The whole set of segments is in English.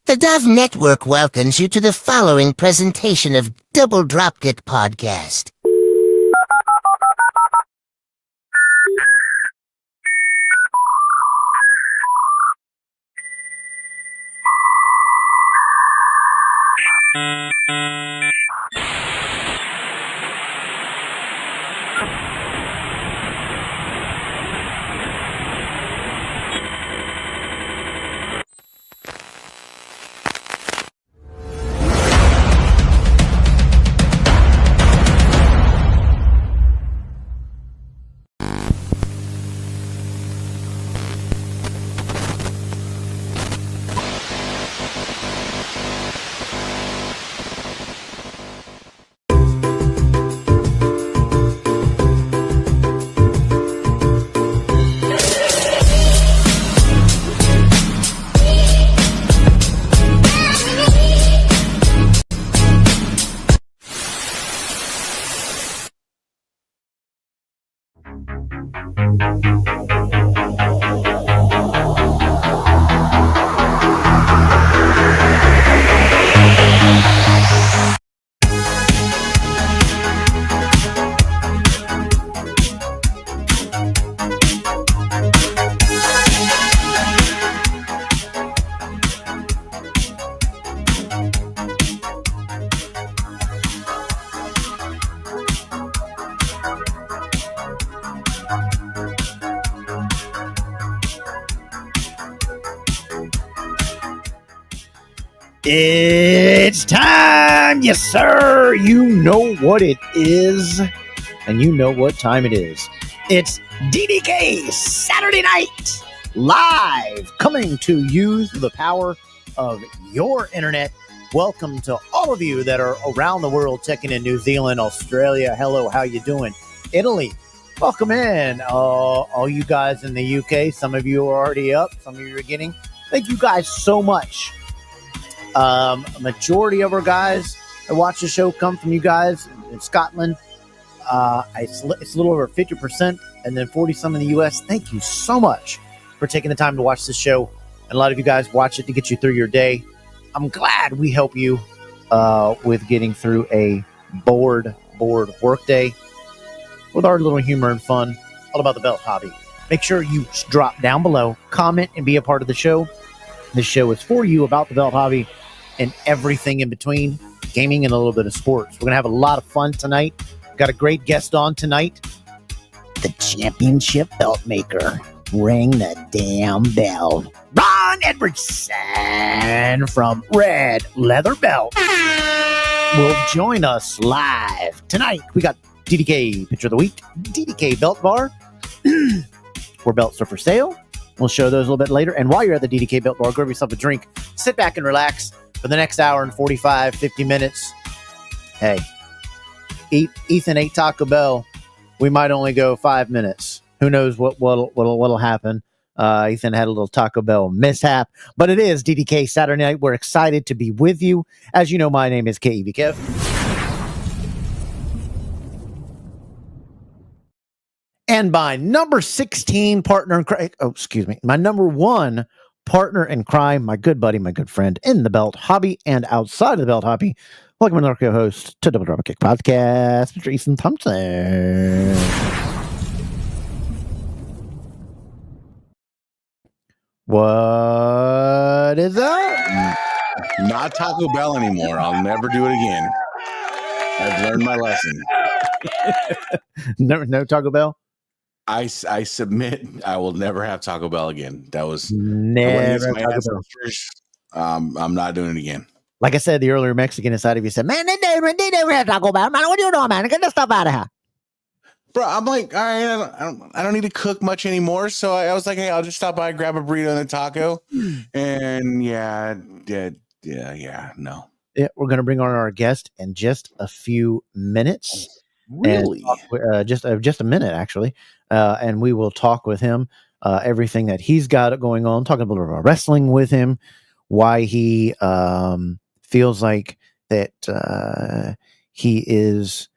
The Dove Network welcomes you to the following presentation of Double Dropkick Podcast. It's time, yes sir. You know what it is, and you know what time it is. It's DDK Saturday Night, live, coming to you through the power of your internet. Welcome to all of you that are around the world, checking in New Zealand, Australia. Hello, how you doing? Italy, welcome in. All you guys in the UK, some of you are already up, some of you are getting. Thank you guys so much. A majority of our guys that watch the show come from you guys in Scotland. It's a little over 50%, and then 40 some in the US. Thank you so much for taking the time to watch this show. And a lot of you guys watch it to get you through your day. I'm glad we help you with getting through a bored work day with our little humor and fun all about the belt hobby. Make sure you drop down below, comment, and be a part of the show. This show is for you, about the belt hobby and everything in between, gaming and a little bit of sports. We're going to have a lot of fun tonight. Got a great guest on tonight. The championship belt maker. Ring the damn bell. Ron Edwardson from Red Leather Belt will join us live tonight. We got DDK Picture of the Week, DDK Belt Bar, where belts are for sale. We'll show those a little bit later. And while you're at the DDK Belt Bar, grab yourself a drink, sit back and relax for the next hour and 45, 50 minutes. Hey, Ethan ate Taco Bell. We might only go 5 minutes. Who knows what'll happen. Ethan had a little Taco Bell mishap. But it is DDK Saturday Night. We're excited to be with you. As you know, my name is KEV Kev. And my number 16 partner in crime, my number 1 partner in crime, my good buddy, my good friend in the belt hobby and outside of the belt hobby. Welcome to our co-host to Double Dropkick Podcast, Mr. Ethan Thompson. What is up? Not Taco Bell anymore. I'll never do it again. I've learned my lesson. No Taco Bell. I submit I will never have Taco Bell again. That was Never my Taco Bell. ancestors. I'm not doing it again. Like I said, the earlier Mexican inside of you said, "Man, they never have Taco Bell. Man, what are you doing, man? Get this stuff out of here." Bro, I'm like, all right, I don't need to cook much anymore. So I was like, hey, I'll just stop by, grab a burrito and a taco. And no. Yeah, we're going to bring on our guest in just a few minutes. Really? Just a minute, actually. And we will talk with him, everything that he's got going on, talking a little about wrestling with him, why he feels like that he is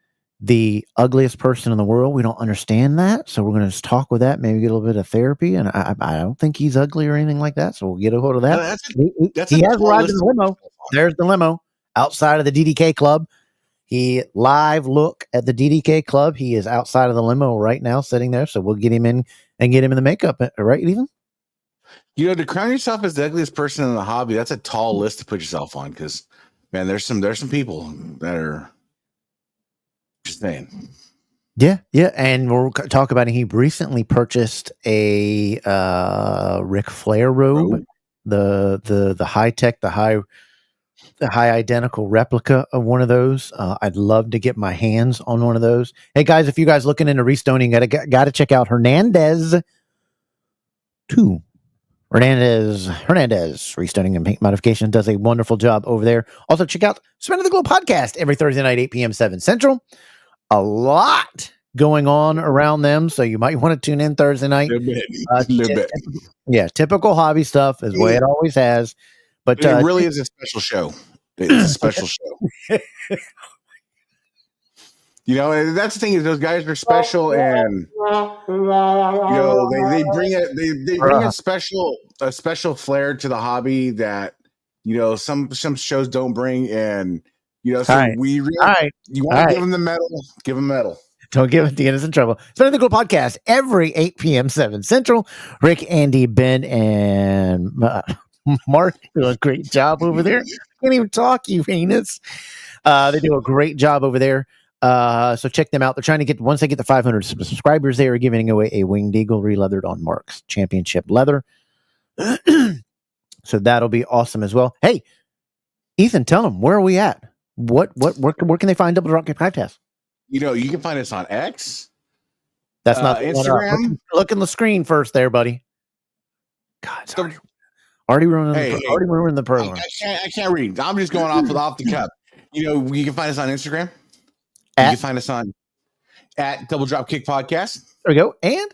the ugliest person in the world. We don't understand that. So we're going to just talk with that, maybe get a little bit of therapy. And I don't think he's ugly or anything like that. So we'll get a hold of that. He has arrived in the limo. There's the limo outside of the DDK club. He live look at the DDK club. He is outside of the limo right now, sitting there. So we'll get him in and get him in the makeup. Right, Ethan? You know, to crown yourself as the ugliest person in the hobby, that's a tall list to put yourself on. Because, man, there's some people that are just saying. Yeah, and we'll talk about it. He recently purchased a Ric Flair robe, the high tech, the high identical replica of one of those. I'd love to get my hands on one of those. Hey guys, if you guys looking into restoning, gotta check out Hernandez 2. Hernandez Restoning and Paint Modification does a wonderful job over there. Also check out Spin of the Globe podcast every Thursday night, 8 p.m. 7 Central. A lot going on around them, so you might want to tune in Thursday night. Little bit. Yeah, typical hobby stuff is the way it always has. But it really is a special show. It's a special show. You know, and that's the thing is those guys are special, and you know they bring a special flair to the hobby that you know some shows don't bring, and you know so you want to give them the medal, give them medal. Don't give it the innocent trouble. Spin the Globe podcast every 8 p.m. 7 Central. Rick, Andy, Ben, and Mark do a great job over there. Can't even talk, you heinous. They do a great job over there. So check them out. They're trying to get, once they get the 500 subscribers, they are giving away a Winged Eagle re-leathered on Mark's Championship leather. So that'll be awesome as well. Hey, Ethan, tell them, where are we at? Where can they find Double Drop Kick Podcast? You know, you can find us on X. That's not Instagram. Look in the screen first there, buddy. God, already ruining the program. I can't read. I'm just going off the cup. You know, you can find us on Instagram. You can find us on at Double Drop Kick Podcast. There we go. And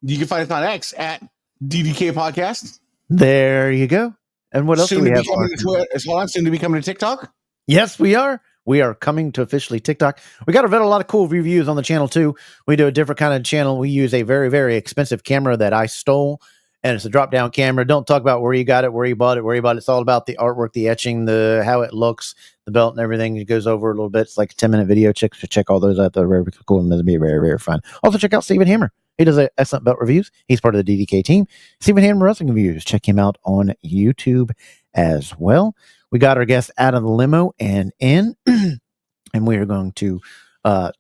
you can find us on X at DDK Podcast. There you go. And what else do we have? Soon to be coming to TikTok. Yes, we are. We are coming to officially TikTok. We got a lot of cool reviews on the channel too. We do a different kind of channel. We use a very, very expensive camera that I stole, and it's a drop-down camera. Don't talk about where you got it, where you bought it, It's all about the artwork, the etching, the how it looks, the belt, and everything. It goes over a little bit. It's like a 10-minute video. Check all those out. They're very cool and it'll be very, very fun. Also, check out Steven Hammer. He does excellent belt reviews. He's part of the DDK team. Steven Hammer Wrestling Reviews. Check him out on YouTube as well. We got our guest out of the limo and in, and we are going to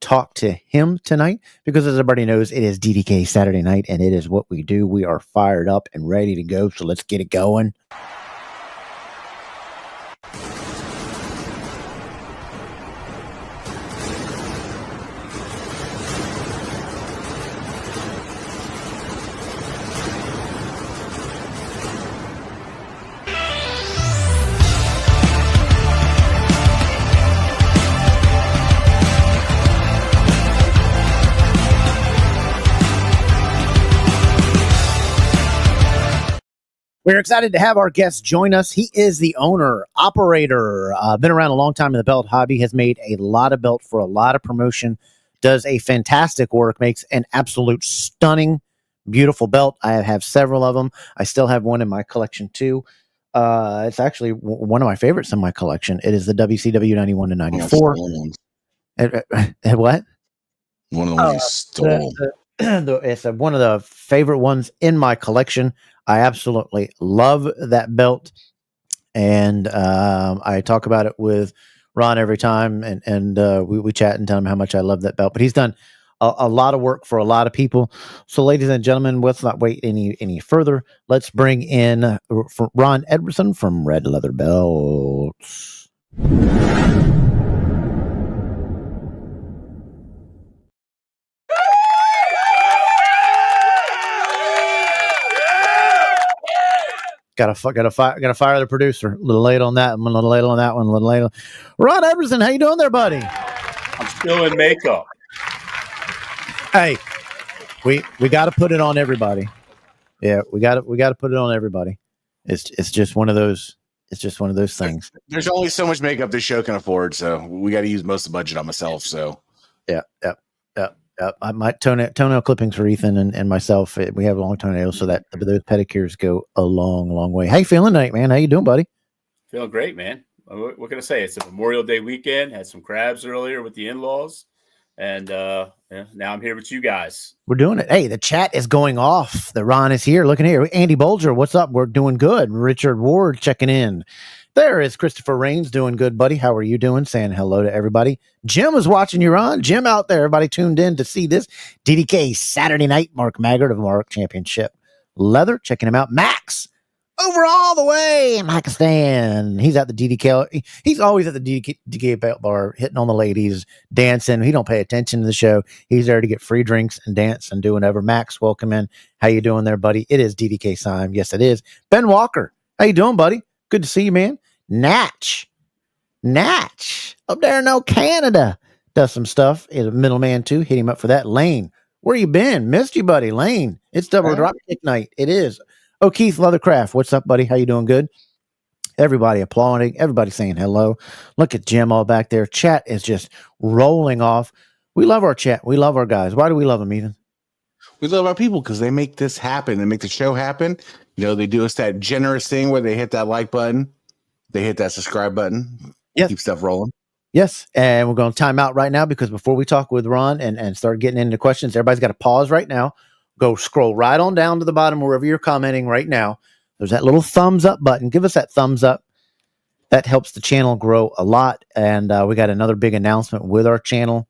talk to him tonight because, as everybody knows, it is DDK Saturday night, and it is what we do. We are fired up and ready to go, so let's get it going. We're excited to have our guest join us. He is the owner, operator, been around a long time in the belt hobby, has made a lot of belt for a lot of promotion, does a fantastic work, makes an absolute stunning, beautiful belt. I have several of them. I still have one in my collection too. It's actually one of my favorites in my collection. It is the WCW 91 to 94. What? One of the ones you stole. It's one of the favorite ones in my collection. I absolutely love that belt, and I talk about it with Ron every time, and we chat and tell him how much I love that belt. But he's done a lot of work for a lot of people. So, ladies and gentlemen, let's not wait any further. Let's bring in Ron Edwardson from Red Leather Belts. Gotta fire the producer. A little late on that one. A little late on that one. A little late. Ron Edwardson, how you doing there, buddy? I'm still in makeup. Hey, we got to put it on everybody. Yeah, we got to put it on everybody. It's just one of those. It's just one of those things. There's only so much makeup this show can afford, so we got to use most of the budget on myself. So yeah. I might toenail clippings for Ethan and myself. We have long toenails, so that those pedicures go a long way. How you feeling tonight, man? How you doing, buddy? Feeling great, man. What can I say? It's a Memorial Day weekend. Had some crabs earlier with the in-laws, and now I'm here with you guys. We're doing it. Hey, the chat is going off. The Ron is here. Looking here. Andy Bolger, what's up? We're doing good. Richard Ward checking in. There is Christopher Rains doing good, buddy. How are you doing? Saying hello to everybody. Jim is watching you, Ron. Jim out there. Everybody tuned in to see this DDK Saturday night. Mark Maggart of Mark Championship Leather. Checking him out. Max over all the way in Pakistan. He's at the DDK. He's always at the DDK belt bar, hitting on the ladies, dancing. He don't pay attention to the show. He's there to get free drinks and dance and do whatever. Max, welcome in. How you doing there, buddy? It is DDK time. Yes, it is. Ben Walker. How you doing, buddy? Good to see you, man. Natch up there in old Canada does some stuff. Is a middleman too. Hit him up for that. Lane, where you been? Missed you, buddy. Lane, it's double drop kick night. It is. Oh, Keith Leathercraft, what's up, buddy? How you doing? Good. Everybody applauding. Everybody saying hello. Look at Jim all back there. Chat is just rolling off. We love our chat. We love our guys. Why do we love them, Ethan? we love our people because they make this happen. They make the show happen. You know, they do us that generous thing where they hit that like button, they hit that subscribe button. Yes. Keep stuff rolling. Yes, and we're going to time out right now because before we talk with Ron and start getting into questions, everybody's got to pause right now. Go scroll right on down to the bottom wherever you're commenting right now. There's that little thumbs up button. Give us that thumbs up. That helps the channel grow a lot. And we got another big announcement with our channel.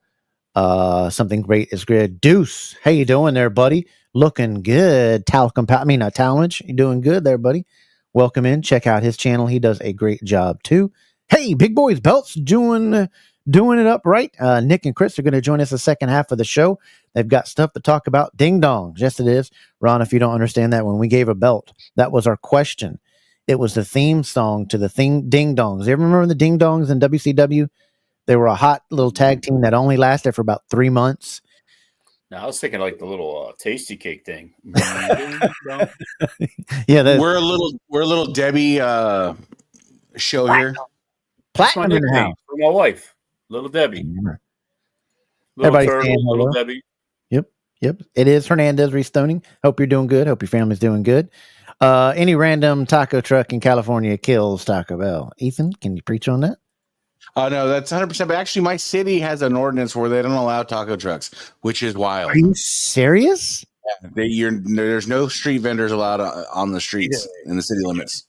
Something great is good. Deuce, how you doing there, buddy? Looking good. Talmadge, you doing good there, buddy? Welcome in. Check out his channel. He does a great job too. Hey, Big Boys Belts doing it up right. Nick and Chris are going to join us the second half of the show. They've got stuff to talk about. Ding dongs. Yes, it is. Ron, if you don't understand that, when we gave a belt, that was our question. It was the theme song to the thing Ding Dongs. You ever remember the Ding Dongs in WCW? They were a hot little tag team that only lasted for about 3 months. No, I was thinking like the little tasty cake thing. Yeah, we're a little Debbie show here. Platinum in the house for my wife, Little Debbie. Everybody Turtle, saying hello. Little Debbie. Yep. It is Hernandez Restoning. Hope you're doing good. Hope your family's doing good. Any random taco truck in California kills Taco Bell. Ethan, can you preach on that? No, that's 100%. But actually, my city has an ordinance where they don't allow taco trucks, which is wild. Are you serious? Yeah, there's no street vendors allowed on the streets in the city limits.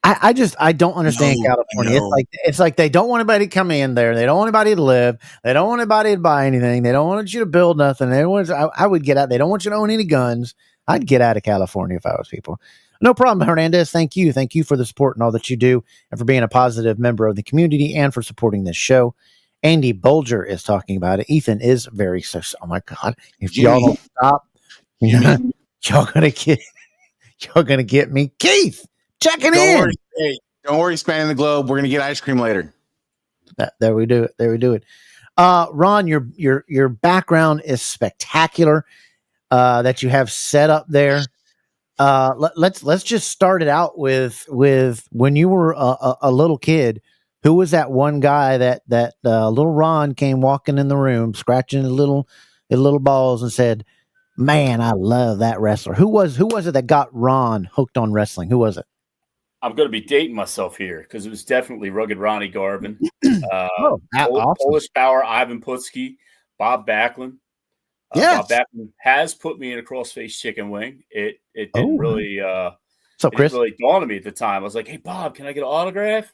I don't understand California. No. It's like they don't want anybody to come in there. They don't want anybody to live. They don't want anybody to buy anything. They don't want you to build nothing. I would get out. They don't want you to own any guns. I'd get out of California if I was people. No problem, Hernandez. Thank you. Thank you for the support and all that you do and for being a positive member of the community and for supporting this show. Andy Bolger is talking about it. Ethan is very so. Oh my God! If y'all don't stop, y'all gonna get me, Keith. Checking in. Don't worry, spanning the globe. We're gonna get ice cream later. There we do it. Ron, your background is spectacular. That you have set up there. Let's just start it out with when you were a little kid. Who was that one guy that little Ron came walking in the room, scratching his little balls and said, "Man, I love that wrestler." Who was it that got Ron hooked on wrestling? Who was it? I'm going to be dating myself here because it was definitely Rugged Ronnie Garvin, awesome. Polish Power, Ivan Putski, Bob Backlund. Yes. Bob Backlund has put me in a crossface chicken wing. It didn't really What's up, Chris? It really dawned on me at the time. I was like, "Hey, Bob, can I get an autograph?"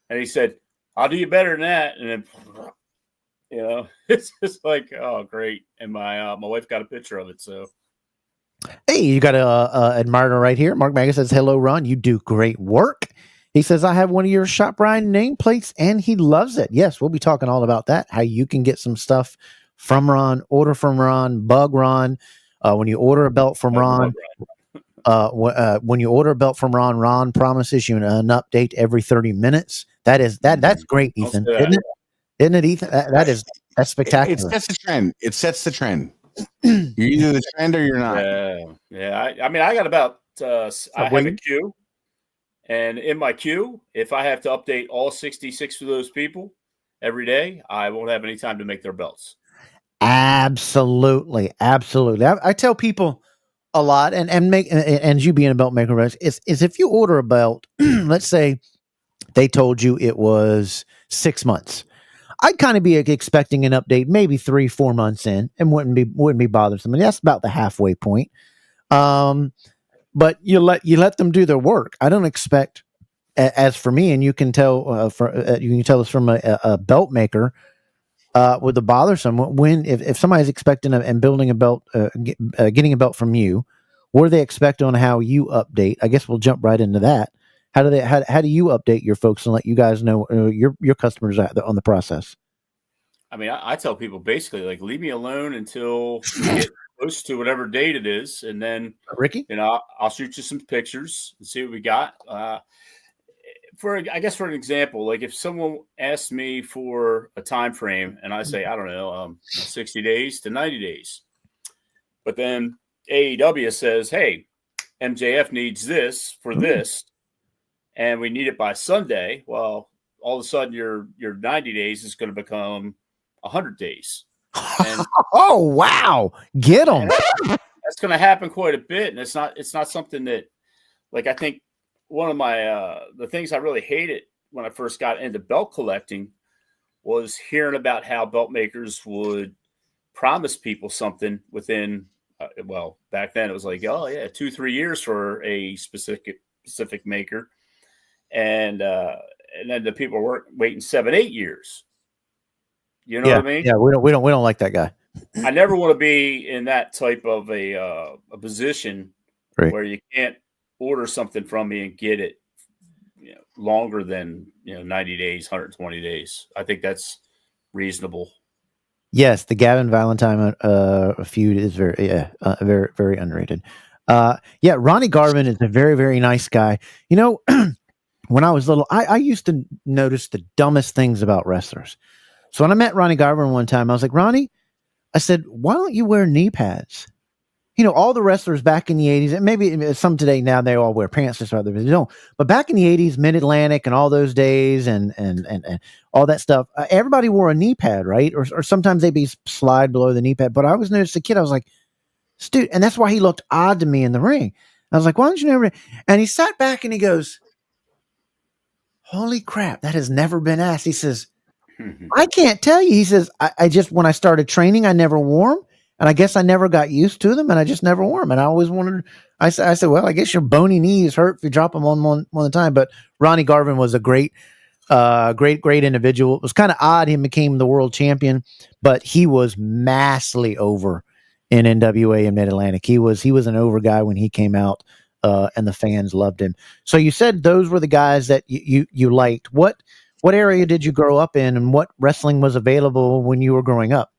And he said, I'll do you better than that. And then, it's just like, oh, great. And my wife got a picture of it. So, Hey, you got a admirer right here. Mark Maga says, hello, Ron. You do great work. He says, I have one of your Shop Ryan nameplates and he loves it. Yes, we'll be talking all about that. How you can get some stuff from Ron, order from Ron, bug Ron. When you order a belt from Ron, when you order a belt from Ron, Ron promises you an update every 30 minutes. That's great, Ethan. Isn't it, Ethan? That's spectacular. It sets the trend. It sets the trend. You're either the trend or you're not. Yeah. I mean, I got about I have a queue, and in my queue, if I have to update all 66 of those people every day, I won't have any time to make their belts. Absolutely. I tell people a lot, and you being a belt maker is if you order a belt, let's say they told you it was 6 months. I'd kind of be expecting an update maybe 3-4 months in, and wouldn't be bothersome. I mean, that's about the halfway point. But you let them do their work. I don't expect, as for me, and you can tell this from a belt maker, with the bothersome if somebody's expecting and building a belt, getting a belt from you, what do they expect on how you update? I guess we'll jump right into that. How do you update your folks and let you guys know your customers on the process? I mean, I tell people basically like leave me alone until we get close to whatever date it is, and then Ricky, I'll shoot you some pictures and see what we got. For an example, like if someone asks me for a time frame, and I say I don't know, 60 days to 90 days, but then AEW says, hey, MJF needs this for this. And we need it by Sunday. Well, all of a sudden, your 90 days is going to become 100 days. And, oh wow, get them! That's going to happen quite a bit, and it's not something that, like, I think one of my the things I really hated when I first got into belt collecting was hearing about how belt makers would promise people something within. Back then it was like, oh yeah, 2-3 years for a specific maker. And then the people were waiting 7-8 years. You know what I mean? Yeah, we don't like that guy. I never want to be in that type of a position where you can't order something from me and get it longer than 90 days, 120 days. I think that's reasonable. Yes, the Gavin Valentine feud is very very underrated. Ronnie Garvin is a very, very nice guy. When I was little, I used to notice the dumbest things about wrestlers. So when I met Ronnie Garvin one time, I was like, Ronnie, I said, why don't you wear knee pads? All the wrestlers back in the 80s, and maybe some today now, they all wear pants or something. They don't. But back in the 80s, Mid-Atlantic and all those days and all that stuff, everybody wore a knee pad, right? Or sometimes they'd be slide below the knee pad. But I always noticed a kid, I was like, dude, and that's why he looked odd to me in the ring. I was like, why don't you never? And he sat back and he goes, holy crap, that has never been asked. He says, I can't tell you. He says, I just, when I started training, I never wore them. And I guess I never got used to them, and I just never wore them. And I always wondered, I said, well, I guess your bony knees hurt if you drop them on one at a time. But Ronnie Garvin was a great individual. It was kind of odd him became the world champion, but he was massively over in NWA and Mid-Atlantic. He was an over guy when he came out, and the fans loved him. So you said those were the guys that you liked. What area did you grow up in, and what wrestling was available when you were growing up?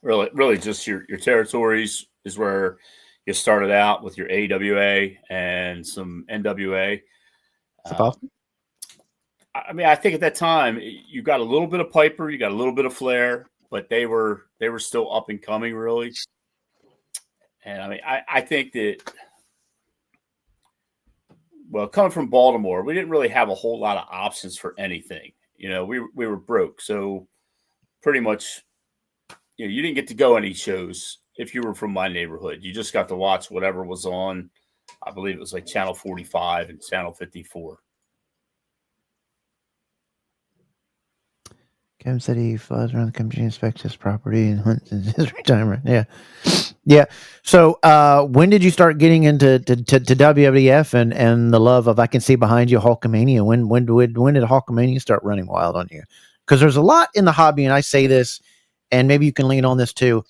Really just your territories is where you started out with your AWA and some NWA. I mean, I think at that time you got a little bit of Piper, you got a little bit of Flair, but they were still up and coming, really. And I mean, I think that, well, coming from Baltimore, we didn't really have a whole lot of options for anything. We were broke, so pretty much. You didn't get to go any shows if you were from my neighborhood. You just got to watch whatever was on. I believe it was like Channel 45 and Channel 54. Kevin said he flies around the country, inspects his property, and hunts in his retirement. Yeah. Yeah. So when did you start getting into to WWF and the love of I can see behind you Hulkamania? When did Hulkamania start running wild on you? Because there's a lot in the hobby, and I say this, and maybe you can lean on this too.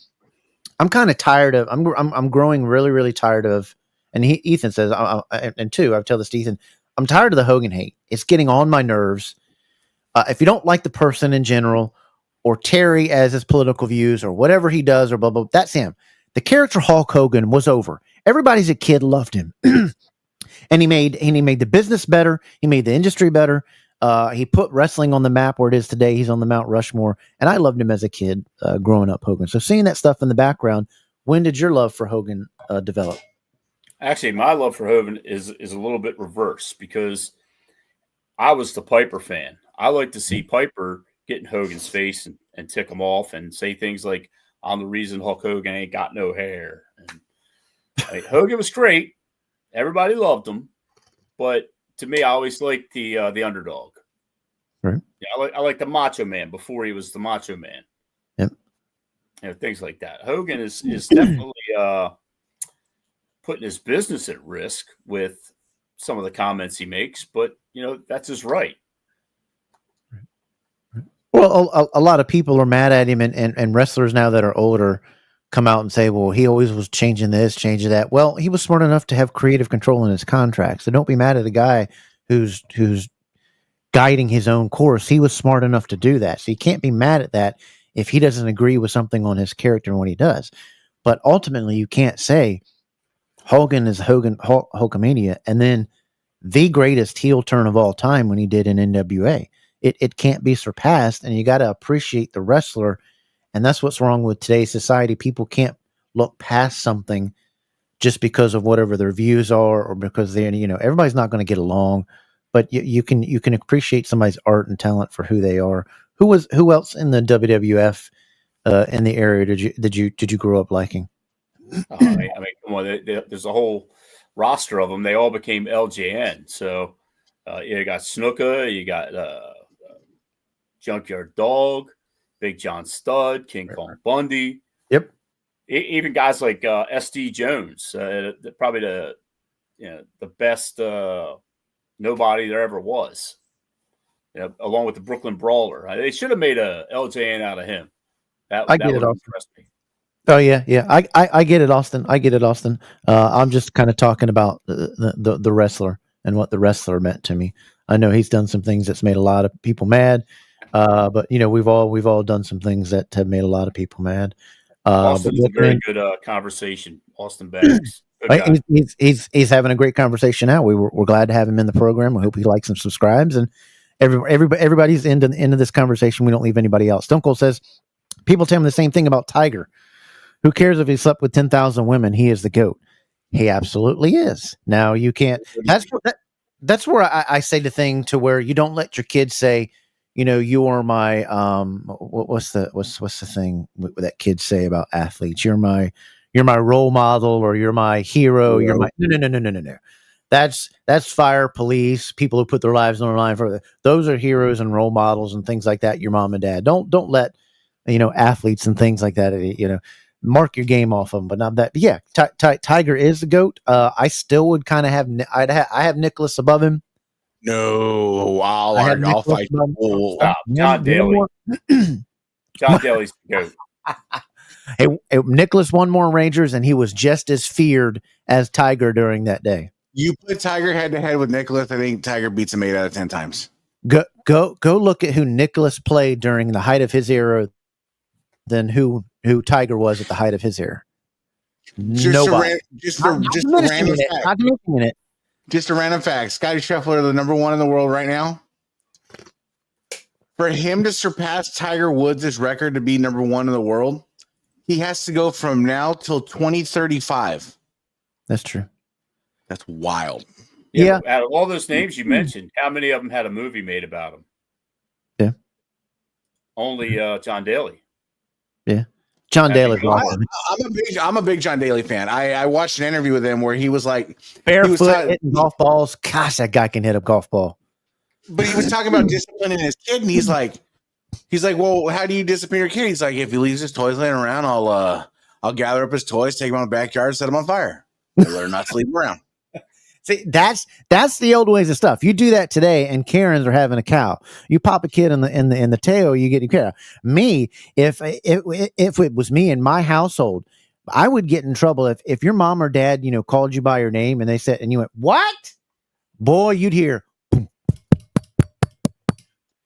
I'm kind of tired of. I'm growing really really tired of. And Ethan says, and two, I've told this to Ethan. I'm tired of the Hogan hate. It's getting on my nerves. If you don't like the person in general, or Terry as his political views, or whatever he does, or blah blah, that's him. The character Hulk Hogan was over. Everybody's a kid loved him, and he made the business better. He made the industry better. He put wrestling on the map where it is today. He's on the Mount Rushmore, and I loved him as a kid growing up. Hogan. So seeing that stuff in the background, when did your love for Hogan develop? Actually, my love for Hogan is a little bit reverse because I was the Piper fan. I like to see Piper get in Hogan's face and tick him off and say things like, "I'm the reason Hulk Hogan ain't got no hair." And like, Hogan was great. Everybody loved him. But to me, I always liked the underdog. Right. Yeah, I like the Macho Man before he was the Macho Man. Yep. Things like that. Hogan is definitely putting his business at risk with some of the comments he makes, but that's his right. Well, a lot of people are mad at him, and wrestlers now that are older come out and say, well, he always was changing this, changing that. Well, he was smart enough to have creative control in his contract. So don't be mad at a guy who's guiding his own course. He was smart enough to do that. So you can't be mad at that if he doesn't agree with something on his character and what he does. But ultimately, you can't say Hogan is Hulkamania and then the greatest heel turn of all time when he did in NWA. It can't be surpassed, and you got to appreciate the wrestler. And that's what's wrong with today's society. People can't look past something just because of whatever their views are, or because they're, everybody's not going to get along, but you can appreciate somebody's art and talent for who they are. Who else in the WWF in the area did you grow up liking? I mean, come on, there's a whole roster of them. They all became LJN. So you got Snuka, you got Junkyard Dog, Big John Studd, King Kong Bundy. Yep. Even guys like SD Jones, probably the best nobody there ever was. Along with the Brooklyn Brawler. They should have made a LJN out of him. That would have impressed me. Oh yeah. I get it, Austin. I'm just kind of talking about the wrestler and what the wrestler meant to me. I know he's done some things that's made a lot of people mad, but we've all done some things that have made a lot of people mad. Austin's a very good conversation. Austin Banks. He's having a great conversation now. We're glad to have him in the program. I hope he likes and subscribes. And everybody's into this conversation. We don't leave anybody out. Stone Cold says people tell him the same thing about Tiger. Who cares if he slept with 10,000 women? He is the GOAT. He absolutely is. Now you can't. That's where I say the thing to where you don't let your kids say, you are my what's the thing that kids say about athletes? You're my role model, or you're my hero. You're my no. That's fire, police, people who put their lives on the line for those are heroes and role models and things like that. Your mom and dad. Don't let athletes and things like that. Mark your game off of them, but not that. But yeah, Tiger is the GOAT. I still would kind of have. I have Nicholas above him. No, I'll fight. Stop. John Daly. John Daly's the GOAT. Hey, Nicholas won more Rangers, and he was just as feared as Tiger during that day. You put Tiger head to head with Nicholas, I think Tiger beats him 8 out of 10 times. Go look at who Nicholas played during the height of his era, than who Tiger was at the height of his era. Nobody. Just a random fact. Scotty Scheffler, the number 1 in the world right now. For him to surpass Tiger Woods' record to be number 1 in the world, he has to go from now till 2035. That's true. That's wild. Yeah. Out of all those names you mentioned, how many of them had a movie made about him? Yeah. Only John Daly. Yeah. John Daly. I'm a big John Daly fan. I watched an interview with him where he was like barefoot hitting golf balls. Gosh, that guy can hit a golf ball. But he was talking about disciplining his kid, and he's like, well, how do you discipline your kid? He's like, if he leaves his toys laying around, I'll gather up his toys, take them out of the backyard, set them on fire. They learn not to leave them around. See, that's the old ways of stuff. You do that today, and Karens are having a cow. You pop a kid in the tail, you get a cow. Me, if it was me in my household, I would get in trouble if your mom or dad, called you by your name and they said, and you went, "What?" Boy, you'd hear, boom,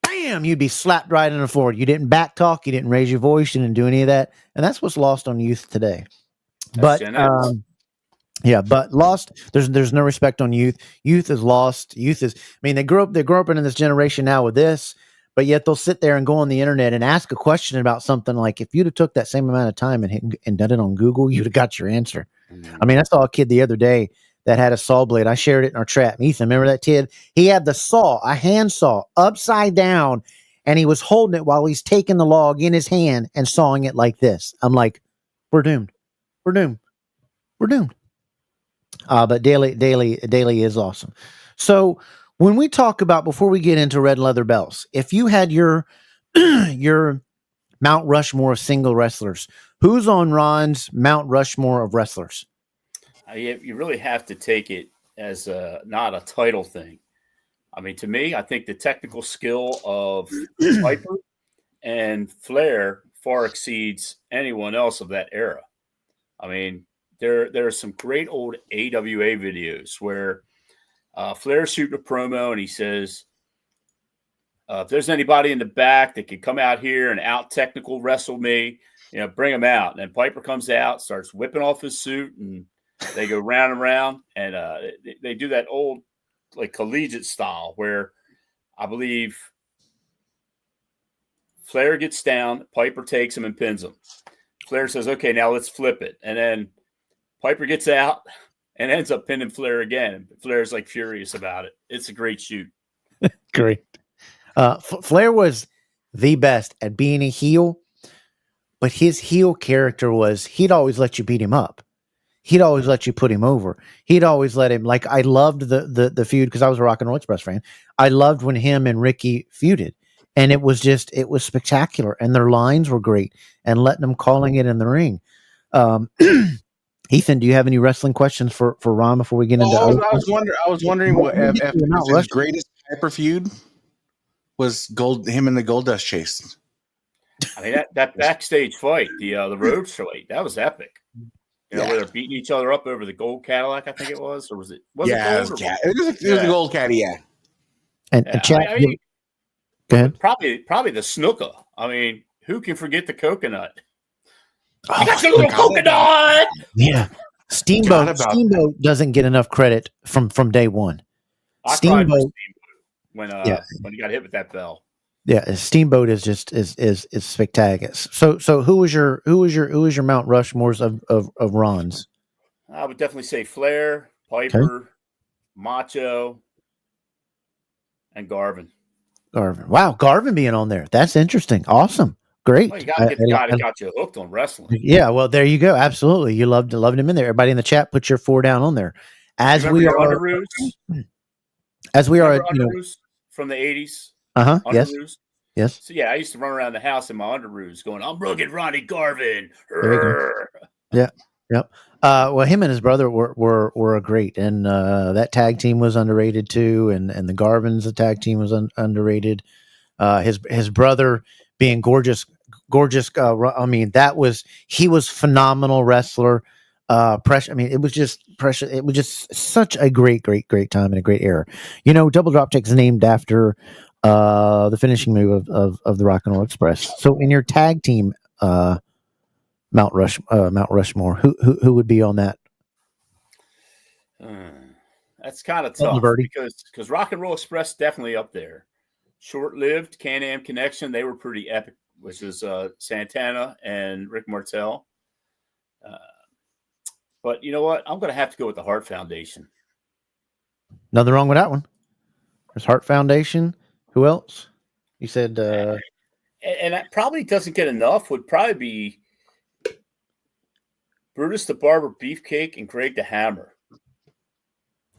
bam, you'd be slapped right in the floor. You didn't back talk, you didn't raise your voice, you didn't do any of that, and that's what's lost on youth today. That's Yeah, but lost. There's no respect on youth. Youth is lost. Youth is. I mean, they grew up in this generation now with this, but yet they'll sit there and go on the internet and ask a question about something like, if you'd have took that same amount of time and done it on Google, you'd have got your answer. Mm-hmm. I mean, I saw a kid the other day that had a saw blade. I shared it in our chat. Ethan, remember that kid? He had the saw, a hand saw, upside down, and he was holding it while he's taking the log in his hand and sawing it like this. I'm like, we're doomed. We're doomed. We're doomed. But daily is awesome. So when we talk about, before we get into red leather belts, if you had your Mount Rushmore of single wrestlers, who's on Ron's Mount Rushmore of wrestlers? You really have to take it as not a title thing. I mean, to me, I think the technical skill of Piper and Flair far exceeds anyone else of that era. I mean, there are some great old AWA videos where Flair's shooting a promo and he says, if there's anybody in the back that could come out here and out technical wrestle me, bring them out. And then Piper comes out, starts whipping off his suit, and they go round and round. And they do that old like collegiate style where I believe Flair gets down, Piper takes him and pins him. Flair says, okay, now let's flip it. And then Piper gets out and ends up pinning Flair again. Flair's like furious about it. It's a great shoot. Great. Flair was the best at being a heel, but his heel character was he'd always let you beat him up. He'd always let you put him over. He'd always let him, like, I loved the feud because I was a Rock and Roll Express fan. I loved when him and Ricky feuded, and it was spectacular, and their lines were great, and letting them calling it in the ring. Ethan, do you have any wrestling questions for Ron before we get into? I was wondering what if his greatest Piper feud was him and the Goldust chase. I mean, that backstage fight, the road fight, that was epic. Where they're beating each other up over the gold Cadillac, I think it was, or was it? It was the gold Caddy, yeah. And Chad, go ahead. Probably the Snuka. I mean, who can forget the coconut? I got your little coconut. Yeah, Steamboat doesn't get enough credit from day one. Steamboat when he got hit with that bell. Yeah, Steamboat is just is spectacular. So who was your Mount Rushmores of Ron's? I would definitely say Flair, Piper, Macho, and Garvin. Wow, Garvin being on there. That's interesting. Awesome. Great. Well, you got to get the guy that got you hooked on wrestling. Yeah, well, there you go. Absolutely. You loved him in there. Everybody in the chat, put your 4 down on there. As we are from the 80s. Yes. Underoos. Yes. So yeah, I used to run around the house in my underoos going, I'm rugged Ronnie Garvin. Yeah. Yep. Well, him and his brother were great, and that tag team was underrated too, and the Garvins, the tag team was underrated. His brother being gorgeous. I mean, he was phenomenal wrestler. Pressure. I mean, it was just pressure. It was just such a great time and a great era. Double Drop Kick is named after the finishing move of the Rock and Roll Express. So in your tag team, Mount Rushmore, who would be on that? That's kind of tough because Rock and Roll Express definitely up there. Short-lived Can-Am Connection, they were pretty epic, which is Santana and Rick Martel. But you know what? I'm going to have to go with the Hart Foundation. Nothing wrong with that one. There's Hart Foundation. Who else? You said... And that probably doesn't get enough. Would probably be Brutus the Barber Beefcake and Greg the Hammer.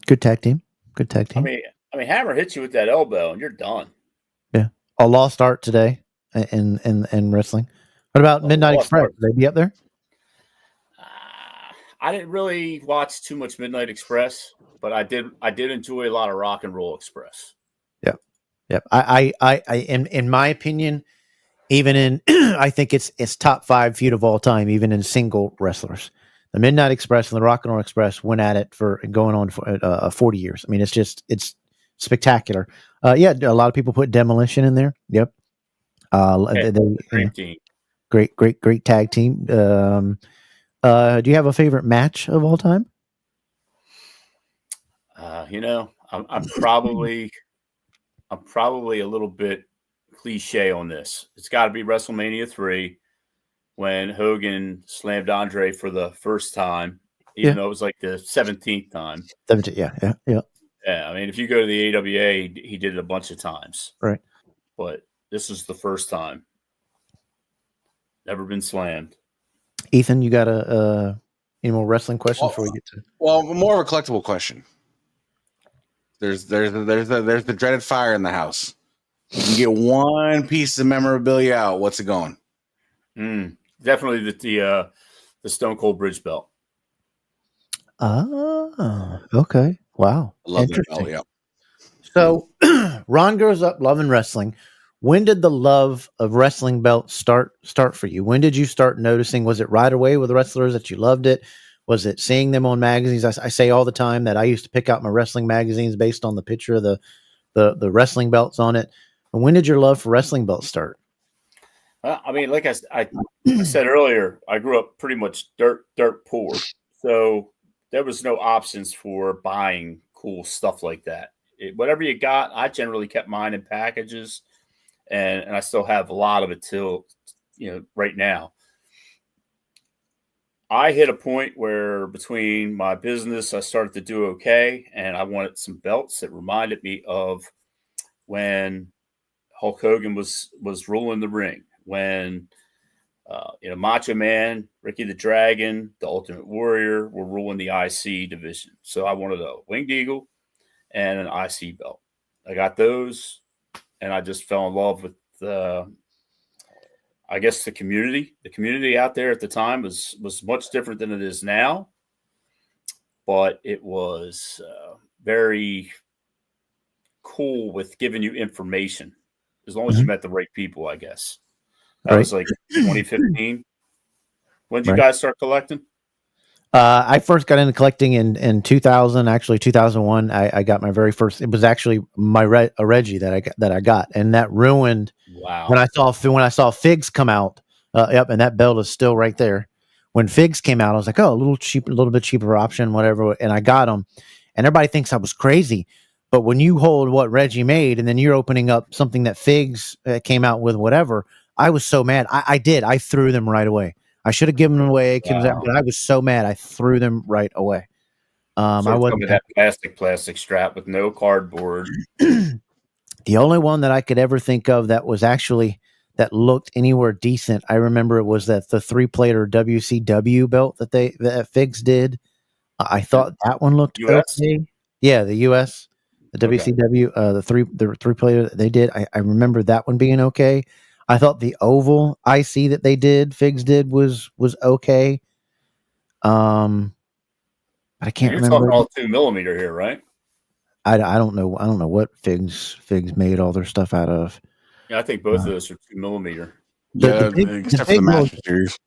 Good tag team. I mean, Hammer hits you with that elbow and you're done. Yeah. A lost art today in wrestling. What about Midnight Express? Would they be up there? I didn't really watch too much Midnight Express, but I did enjoy a lot of Rock and Roll Express. Yep. In my opinion, even in, I think it's top 5 feud of all time, even in single wrestlers. The Midnight Express and the Rock and Roll Express went at it for going on for 40 years. I mean, it's spectacular. Yeah, a lot of people put Demolition in there. Yep. Great team. Great tag team. Do you have a favorite match of all time? I'm probably a little bit cliche on this. It's got to be WrestleMania 3 when Hogan slammed Andre for the first time, even though it was like the 17th time. 17, yeah. Yeah, I mean, if you go to the AWA, he did it a bunch of times. Right. But this is the first time. Never been slammed. Ethan, you got any more wrestling questions before we get to? Well, more of a collectible question. There's the dreaded fire in the house. You get one piece of memorabilia out. What's it going? Definitely the Stone Cold Bridge belt. Ah, okay. Wow. I love interesting. that belt, yeah. So Ron grows up loving wrestling. When did the love of wrestling belts start for you? When did you start noticing? Was it right away with wrestlers that you loved it? Was it seeing them on magazines? I say all the time that I used to pick out my wrestling magazines based on the picture of the wrestling belts on it. And when did your love for wrestling belts start? I mean, like I said earlier, I grew up pretty much dirt poor. So there was no options for buying cool stuff like that. Whatever you got, I generally kept mine in packages. And I still have a lot of it till, right now. I hit a point where between my business, I started to do okay. And I wanted some belts that reminded me of when Hulk Hogan was ruling the ring, when, Macho Man, Ricky the Dragon, the Ultimate Warrior were ruling the IC division. So I wanted a Winged Eagle and an IC belt. I got those. And I just fell in love with the community. The community out there at the time was much different than it is now, but it was very cool with giving you information as long as you met the right people, I guess. That was like 2015. When did you guys start collecting? I first got into collecting in 2000, actually 2001. I got my very first. It was actually a Reggie that I got, and that ruined. Wow! When I saw Figs come out, and that belt is still right there. When Figs came out, I was like, oh, a little bit cheaper option, whatever, and I got them. And everybody thinks I was crazy, but when you hold what Reggie made, and then you're opening up something that Figs came out with, whatever, I was so mad. I threw them right away. I should have given them away, but I was so mad I threw them right away. I wasn't that plastic strap with no cardboard. The only one that I could ever think of that was actually that looked anywhere decent, I remember it was the 3-plater WCW belt that Figs did. I thought that one looked US? okay. Yeah, the US, the WCW, the 3-plater that they did. I remember that one being okay. I thought the oval IC that Figs did was okay. But I can't remember. You're talking all 2mm here, right? I don't know. I don't know what Figs made all their stuff out of. Yeah, I think both of those are 2mm. Yeah, except for the Master Series.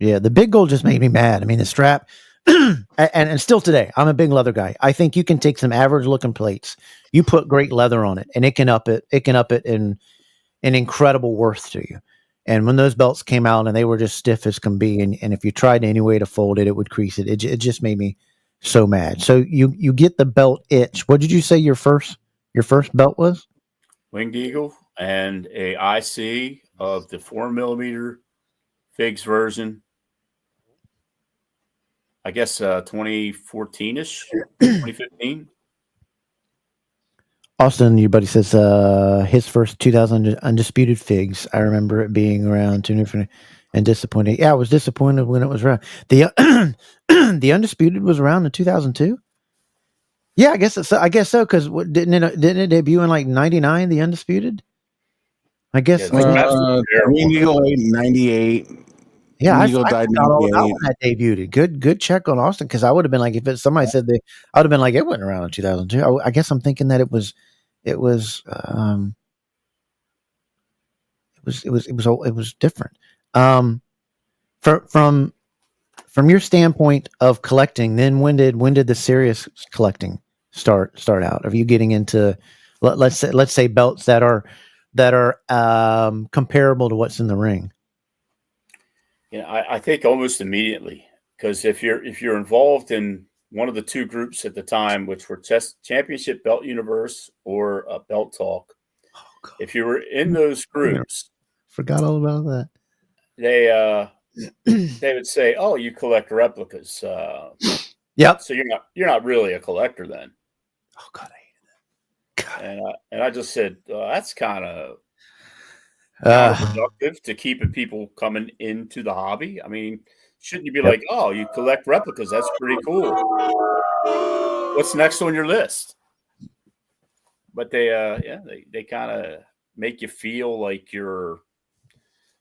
Yeah, the big gold just made me mad. I mean, the strap, and still today, I'm a big leather guy. I think you can take some average looking plates, you put great leather on it, and it can up it in an incredible worth to you. And when those belts came out and they were just stiff as can be, and if you tried any way to fold it, it would crease it. It just made me so mad. So you get the belt itch. What did you say your first belt was? Winged Eagle and a IC of the 4mm Figs version. I guess 2014-ish, 2015. Austin, your buddy says his first 2000 Undisputed Figs. I remember it being around 2 and disappointed. Yeah, I was disappointed when it was around. The the Undisputed was around in 2002. Yeah, I guess so. Because didn't it debut in like '99? The Undisputed. I guess. Winged Eagle 98. Yeah, I Eagle died forgot all about 98. when that debuted. Good check on Austin, because I would have been like, if somebody said I would have been like, it wasn't around in 2002. I guess I'm thinking that it was different. From your standpoint of collecting, then when did the serious collecting start out? Are you getting into let's say belts that are comparable to what's in the ring? I think almost immediately, because if you're involved in one of the two groups at the time, which were Championship Belt Universe or Belt Talk, if you were in those groups, forgot all about that. They would say, "Oh, you collect replicas." Yep. So you're not really a collector then. Oh God, I hated that. And I just said that's kind of counterproductive to keeping people coming into the hobby. I mean, shouldn't you be like, "Oh, you collect replicas? That's pretty cool. What's next on your list?" But they kind of make you feel like you're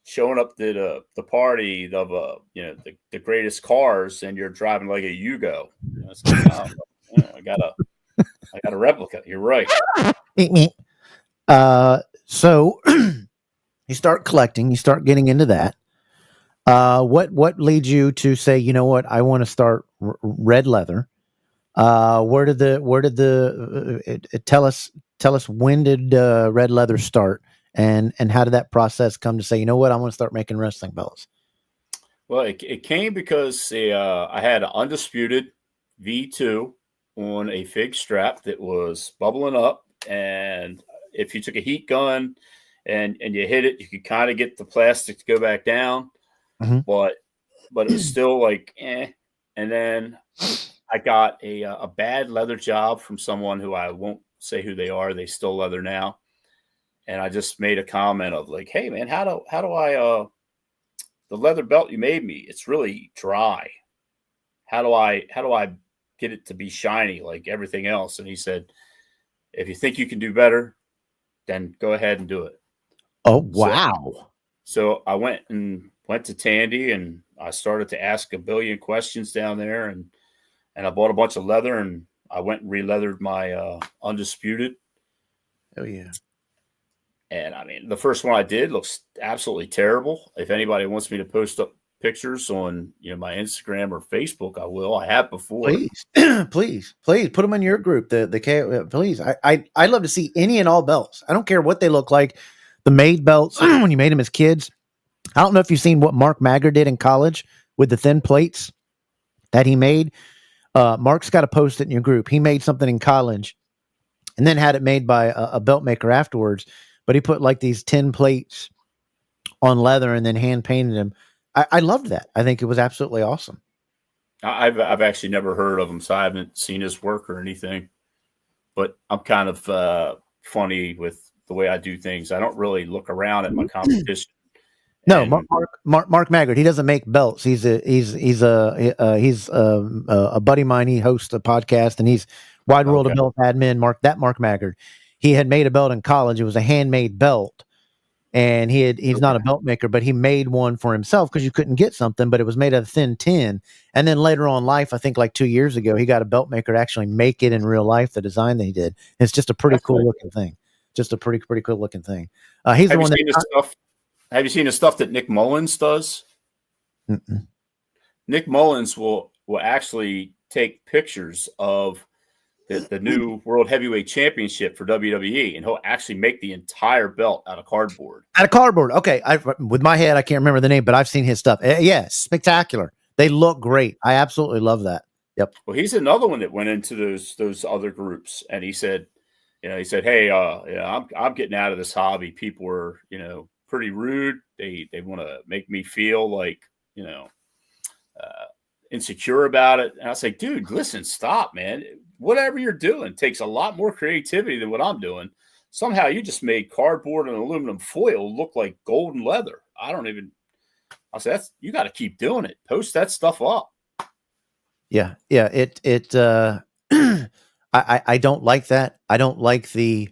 showing up to the party of the greatest cars, and you're driving like a Yugo. It's like, I got a replica. You're right. So you start collecting, you start getting into that. What leads you to say, you know what, I want to start red leather? Where did the tell us when did red leather start, and how did that process come to say, you know what, I want to start making wrestling belts? Well, it came because I had an undisputed V2 on a fig strap that was bubbling up, and if you took a heat gun and you hit it, you could kind of get the plastic to go back down, but it was still like eh. And then I got a bad leather job from someone who I won't say who they are. They still leather now, and I just made a comment of like, "Hey man, how do I the leather belt you made me? It's really dry. How do I get it to be shiny like everything else?" And he said, "If you think you can do better, then go ahead and do it." Oh wow! So I went to Tandy, and I started to ask a billion questions down there, and I bought a bunch of leather, and I went and re-leathered my undisputed. Oh yeah. And I mean, the first one I did looks absolutely terrible. If anybody wants me to post up pictures on my Instagram or Facebook, I will. I have before. Please put them in your group. Please. I'd love to see any and all belts. I don't care what they look like. The made belts when you made them as kids. I don't know if you've seen what Mark Magger did in college with the thin plates that he made. Mark's got to post it in your group. He made something in college and then had it made by a belt maker afterwards. But he put like these tin plates on leather and then hand painted them. I loved that. I think it was absolutely awesome. I've actually never heard of him, so I haven't seen his work or anything. But I'm kind of funny with the way I do things. I don't really look around at my competition. No, Mark Maggard. He doesn't make belts. He's a buddy of mine. He hosts a podcast, and he's Wide World of Belt admin. Mark Maggard. He had made a belt in college. It was a handmade belt, and he's not a belt maker, but he made one for himself because you couldn't get something, but it was made out of thin tin. And then later on in life, I think like 2 years ago, he got a belt maker to actually make it in real life. The design that he did. It's just a pretty cool looking thing. Just a pretty cool looking thing. He's the one that. Have you seen the stuff that Nick Mullins does? Mm-mm. Nick Mullins will actually take pictures of the new World Heavyweight Championship for WWE, and he'll actually make the entire belt out of cardboard. Okay. With my head, I can't remember the name, but I've seen his stuff. Yeah, spectacular. They look great. I absolutely love that. Yep. Well, he's another one that went into those other groups, and he said, "Hey, I'm getting out of this hobby. People are, pretty rude. They want to make me feel like, insecure about it." And I was like, "Dude, listen, stop, man. Whatever you're doing takes a lot more creativity than what I'm doing. Somehow you just made cardboard and aluminum foil look like gold and leather. I said, you got to keep doing it. Post that stuff up." Yeah. I don't like that. I don't like the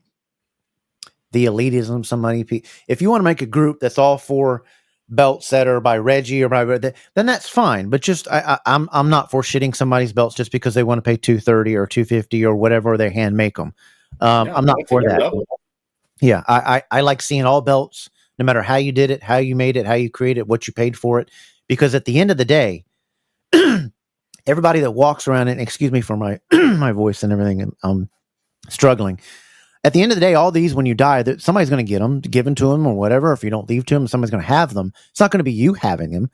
elitism. If you want to make a group that's all for belts that are by Reggie or by, then that's fine. But just I'm not for shitting somebody's belts just because they want to pay $230 or $250 or whatever they hand make them. I'm not for that. Yeah, I like seeing all belts, no matter how you did it, how you made it, how you created it, what you paid for it. Because at the end of the day, everybody that walks around, and excuse me for my my voice and everything, I'm struggling. At the end of the day, all these, when you die, that somebody's going to get them, given to them or whatever. If you don't leave to them, somebody's going to have them. It's not going to be you having them.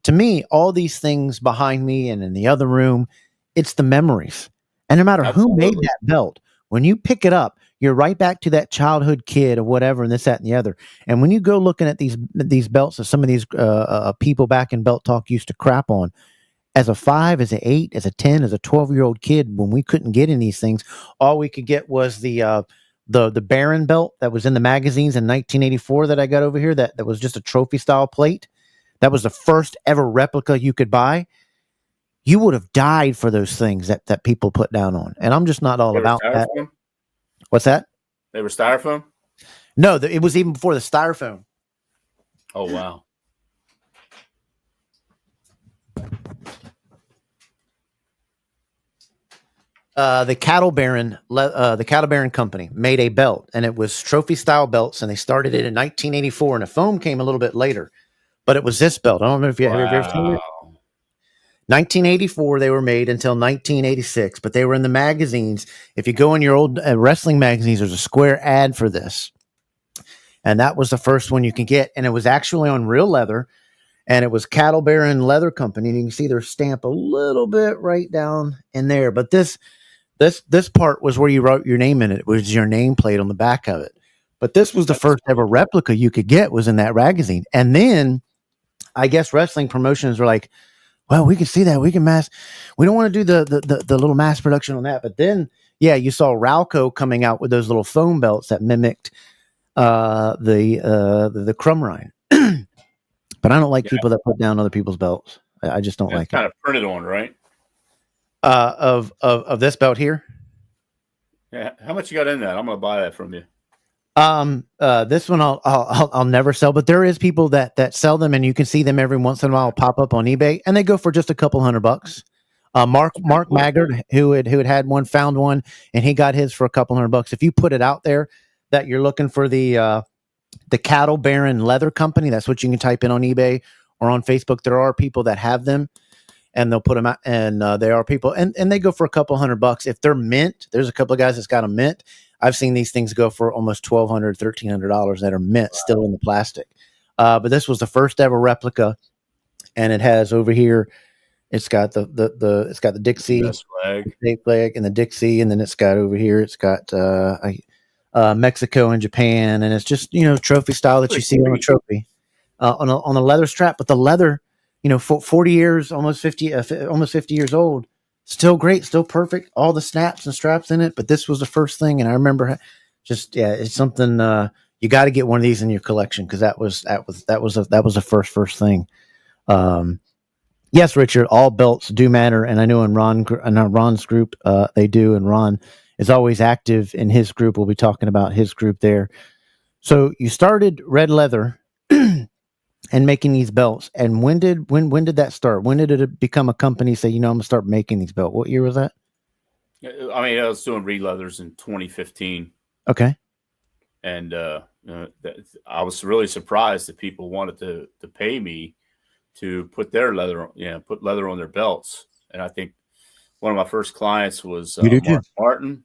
To me, all these things behind me and in the other room, it's the memories. And no matter who made that belt, when you pick it up, you're right back to that childhood kid or whatever, and this, that, and the other. And when you go looking at these belts that some of these people back in Belt Talk used to crap on, as a 5, as an 8, as a 10, as a 12-year-old kid, when we couldn't get in these things, all we could get was the Baron belt that was in the magazines in 1984 that I got over here. That was just a trophy style plate. That was the first ever replica you could buy. You would have died for those things that people put down on. And I'm just not all about that. What's that? They were styrofoam? No, it was even before the styrofoam. Oh, wow. The Cattle Baron Company made a belt, and it was trophy style belts, and they started it in 1984, and the foam came a little bit later, but it was this belt. I don't know if you have ever seen it. 1984 they were made until 1986, but they were in the magazines. If you go in your old wrestling magazines, there's a square ad for this, and that was the first one you can get, and it was actually on real leather, and it was Cattle Baron Leather Company, and you can see their stamp a little bit right down in there. But this part was where you wrote your name in it. It was your nameplate on the back of it. But this was the first ever replica you could get, was in that magazine. And then I guess wrestling promotions were like, well, we can see that. We don't want to do the little mass production on that. But then, yeah, you saw Ralco coming out with those little foam belts that mimicked the crumb rind. But I don't like people that put down other people's belts. I just don't like it. Kind of printed on, right? Of this belt here. Yeah, how much you got in that? I'm gonna buy that from you. This one I'll never sell, but there is people that sell them, and you can see them every once in a while pop up on eBay, and they go for just a couple $100. Mark Maggard, who had one, found one, and he got his for a couple $100. If you put it out there that you're looking for the Cattle Baron Leather Company, that's what you can type in on eBay or on Facebook. There are people that have them, and they'll put them out, and there are people, and they go for a couple $100. If they're mint, there's a couple of guys that's got them mint. I've seen these things go for almost $1,200, $1,300 that are mint, still in the plastic. But this was the first ever replica, and it has over here, it's got the Dixie state flag and the Dixie, and then it's got over here, it's got Mexico and Japan, and it's just, trophy style that you see on a trophy on a leather strap. But the leather, 40 years, almost 50 years old, still great, still perfect, all the snaps and straps in it. But this was the first thing, and I remember it's something you got to get one of these in your collection, because that was the first thing. Yes, Richard, all belts do matter, and I know in Ron's group they do, and Ron is always active in his group. We'll be talking about his group there. So you started Red Leather and making these belts. And when did that start? When did it become a company? Say, I'm gonna start making these belts. What year was that? I mean, I was doing Reed Leathers in 2015. Okay. And I was really surprised that people wanted to pay me to put their leather, put leather on their belts. And I think one of my first clients was Mark Martin,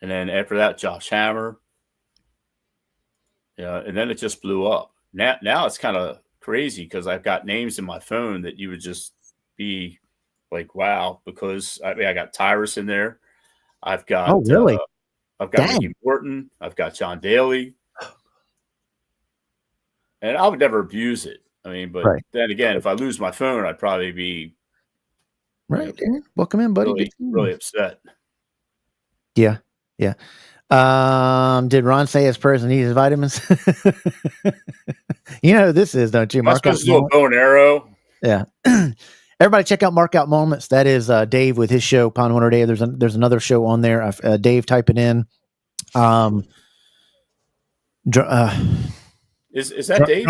and then after that, Josh Hammer. And then it just blew up. Now it's kind of crazy, because I've got names in my phone that you would just be like, wow, because I got Tyrus in there. I've got I've got Ricky Morton. I've got John Daly. And I would never abuse it. I mean, but then again, if I lose my phone, I'd probably be welcome in, buddy. Really upset. Yeah. Did Ron say his prayers and eat his vitamins? You know who this is, don't you? Mark supposed to do a bow and arrow. Yeah. Everybody check out Mark Out Moments. That is Dave with his show, Pound 100 Dave. There's another show on there. Dave, type it in. Yeah, Is that Dave?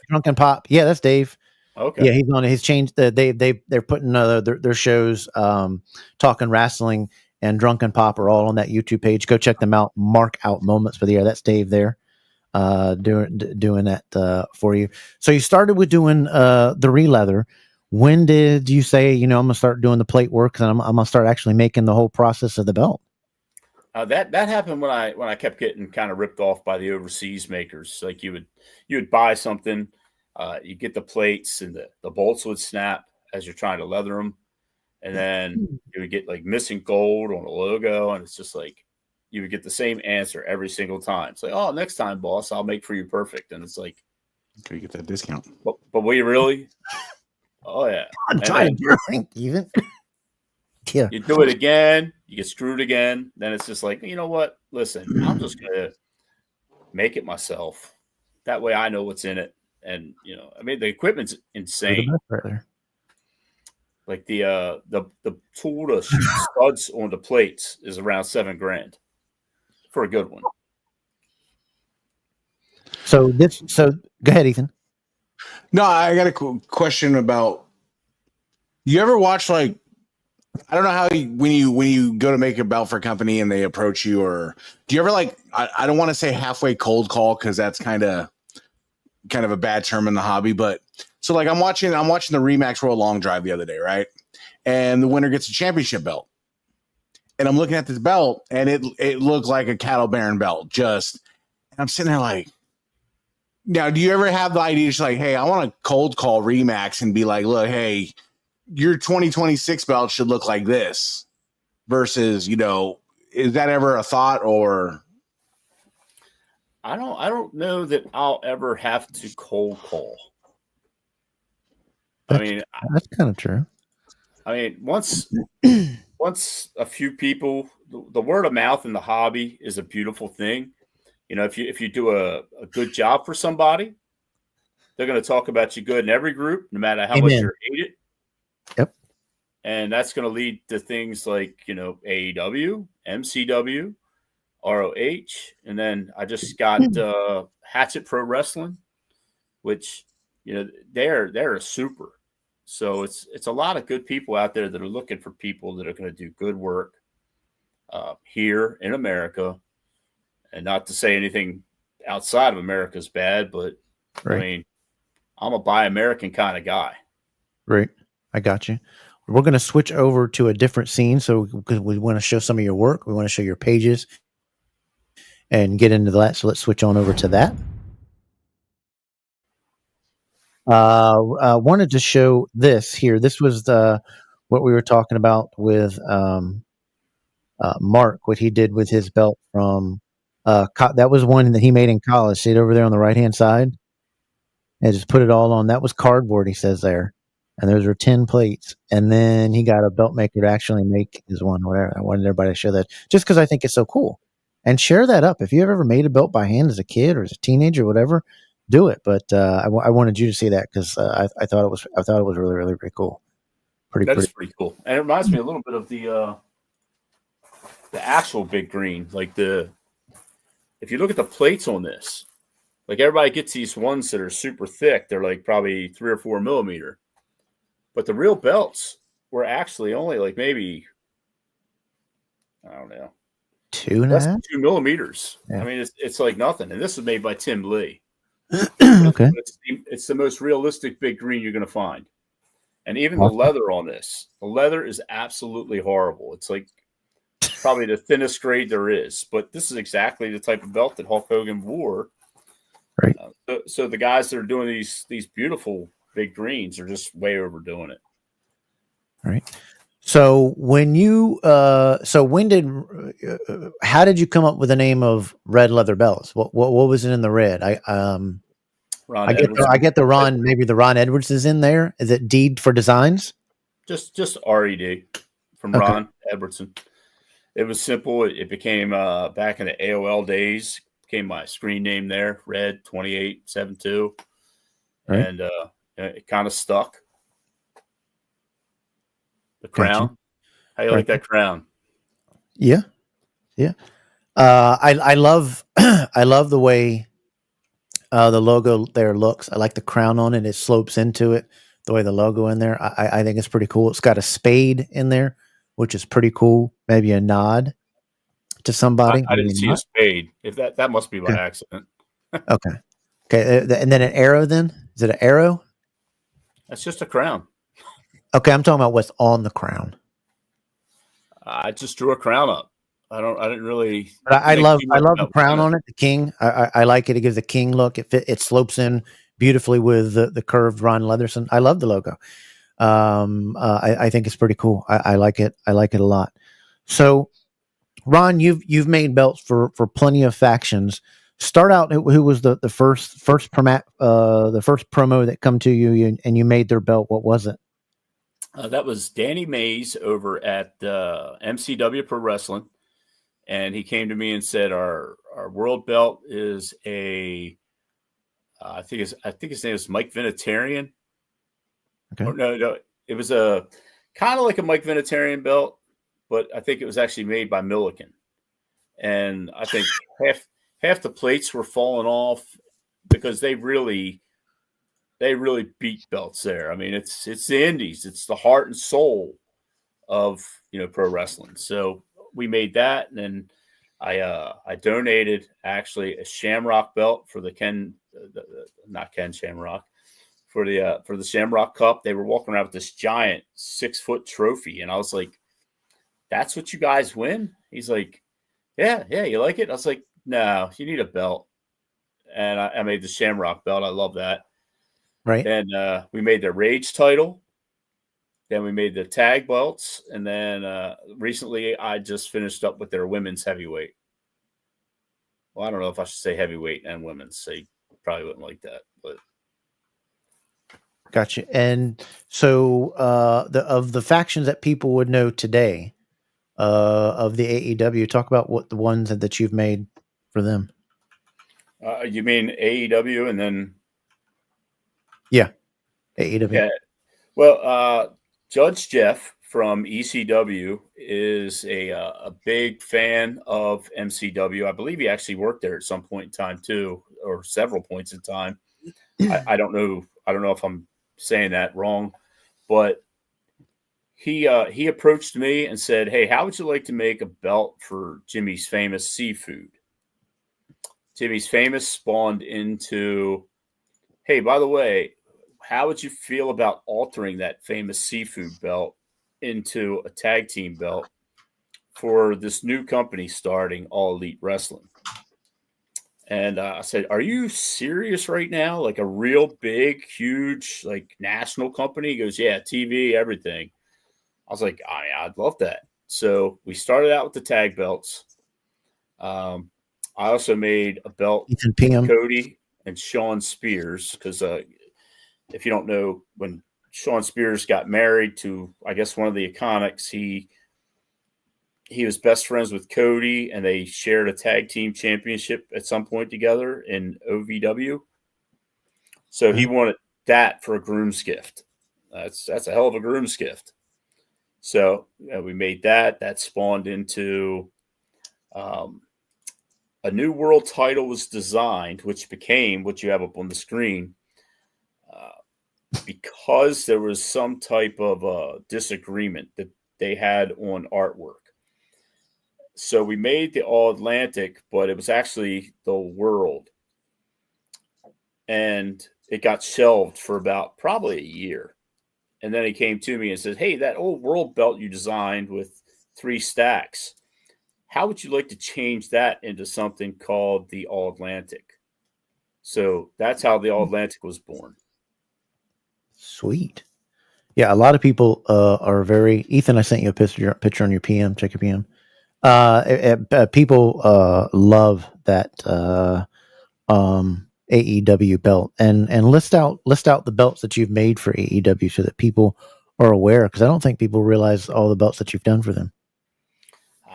Drunken Pop. Yeah, that's Dave. Okay. Yeah, he's on it. He's changed. They're putting their shows, talking wrestling and Drunken Pop are all on that YouTube page. Go check them out. Mark out moments for the air. That's Dave there, doing that for you. So you started with doing the re-leather. When did you say, I'm gonna start doing the plate work and I'm gonna start actually making the whole process of the belt? That happened when I kept getting kind of ripped off by the overseas makers. Like you would buy something, you get the plates and the bolts would snap as you're trying to leather them, and then you would get like missing gold on the logo, and it's just like you would get the same answer every single time. It's like, oh, next time, boss, I'll make for you perfect, and it's like, can you get that discount? But will you really? Oh yeah, I'm trying to drink even. Yeah. You do it again, you get screwed again. Then it's just like, you know what? Listen, I'm just gonna make it myself. That way, I know what's in it. And the equipment's insane. Like the tool to shoot studs on the plates is around $7,000 for a good one. So go ahead, Ethan. No, I got a question about. You ever watch I don't know how when you go to make a belt for a company and they approach you, or do you ever I don't want to say halfway cold call because that's kind of a bad term in the hobby, but so I'm watching the Remax World Long Drive the other day, right? And the winner gets a championship belt, and I'm looking at this belt, and it looked like a cattle baron belt. And I'm sitting there now, do you ever have the idea hey, I want to cold call Remax and be like, look, hey, your 2026 belt should look like this, versus is that ever a thought? Or I don't know that I'll ever have to cold call. That's kind of true. Once a few people, the word of mouth in the hobby is a beautiful thing. If you do a good job for somebody, they're going to talk about you good in every group, no matter how much you're hated. Yep. And that's going to lead to things like, AEW, MCW, ROH, and then I just got Hatchet Pro Wrestling, which they're a super. So it's a lot of good people out there that are looking for people that are going to do good work here in America, and not to say anything outside of America is bad, but right. I'm a buy American kind of guy. Right, I got you. We're going to switch over to a different scene, so because we want to show some of your work, we want to show your pages and get into that. So let's switch on over to that. Wanted to show this here. This was what we were talking about with Mark, what he did with his belt from that was one that he made in college. See it over there on the right hand side, and just put it all on. That was cardboard, he says there, and those were 10 plates. And then he got a belt maker to actually make his one. Whatever. I wanted everybody to show that just because I think it's so cool. And share that up. If you ever made a belt by hand as a kid or as a teenager or whatever, do it. But I wanted you to see that because I thought it was really, really, really cool. That's pretty cool. And it reminds me a little bit of the actual big green. If you look at the plates on this, everybody gets these ones that are super thick. They're probably 3 or 4 millimeter. But the real belts were actually only maybe, I don't know, 2.5? 2 millimeters. Yeah. It's like nothing. And this was made by Tim Lee. Okay. It's the most realistic big green you're going to find. And even the leather on this, the leather is absolutely horrible. It's probably the thinnest grade there is. But this is exactly the type of belt that Hulk Hogan wore. Right. So the guys that are doing these beautiful big greens are just way overdoing it. All right. So when you, how did you come up with the name of Red Leather Belts? What was it in the red? I get the Ron, maybe the Ron Edwardson is in there. Is it D for designs? Just RED from Ron Edwardson. It was simple. It became back in the AOL days, became my screen name there, Red 2872. Right. And it kind of stuck. The crown. How you like that crown? Yeah. Yeah. I love I love the way The logo there looks. I like the crown on it. It slopes into it. The way the logo in there, I think it's pretty cool. It's got a spade in there, which is pretty cool. Maybe a nod to somebody. I Maybe didn't see a not. spade. If that must be by Okay. accident. Okay. Okay. And then an arrow. Then is it an arrow? That's just a crown. Okay, I'm talking about what's on the crown. I just drew a crown up. I didn't really. But I love the crown it. on it. The king. I like it. It gives a king look. It slopes in beautifully with the curved Ron Edwardson. I love the logo. I think it's pretty cool. I like it. I like it a lot. So, Ron, you've made belts for plenty of factions. Start out. Who was the first the first promo that come to you and you made their belt? What was it? That was Danny Mays over at MCW Pro Wrestling, and he came to me and said, "Our world belt is a, I think his name is Mike Vinatarian. Okay. Oh, no, it was a kind of like a Mike Vinatarian belt, but I think it was actually made by Milliken, and I think half the plates were falling off because they really beat belts there. I mean, it's the indies. It's the heart and soul of, pro wrestling. So we made that. And then I donated actually a Shamrock belt for the not Ken Shamrock, for the Shamrock Cup. They were walking around with this giant 6-foot trophy. And I was like, that's what you guys win? He's like, yeah. You like it? I was like, no, you need a belt. And I made the Shamrock belt. I love that. Right. Then we made the Rage title. Then we made the tag belts. And then recently I just finished up with their women's heavyweight. Well, I don't know if I should say heavyweight and women's. So you probably wouldn't like that. But Gotcha. And so of the factions that people would know today of the AEW, talk about what the ones that you've made for them. You mean AEW and then... Yeah, AEW. Yeah. Well, Judge Jeff from ECW is a big fan of MCW. I believe he actually worked there at some point in time too, or several points in time. I don't know. I don't know if I'm saying that wrong, but he approached me and said, "Hey, how would you like to make a belt for Jimmy's Famous Seafood?" Jimmy's Famous spawned into, hey, by the way, how would you feel about altering that Famous Seafood belt into a tag team belt for this new company starting, All Elite Wrestling? And I said, are you serious right now? Like a real big, huge, like national company? He goes, yeah, TV, everything. I was like, I'd love that. So we started out with the tag belts. I also made a belt for Cody and Sean Spears because if you don't know, when Sean Spears got married to, I guess, one of the Iconics, he was best friends with Cody, and they shared a tag team championship at some point together in OVW. So he wanted that for a groom's gift. That's a hell of a groom's gift. So we made that. That spawned into a new world title was designed, which became what you have up on the screen. Because there was some type of disagreement that they had on artwork. So we made the All Atlantic, but it was actually the world. And it got shelved for about probably a year. And then he came to me and said, hey, that old world belt you designed with 3 stacks, how would you like to change that into something called the All Atlantic? So that's how the All Atlantic was born. Sweet. Yeah, a lot of people are very... Ethan, I sent you a picture on your PM. Check your PM. People love that AEW belt, and list out the belts that you've made for AEW so that people are aware, because I don't think people realize all the belts that you've done for them.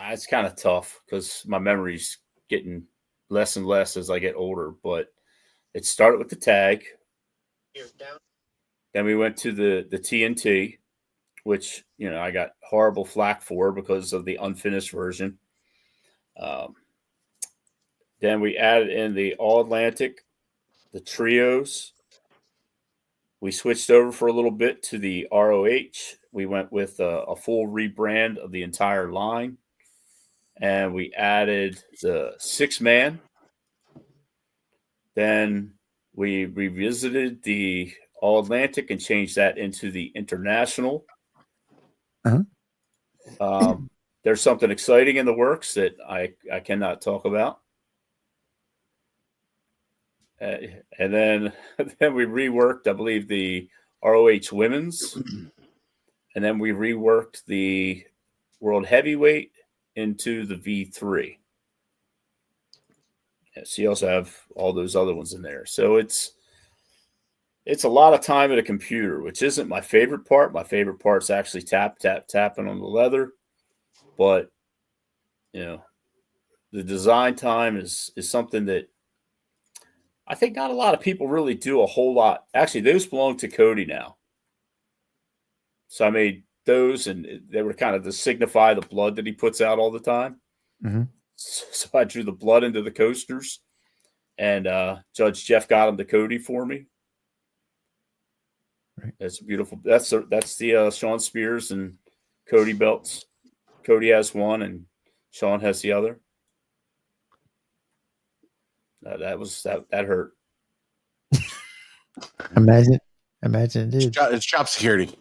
It's kind of tough because my memory's getting less and less as I get older, but it started with the tag. Then we went to the TNT, which, I got horrible flack for because of the unfinished version. Then we added in the All Atlantic, the trios. We switched over for a little bit to the ROH. We went with a full rebrand of the entire line. And we added the 6-man. Then we revisited the All Atlantic and changed that into the International. There's something exciting in the works that I cannot talk about. And then we reworked, I believe, the ROH Women's. And then we reworked the World Heavyweight into the V3. So you also have all those other ones in there. So it's a lot of time at a computer, which isn't my favorite part. My favorite part's actually tapping on the leather. But, the design time is something that I think not a lot of people really do a whole lot. Actually, those belong to Cody now. So I made those, and they were kind of to signify the blood that he puts out all the time. Mm-hmm. So I drew the blood into the coasters, and Judge Jeff got them to Cody for me. Right. That's beautiful. That's the Sean Spears and Cody belts. Cody has one, and Sean has the other. That hurt. Imagine it did. It's job security.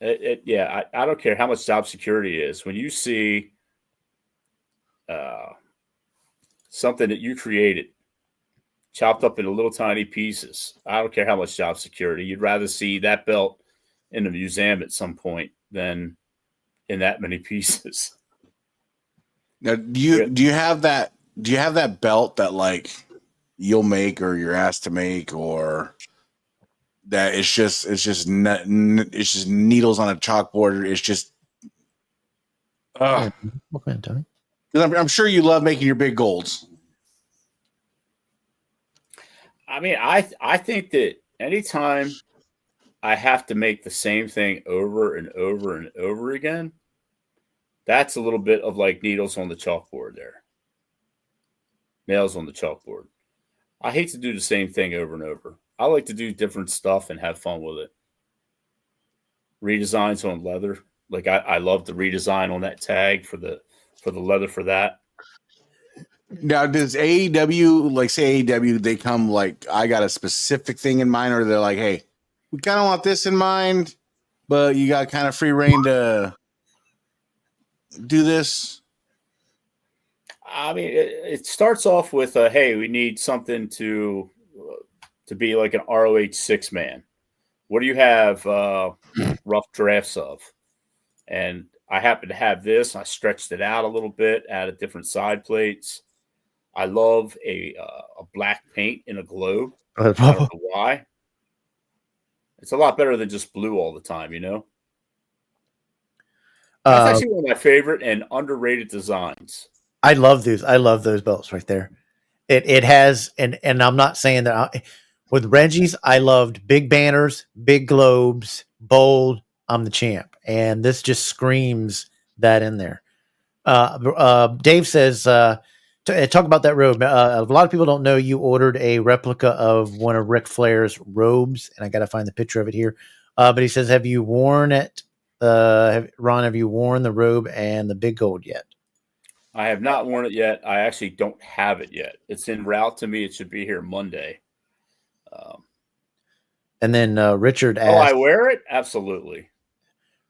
I don't care how much job security it is. When you see something that you created chopped up into little tiny pieces, I don't care how much job security. You'd rather see that belt in a museum at some point than in that many pieces. Now, do you have that belt that like you'll make or you're asked to make, or that it's just needles on a chalkboard? It's just What kind, Tony? I'm sure you love making your big golds. I mean, I think that anytime I have to make the same thing over and over and over again, that's a little bit of like needles on the chalkboard there. Nails on the chalkboard. I hate to do the same thing over and over. I like to do different stuff and have fun with it. Redesigns on leather. Like I love the redesign on that tag for the leather for that. Now, does AEW, like say AEW, they come like, I got a specific thing in mind, or they're like, hey, we kind of want this in mind, but you got kind of free reign to do this? I mean, it starts off with, hey, we need something to be like an ROH 6-man. What do you have rough drafts of? And I happen to have this. I stretched it out a little bit, added different side plates. I love a black paint in a globe. I don't know why. It's a lot better than just blue all the time, That's actually one of my favorite and underrated designs. I love these. I love those belts right there. It has, and I'm not saying that with Reggie's, I loved big banners, big globes, bold. I'm the champ, and this just screams that in there. Dave says, talk about that robe. A lot of people don't know you ordered a replica of one of Ric Flair's robes, and I got to find the picture of it here. But he says, have you worn it? Ron, have you worn the robe and the big gold yet? I have not worn it yet. I actually don't have it yet. It's en route to me. It should be here Monday. And then Richard asked, I wear it? Absolutely.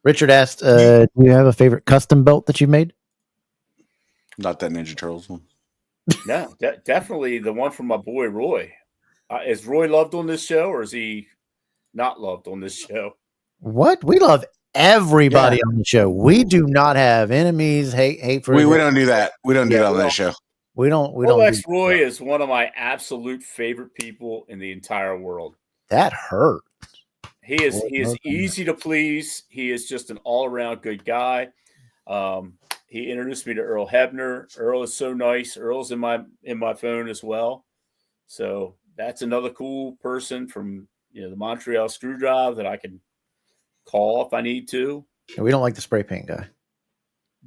Richard asked, do you have a favorite custom belt that you made? Not that Ninja Turtles one. No, definitely the one from my boy Roy. Is Roy loved on this show, or is he not loved on this show? What? We love everybody on the show. We do not have enemies, hate for. We don't do that. We don't do that on this show. We don't. Roy is one of my absolute favorite people in the entire world. That hurt. He is easy to please. He is just an all-around good guy. He introduced me to Earl Hebner. Earl is so nice. Earl's in my phone as well. So that's another cool person from the Montreal Screwdrive that I can call if I need to. We don't like the spray paint guy.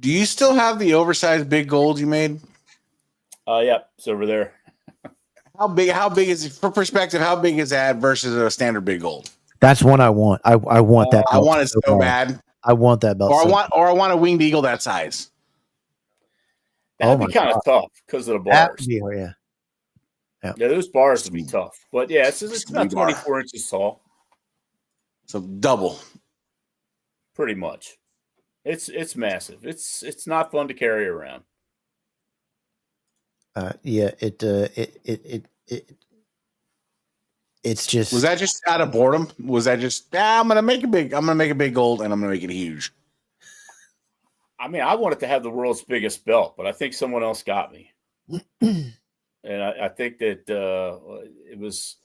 Do you still have the oversized big gold you made? Yeah, it's over there. How big is it for perspective? How big is that versus a standard big gold? That's one I want. I want that. I want it so bad. I want that belt. Or I want a winged eagle that size. That'd be kind of tough because of the bars. Yeah, those bars would be tough. But yeah, it's about 24 inches tall. So double. Pretty much. It's massive. It's not fun to carry around. It's just. Was that just out of boredom? Was that just I'm gonna make a big gold and I'm gonna make it huge? I mean, I wanted to have the world's biggest belt, but I think someone else got me. And I think that it was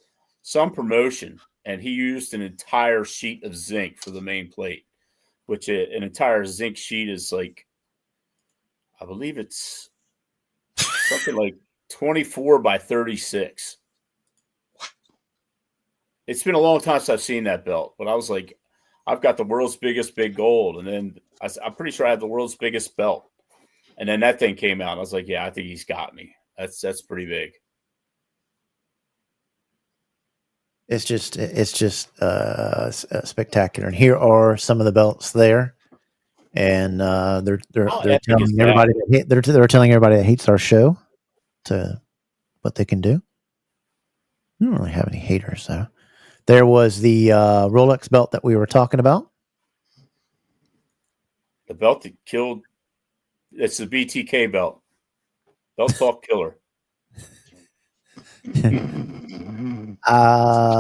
some promotion, and he used an entire sheet of zinc for the main plate, which an entire zinc sheet is like, I believe it's something like 24 by 36. It's been a long time since I've seen that belt, but I was like, I've got the world's biggest big gold, and then I'm pretty sure I had the world's biggest belt. And then that thing came out, and I was like, yeah, I think he's got me. That's pretty big. It's just spectacular. And here are some of the belts there, and they're telling everybody they're telling everybody that hates our show to what they can do. I don't really have any haters though. There was the Rolex belt that we were talking about. The belt that killed. It's the BTK belt. Belt Talk Killer.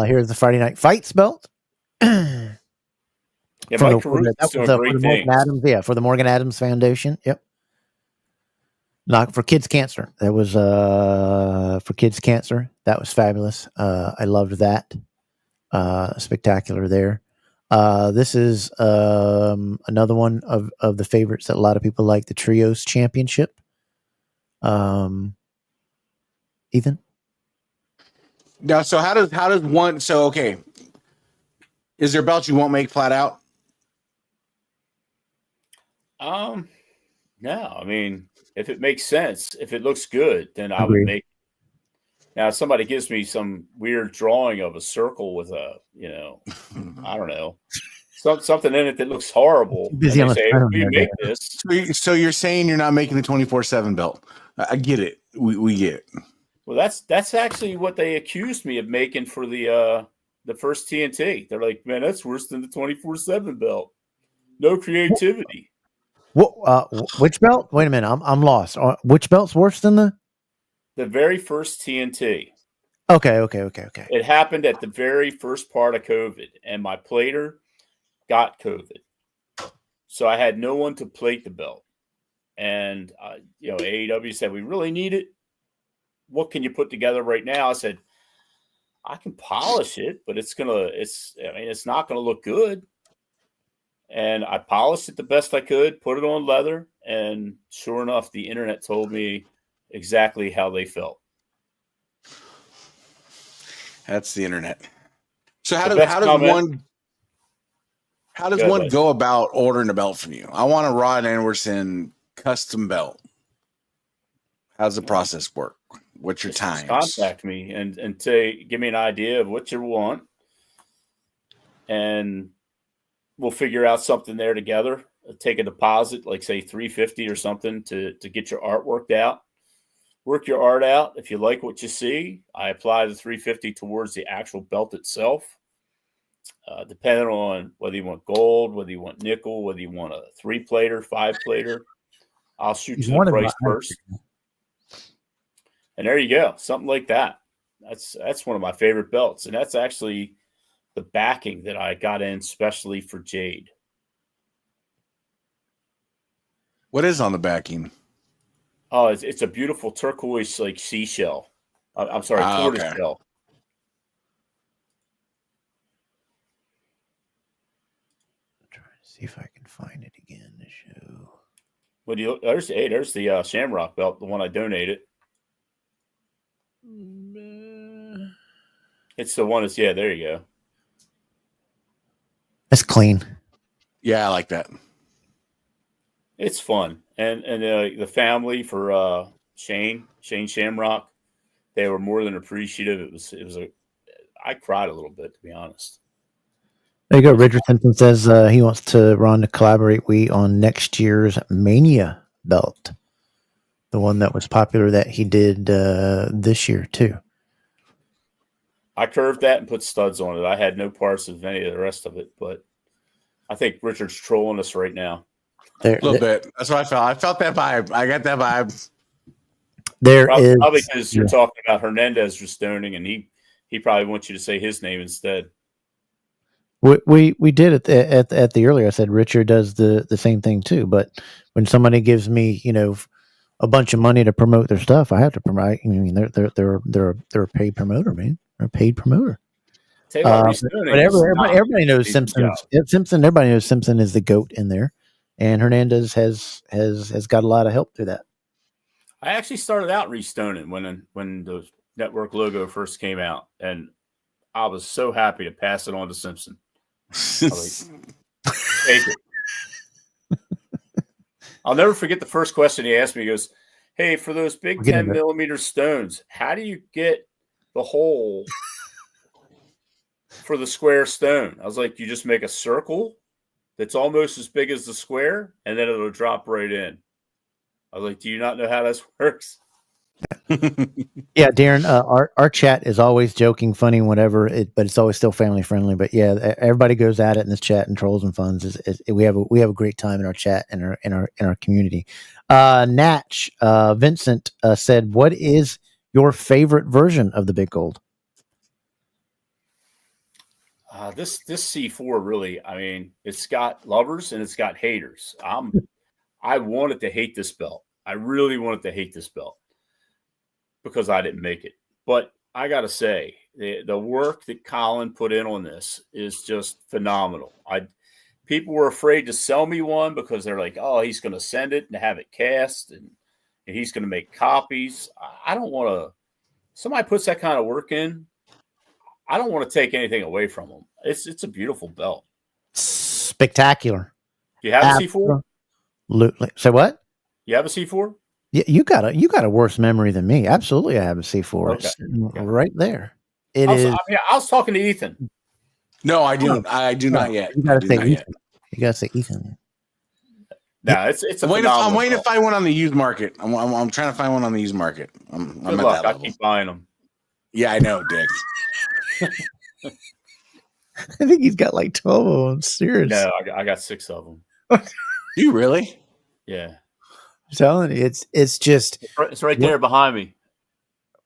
Here's the Friday Night Fights belt. Yeah, Mike Caruso's doing great things. For the Morgan Adams Foundation. Yep. Not for kids' cancer. That was for kids' cancer. That was fabulous. I loved that. Spectacular there. This is another one of the favorites that a lot of people like, the Trios Championship. Ethan? Now, so how does one? So okay, is there belts you won't make flat out? No, I mean, if it makes sense, if it looks good, then I would make. Now, if somebody gives me some weird drawing of a circle with a, I don't know, something in it that looks horrible. Busy on the say, phone, you make this. So you're saying you're not making the 24/7 belt? I get it. We get it. Well, that's actually what they accused me of making for the first TNT. They're like, man, that's worse than the 24/7 belt. No creativity. What? Which belt? Wait a minute, I'm lost. Which belt's worse than the very first TNT? Okay. It happened at the very first part of COVID, and my plater got COVID, so I had no one to plate the belt. And AEW said, we really need it. What can you put together right now? I said, I can polish it, but it's not gonna look good. And I polished it the best I could, put it on leather, and sure enough, the internet told me exactly how they felt. That's the internet. So how does one go about ordering a belt from you? I want a Ron Edwardson custom belt. How's the process work? What's your time? Contact me and give me an idea of what you want, and we'll figure out something there together. Take a deposit, like say $350 or something, to get your art worked out. Work your art out. If you like what you see, I apply the $350 towards the actual belt itself. Depending on whether you want gold, whether you want nickel, whether you want a 3-plater, 5-plater, I'll shoot you the price first. And there you go, something like that. That's one of my favorite belts, and that's actually the backing that I got in specially for Jade. What is on the backing? Oh, it's a beautiful turquoise, like seashell. I'm sorry, tortoise shell. I'm trying to see if I can find it again to show. Well, there's the Shamrock belt, the one I donated. It's the one that's, there you go. That's clean. Yeah, I like that. It's fun. And the family for Shane Shamrock, they were more than appreciative. I cried a little bit, to be honest. There you go. Richard Simpson says he wants Ron to collaborate on next year's Mania belt, the one that was popular that he did this year too. I curved that and put studs on it. I had no parts of any of the rest of it, but I think Richard's trolling us right now. A little bit. That's what I felt. I felt that vibe. I got that vibe. Probably because you're talking about Hernandez restoning, and he probably wants you to say his name instead. We did it at the earlier. I said Richard does the same thing too. But when somebody gives me, a bunch of money to promote their stuff, I have to promote. I mean, they're a paid promoter, man. They're a paid promoter. But everybody knows Simpson. Everybody knows Simpson is the GOAT in there, and Hernandez has got a lot of help through that. I actually started out restoning when the network logo first came out, and I was so happy to pass it on to Simpson. Take it. I'll never forget the first question he asked me. He goes, "Hey, for those big 10 millimeter stones, how do you get the hole for the square stone?" I was like, "You just make a circle that's almost as big as the square, and then it'll drop right in." I was like, "Do you not know how this works?" Yeah, Darren, our chat is always joking, funny, whatever, but it's always still family friendly. But yeah, everybody goes at it in this chat and trolls and funs. We have a great time in our chat and in our community. Natch Vincent said, "What is your favorite version of the Big Gold?" This C4 really, I mean, it's got lovers and it's got haters. I wanted to hate this belt. I really wanted to hate this belt because I didn't make it. But I got to say, the work that Colin put in on this is just phenomenal. People were afraid to sell me one because they're like, "Oh, he's going to send it and have it cast and he's going to make copies." I don't want to. Somebody puts that kind of work in, I don't want to take anything away from them. It's a beautiful belt. Spectacular. Do you have a C4? Absolutely. Say what? You have a C4? Yeah, you got a worse memory than me. Absolutely, I have a C4. Okay. It's right there. I was talking to Ethan. No, I do. I do not yet. You got to say Ethan. You got to say Ethan. No, it's a I'm waiting to find one on the used market. I'm trying to find one on the used market. I'm Good luck. I keep buying them. Yeah, I know, Dick. I think he's got like 12 of them. Seriously. No, I got 6 of them. You really? Yeah. I'm telling you, it's just it's right there behind me.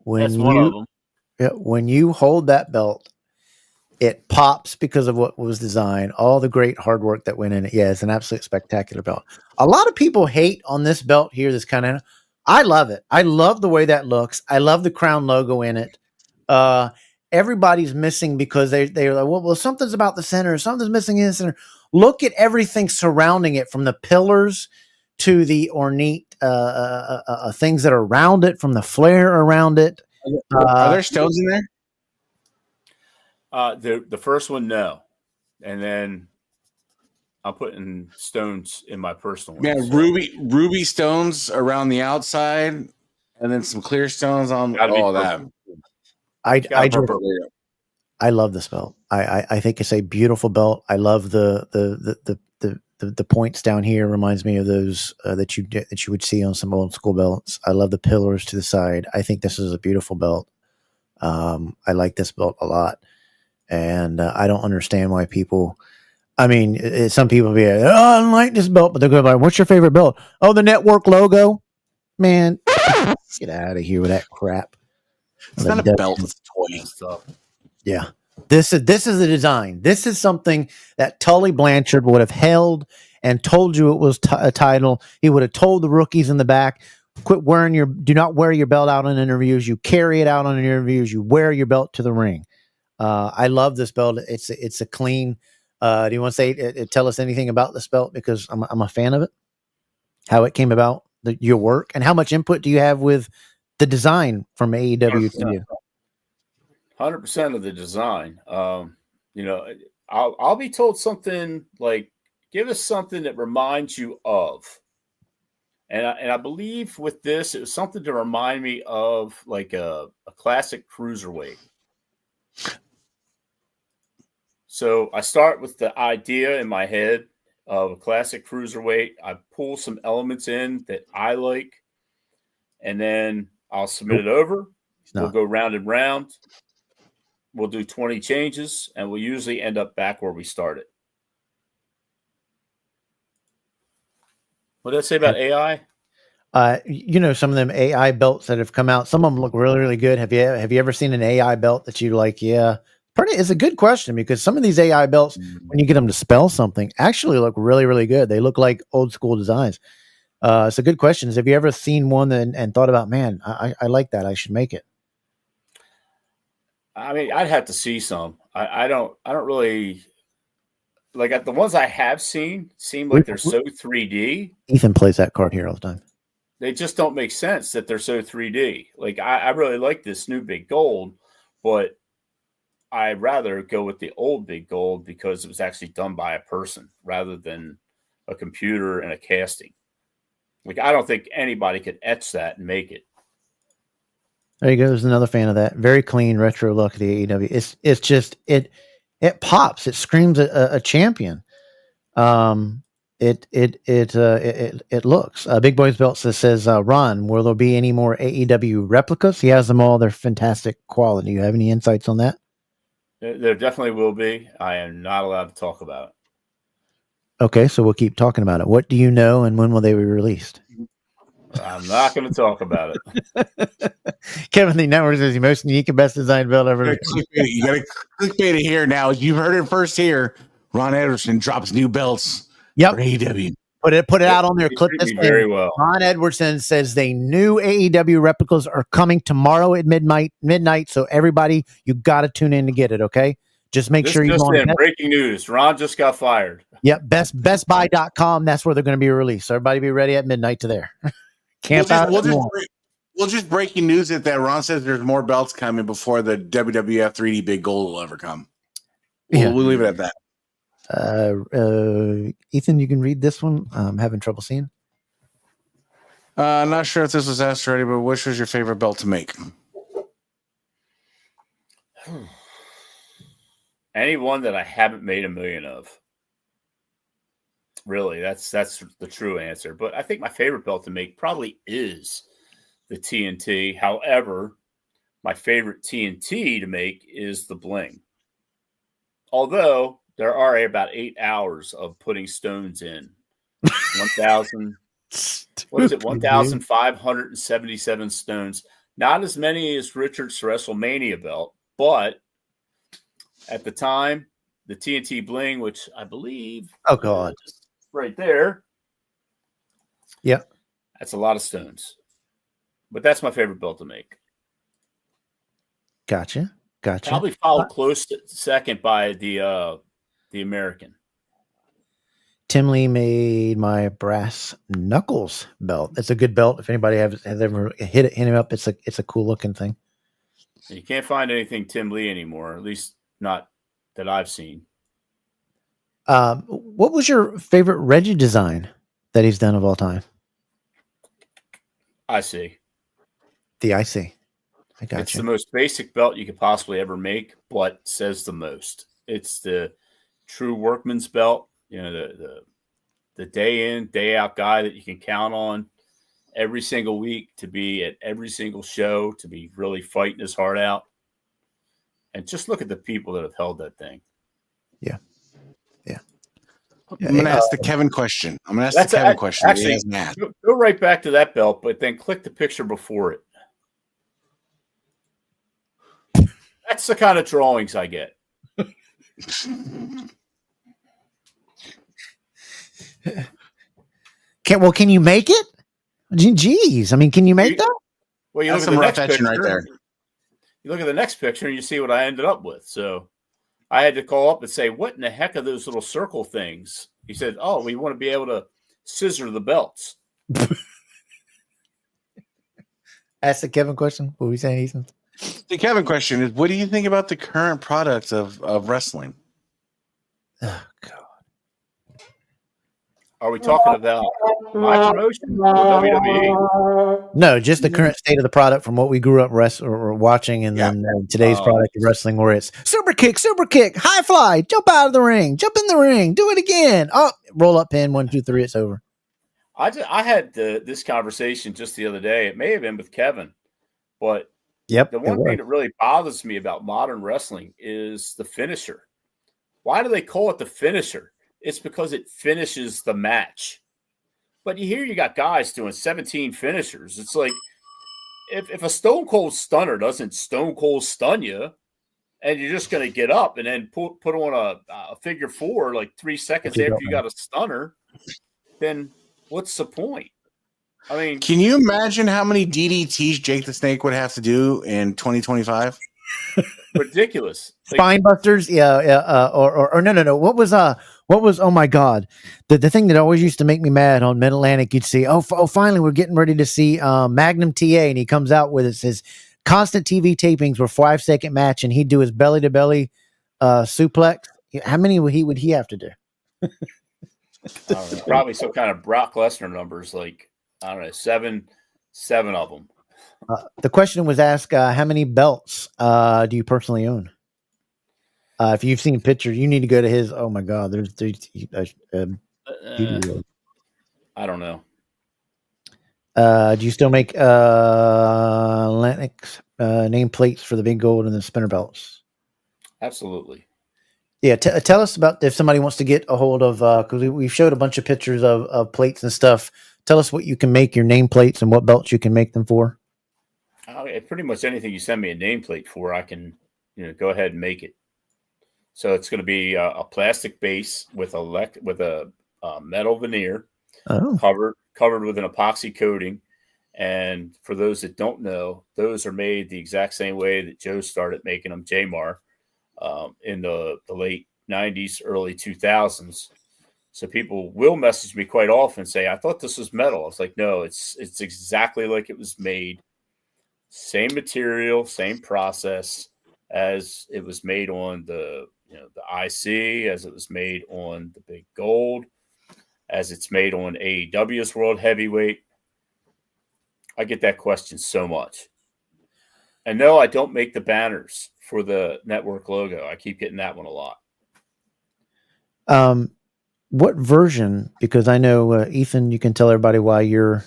That's one of them. Yeah, when you hold that belt, it pops because of what was designed, all the great hard work that went in it. Yeah, it's an absolute spectacular belt. A lot of people hate on this belt here. This kind of, I love it. I love the way that looks. I love the crown logo in it. Everybody's missing because they're like, well, something's about the center. Something's missing in the center. Look at everything surrounding it, from the pillars to the ornate things that are around it, from the flare around it. Are there stones in there? The first one, no. And then I'm putting stones in my personal one. Yeah, so. ruby stones around the outside, and then some clear stones on all that. I love this belt. I think it's a beautiful belt. I love the points down here. Reminds me of those that you would see on some old school belts. I love the pillars to the side. I think this is a beautiful belt. I like this belt a lot, and I don't understand why people. I mean, some people be like, "Oh, I don't like this belt," but they're going to be like, "What's your favorite belt?" "Oh, the network logo." Man, get out of here with that crap. It's not a belt, it's a toy and stuff. Yeah. This is the design. This is something that Tully Blanchard would have held and told you it was a title. He would have told the rookies in the back, do not wear your belt out on interviews. You carry it out on interviews. You wear your belt to the ring. I love this belt. It's a clean. Do you want to say, tell us anything about this belt? Because I'm a fan of it. How it came about, your work, and how much input do you have with the design from AEW to you? 100% of the design. I'll be told something like, give us something that reminds you of. And I believe with this, it was something to remind me of like a classic cruiserweight. So I start with the idea in my head of a classic cruiserweight. I pull some elements in that I like, and then I'll submit it over. We'll go round and round. We'll do 20 changes, and we'll usually end up back where we started. What did I say about AI? Some of them AI belts that have come out, some of them look really, really good. Have you ever seen an AI belt that you like? Yeah. It's a good question, because some of these AI belts, when you get them to spell something, actually look really, really good. They look like old school designs. It's a good question. Have you ever seen one and thought about, man, I like that, I should make it? I mean, I'd have to see some. I don't really like the ones I have seen seem like they're so 3D. Ethan plays that card here all the time. They just don't make sense that they're so 3D. Like I really like this new Big Gold, but I'd rather go with the old Big Gold because it was actually done by a person rather than a computer and a casting. Like I don't think anybody could etch that and make it. There you go. There's another fan of that. Very clean retro look at the AEW. It's just it pops. It screams a champion. It looks. Big Boys Belt says, Ron, will there be any more AEW replicas? He has them all. They're fantastic quality. Do you have any insights on that? There definitely will be. I am not allowed to talk about it. Okay, so we'll keep talking about it. What do you know, and when will they be released? I'm not going to talk about it. Kevin, the network says the most unique and best designed belt ever. You got to clickbait it here now. You've heard it first here. Ron Edwardson drops new belts. Yep. For AEW. Put it out on their clip. This very well. Ron Edwardson says the new AEW replicas are coming tomorrow at midnight. So everybody, you got to tune in to get it. Okay. Just make sure you go on. Breaking news. Ron just got fired. Yep. Bestbuy.com. That's where they're going to be released. So everybody be ready at midnight to there. We'll just breaking news it that Ron says there's more belts coming before the WWF 3D Big Gold will ever come. We'll leave it at that. Ethan, you can read this one. I'm having trouble seeing. I'm not sure if this was asked already, but which was your favorite belt to make? Any one that I haven't made a million of. Really, that's the true answer. But I think my favorite belt to make probably is the TNT. However, my favorite TNT to make is the bling. Although there are about 8 hours of putting stones in. 1,000. What is it? 1,577 stones. Not as many as Richard's WrestleMania belt, but at the time, the TNT bling, which I believe, oh god, right there. Yeah, that's a lot of stones. But that's my favorite belt to make. Gotcha. Probably followed close to second by the American. Tim Lee made my brass knuckles belt. It's a good belt. If anybody has ever hit him up, it's a cool looking thing. You can't find anything Tim Lee anymore, at least not that I've seen. What was your favorite Reggie design that he's done of all time? I see. The IC. I got It's the most basic belt you could possibly ever make, but says the most. It's the true workman's belt. You know, the day in, day out guy that you can count on every single week to be at every single show, to be really fighting his heart out. And just look at the people that have held that thing. Yeah. I'm going to ask the Kevin question. Actually, go right back to that belt, but then click the picture before it. That's the kind of drawings I get. Can you make it? Jeez. I mean, can you make that? Well, you look at the next picture right there. You look at the next picture and you see what I ended up with. So I had to call up and say, what in the heck are those little circle things? He said, oh, we want to be able to scissor the belts. That's the Kevin question. What were we saying, Ethan? The Kevin question is, what do you think about the current products of wrestling? Oh, God. Are we talking about my promotion or WWE? No, just the current state of the product from what we grew up or watching, and then today's product of wrestling, where it's super kick, high fly, jump out of the ring, jump in the ring, do it again. Oh, roll up pin, 1, 2, 3, it's over. I had this conversation just the other day. It may have been with Kevin, but the one thing that really bothers me about modern wrestling is the finisher. Why do they call it the finisher? It's because it finishes the match. But you got guys doing 17 finishers. It's like if a Stone Cold Stunner doesn't Stone Cold stun you, and you're just going to get up and then put on a figure 4 like 3 seconds after you got a stunner, then what's the point? I mean, can you imagine how many DDTs Jake the Snake would have to do in 2025? Ridiculous. Spine busters, or no. What was oh my god, the thing that always used to make me mad on Mid Atlantic, you'd see finally we're getting ready to see Magnum TA, and he comes out with his constant TV tapings were 5-second match, and he'd do his belly to belly suplex. How many would he have to do? Probably some kind of Brock Lesnar numbers, like I don't know, seven of them. The question was asked, how many belts do you personally own? If you've seen pictures, you need to go to his. Oh my God, there's I don't know. Do you still make Atlantic nameplates for the big gold and the spinner belts? Absolutely. Yeah, tell us about if somebody wants to get a hold of, because we showed a bunch of pictures of plates and stuff. Tell us what you can make your nameplates and what belts you can make them for. Pretty much anything you send me a nameplate for, I can go ahead and make it. So it's going to be a plastic base with a metal veneer, covered with an epoxy coating. And for those that don't know, those are made the exact same way that Joe started making them, Jmar, in the late 90s, early 2000s. So people will message me quite often and say, I thought this was metal. I was like, no, it's exactly like it was made. Same material, same process as it was made on the IC, as it was made on the Big Gold, as it's made on AEW's World Heavyweight. I get that question so much. And no, I don't make the banners for the network logo. I keep getting that one a lot. What version? Because I know Ethan, you can tell everybody what your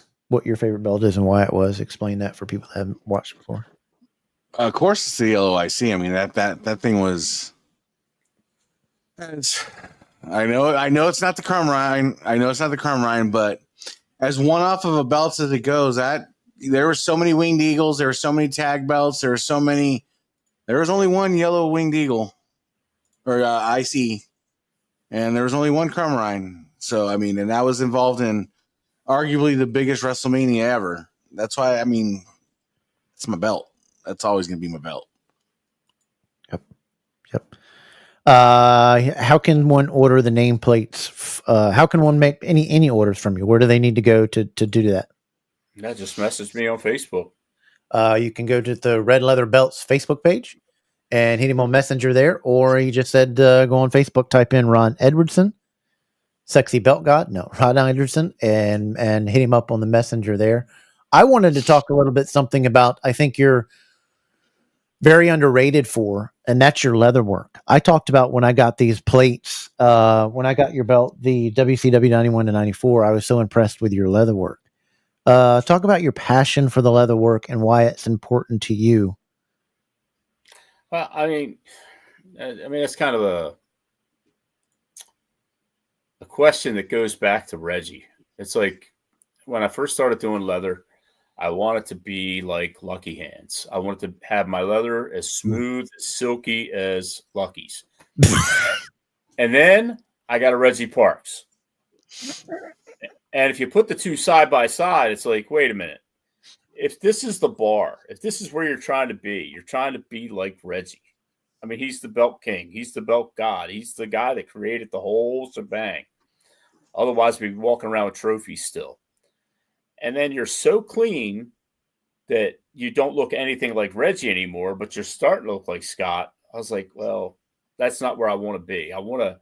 favorite belt is and why it was. Explain that for people that haven't watched before. Of course, it's the LOIC. I mean that thing was. I know it's not the Carmine. I know it's not the Carmine, but as one off of a belt as it goes, that there were so many winged eagles, there were so many tag belts, there was only one yellow winged eagle or IC, and there was only one Carmine. So I mean, and that was involved in arguably the biggest WrestleMania ever. That's why it's my belt. That's always going to be my belt. Yep. How can one order the nameplates? How can one make any orders from you? Where do they need to go to do that? Just message me on Facebook. You can go to the Red Leather Belts Facebook page and hit him on Messenger there, or he just said go on Facebook, type in Ron Edwardson, Sexy Belt God. No, Ron Edwardson, and hit him up on the Messenger there. I wanted to talk a little bit something about, I think you're very underrated for, and that's your leather work. I talked about when I got these plates, when I got your belt, the WCW 91 to 94, I was so impressed with your leather work. Talk about your passion for the leather work and why it's important to you. Well, I mean, it's kind of a question that goes back to Reggie. It's like when I first started doing leather, I wanted to be like Lucky Hands. I wanted to have my leather as smooth, as silky as Lucky's. And then I got a Reggie Parks. And if you put the two side by side, it's like, wait a minute. If this is the bar, if this is where you're trying to be like Reggie. I mean, he's the belt king. He's the belt god. He's the guy that created the whole shebang. Otherwise, we'd be walking around with trophies still. And then you're so clean that you don't look anything like Reggie anymore, but you're starting to look like Scott. I was like, well, that's not where I want to be. I want to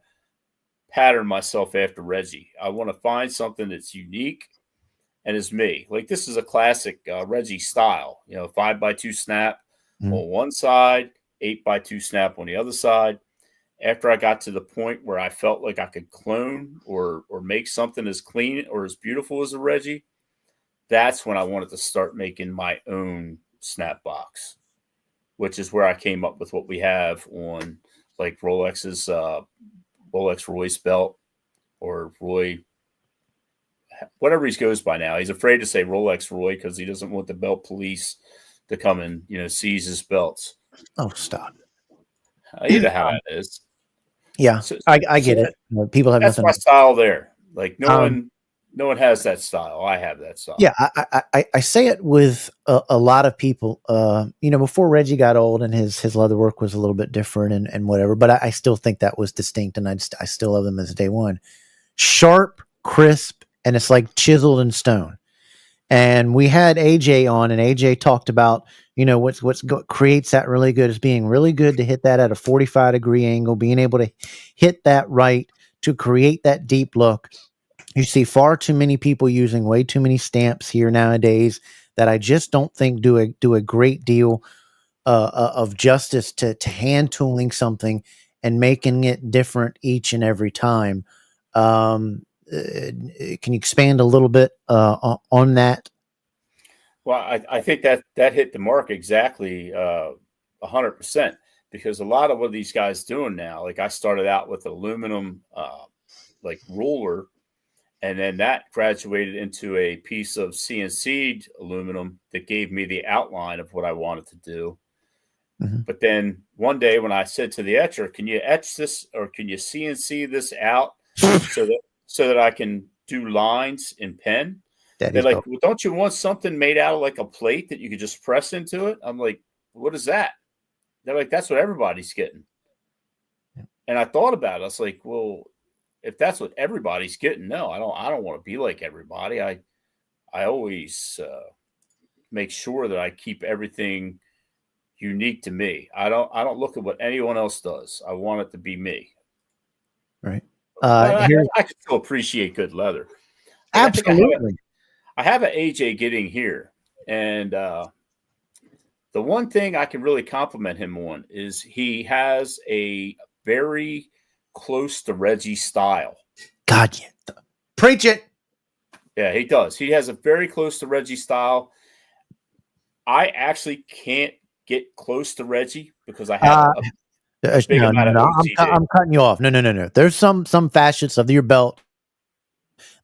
pattern myself after Reggie. I want to find something that's unique and is me. Like this is a classic Reggie style, 5x2 snap on one side, 8x2 snap on the other side. After I got to the point where I felt like I could clone or make something as clean or as beautiful as a Reggie, that's when I wanted to start making my own snap box, which is where I came up with what we have on like Rolex's Rolex Roy's belt, or Roy, whatever he goes by now. He's afraid to say Rolex Roy because he doesn't want the belt police to come and seize his belts. Oh, stop! You know how it is. Yeah, so, I get it. People have that's nothing. That's my style there. Like no one has that style. I have that style. Yeah, I say it with a lot of people. Before Reggie got old and his leather work was a little bit different and whatever, but I still think that was distinct, and I still love them as day one. Sharp, crisp, and it's like chiseled in stone. And we had AJ on, and AJ talked about what creates that really good is being really good to hit that at a 45-degree angle, being able to hit that right to create that deep look. You see far too many people using way too many stamps here nowadays that I just don't think do a great deal of justice to hand tooling something and making it different each and every time. Can you expand a little bit on that? Well, I think that hit the mark exactly 100%, because a lot of what these guys doing now, like I started out with aluminum like ruler, and then that graduated into a piece of CNC'd aluminum that gave me the outline of what I wanted to do. Mm-hmm. But then one day when I said to the etcher, can you etch this or can you CNC this out so that I can do lines in pen? They're like, well, don't you want something made out of like a plate that you could just press into it? I'm like, what is that? They're like, that's what everybody's getting. Yeah. And I thought about it. I was like, well, if that's what everybody's getting, no, I don't want to be like everybody. I always make sure that I keep everything unique to me. I don't look at what anyone else does. I want it to be me. Right. I can still appreciate good leather. Absolutely. I have an AJ getting here, and the one thing I can really compliment him on is he has a very close to Reggie style. God, yeah. Preach it. Yeah, he does. He has a very close to Reggie style. I actually can't get close to Reggie because I have a big amount of OCD. I'm cutting you off. No. There's some facets of your belt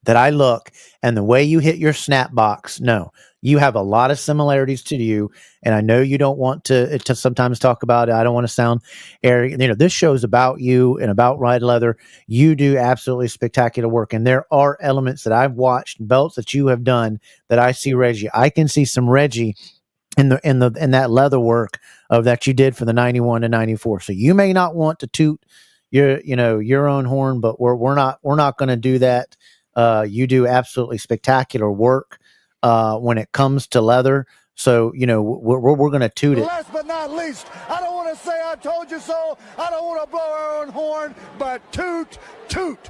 that I look, and the way you hit your snap box, no, you have a lot of similarities to you. And I know you don't want to sometimes talk about it. I don't want to sound arrogant. This show's about you and about Ride Leather. You do absolutely spectacular work. And there are elements that I've watched, belts that you have done, that I see Reggie. I can see some Reggie in that leather work of that you did for the 91 to 94. So you may not want to toot your own horn, but we're not going to do that. You do absolutely spectacular work when it comes to leather. So, we're going to toot it. Last but not least, I don't want to say I told you so. I don't want to blow our own horn, but toot.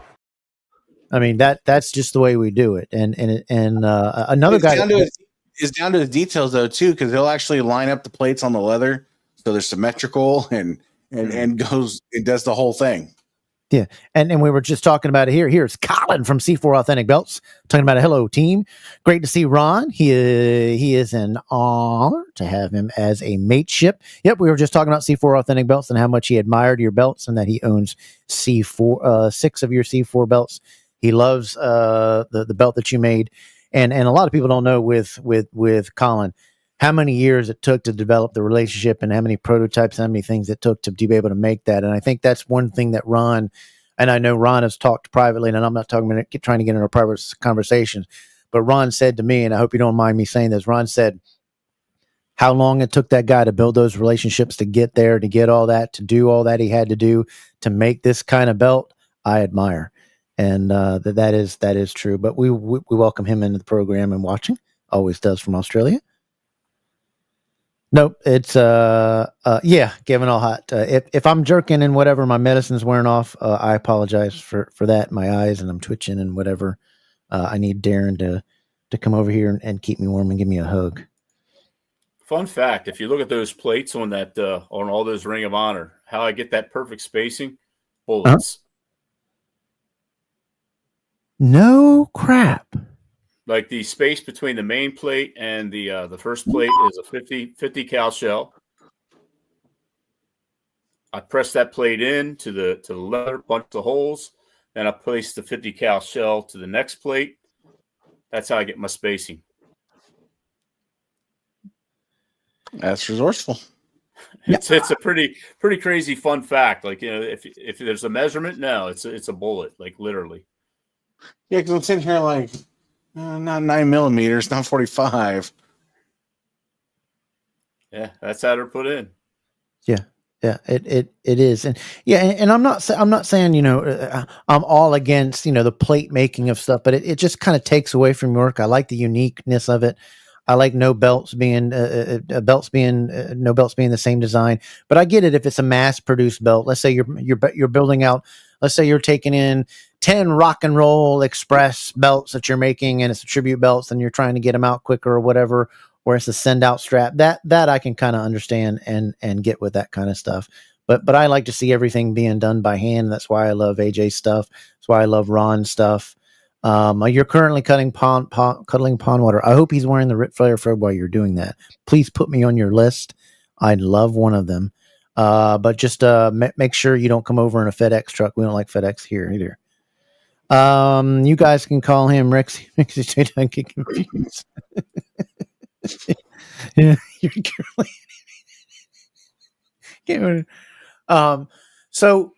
I mean, that's just the way we do it. And another it's guy down to the details though too, because they'll actually line up the plates on the leather so they're symmetrical and does the whole thing. Yeah, and we were just talking about it here. Here's Colin from C4 Authentic Belts talking about a hello team. Great to see Ron. He is an honor to have him as a mateship. Yep, we were just talking about C4 Authentic Belts and how much he admired your belts and that he owns C4 6 of your C4 belts. He loves the belt that you made, and a lot of people don't know with Colin how many years it took to develop the relationship and how many prototypes, how many things it took to be able to make that. And I think that's one thing that Ron, and I know Ron has talked privately, and I'm not trying to get into a private conversation, but Ron said to me, and I hope you don't mind me saying this, Ron said how long it took that guy to build those relationships, to get there, to get all that, to do all that he had to do to make this kind of belt. I admire. And that is true. But we welcome him into the program and watching. Always does from Australia. Nope. It's yeah, giving all hot. If I'm jerking and whatever, my medicine's wearing off. I apologize for that. My eyes and I'm twitching and whatever. I need Darren to come over here and keep me warm and give me a hug. Fun fact: if you look at those plates on that on all those Ring of Honor, how I get that perfect spacing, bullets. No crap. Like the space between the main plate and the first plate is a 50 cal shell. I press that plate in to the leather, bunch of holes, then I place the 50 cal shell to the next plate. That's how I get my spacing. That's resourceful. It's a pretty crazy fun fact. Like, you know, if there's a measurement, no, it's a bullet, like literally. Yeah, because I'm sitting here like not 9 millimeters, not 45. Yeah, that's how they're put in. Yeah, it is, and yeah, and I'm not saying, you know, I'm all against, you know, the plate making of stuff, but it just kind of takes away from work. I like the uniqueness of it. I like no belts being no belts being the same design. But I get it if it's a mass produced belt. Let's say you're building out. Let's say you're taking in 10 Rock and Roll Express belts that you're making, and it's a tribute belts, and you're trying to get them out quicker or whatever, or it's a send out strap. That I can kind of understand and get with that kind of stuff. But I like to see everything being done by hand. That's why I love AJ stuff. That's why I love Ron stuff. You're currently cuddling pond water. I hope he's wearing the Ric Flair Fred while you're doing that. Please put me on your list. I'd love one of them. But just make sure you don't come over in a FedEx truck. We don't like FedEx here either. You guys can call him Rex. I get confused. Yeah, you're currently. So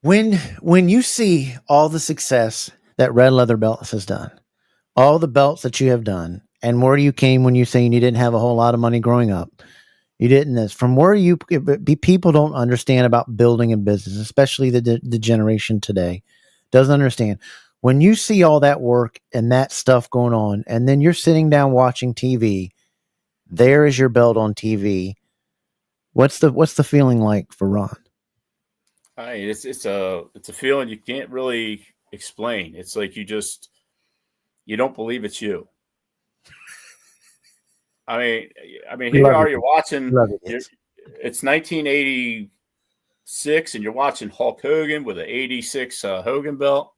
when you see all the success that Red Leather Belts has done, all the belts that you have done, and where you came when you saying you didn't have a whole lot of money growing up, you didn't this from where you people don't understand about building a business, especially the generation today doesn't understand. When you see all that work and that stuff going on, and then you're sitting down watching TV, there is your belt on TV. What's the feeling like for Ron? It's a feeling you can't really explain. It's like you don't believe it's you. I mean, here you are. You're watching. It's 1986, and you're watching Hulk Hogan with an '86 Hogan belt,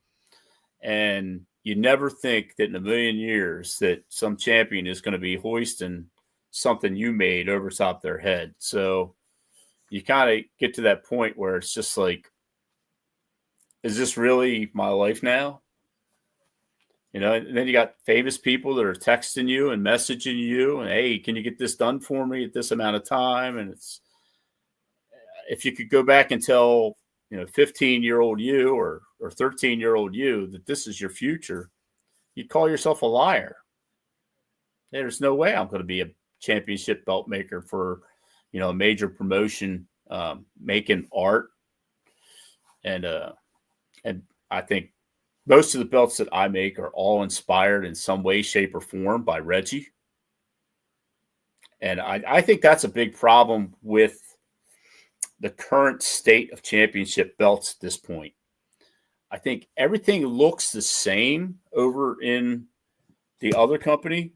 and you never think that in a million years that some champion is going to be hoisting something you made over top their head. So you kind of get to that point where it's just like, is this really my life now? You know, and then you got famous people that are texting you and messaging you, and hey, can you get this done for me at this amount of time? And it's, if you could go back and tell, 15-year-old you or 13-year-old you that this is your future, you'd call yourself a liar. There's no way I'm going to be a championship belt maker for, a major promotion, making art. And I think most of the belts that I make are all inspired in some way, shape, or form by Reggie. And I think that's a big problem with the current state of championship belts at this point. I think everything looks the same over in the other company.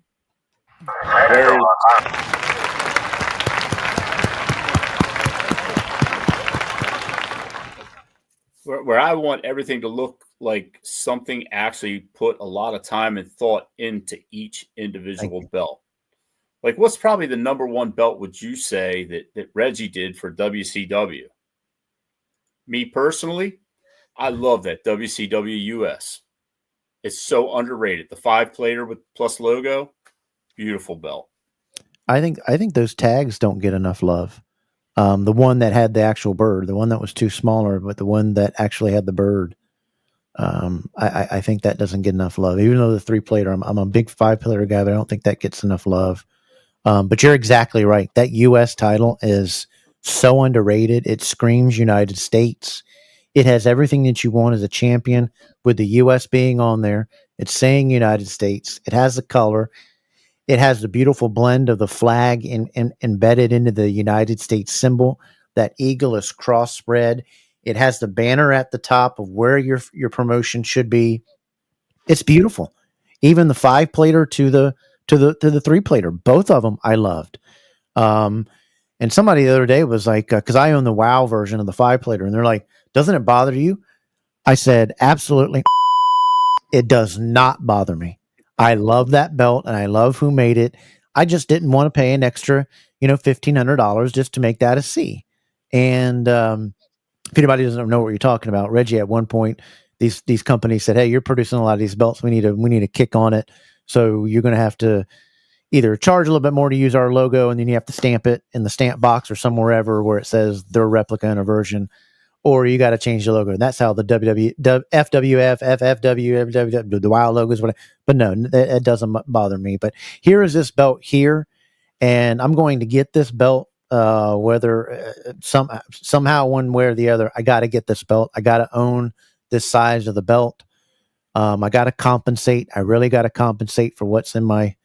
Where I want everything to look like something actually put a lot of time and thought into each individual belt. Like, what's probably the number one belt would you say that Reggie did for WCW? Me personally, I love that WCW US. It's so underrated. The 5-plater with plus logo, beautiful belt. I think those tags don't get enough love. The one that had the actual bird, the one that was too smaller, but the one that actually had the bird. I think that doesn't get enough love. Even though the 3-plater, I'm a big 5-plater guy, but I don't think that gets enough love. But you're exactly right. That U.S. title is so underrated. It screams United States. It has everything that you want as a champion, with the U.S. being on there. It's saying United States. It has the color. It has the beautiful blend of the flag embedded into the United States symbol. That eagle is cross spread. It has the banner at the top of where your promotion should be. It's beautiful. Even the 5-plater to the 3-plater, both of them I loved. And somebody the other day was like, because I own the WoW version of the 5-plater, and they're like, "Doesn't it bother you?" I said, "Absolutely, it does not bother me. I love that belt, and I love who made it. I just didn't want to pay an extra, $1,500 just to make that a C." And if anybody doesn't know what you're talking about, Reggie, at one point, these companies said, "Hey, you're producing a lot of these belts. We need a kick on it. So you're going to have to either charge a little bit more to use our logo, and then you have to stamp it in the stamp box or somewhere ever where it says their replica and a version, or you got to change the logo." And that's how the FWF, FFW, the WoW logos, whatever. But no, it doesn't bother me. But here is this belt here, and I'm going to get this belt. Whether somehow one way or the other, I got to get this belt. I got to own this size of the belt. I got to compensate. I really got to compensate for what's in my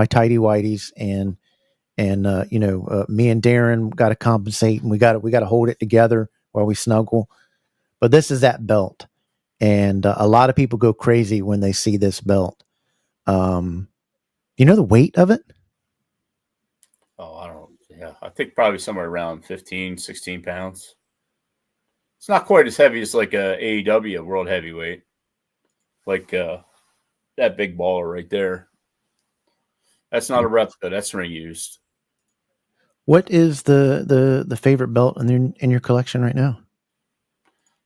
tighty whities, and me and Darren got to compensate, and we got to hold it together while we snuggle. But this is that belt, and a lot of people go crazy when they see this belt. The weight of it? Oh, I don't. Yeah, I think probably somewhere around 15, 16 pounds. It's not quite as heavy as like a AEW world heavyweight, like that big baller right there. That's not a replica. That's ring used. What is the favorite belt in your collection right now?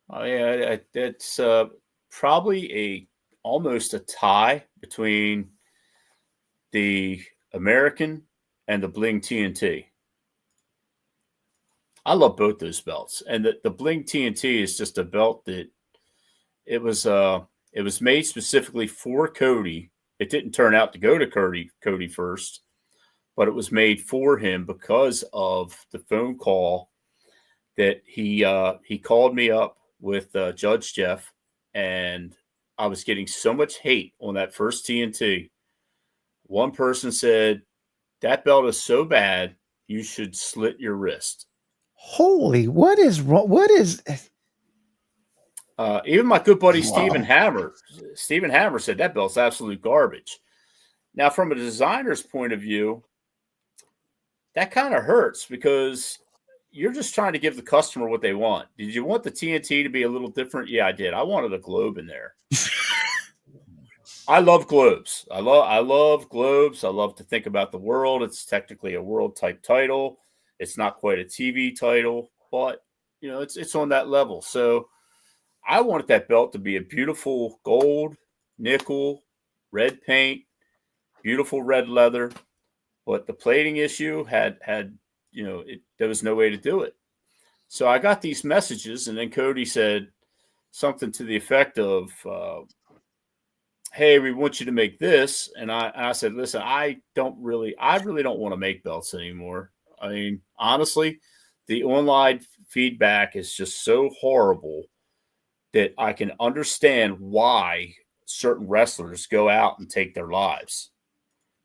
Oh yeah, it's probably almost a tie between the American and the Bling TNT. I love both those belts, and the Bling TNT is just a belt that it was made specifically for Cody. It didn't turn out to go to Cody first, but it was made for him because of the phone call that he called me up with Judge Jeff, and I was getting so much hate on that first TNT. One person said, "That belt is so bad, you should slit your wrist." Holy, what is wrong? What is? Even my good buddy Stephen Hammer said that belt's absolute garbage. Now, from a designer's point of view, that kind of hurts because you're just trying to give the customer what they want. Did you want the TNT to be a little different? Yeah, I did. I wanted a globe in there. I love globes. I love globes. I love to think about the world. It's technically a world type title. It's not quite a TV title, but it's on that level. So I wanted that belt to be a beautiful gold, nickel, red paint, beautiful red leather. But the plating issue had there was no way to do it. So I got these messages, and then Cody said something to the effect of, "Hey, we want you to make this." And I said, "Listen, I really don't want to make belts anymore. I mean, honestly, the online feedback is just so horrible that I can understand why certain wrestlers go out and take their lives,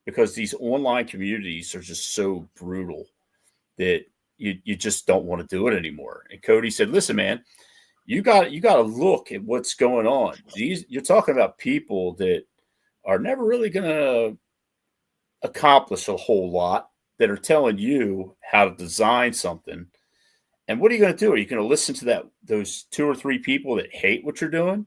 because these online communities are just so brutal that you just don't want to do it anymore." And Cody said, "Listen, man, you got to look at what's going on. You're talking about people that are never really going to accomplish a whole lot, that are telling you how to design something. And what are you going to do? Are you going to listen to those 2 or 3 people that hate what you're doing?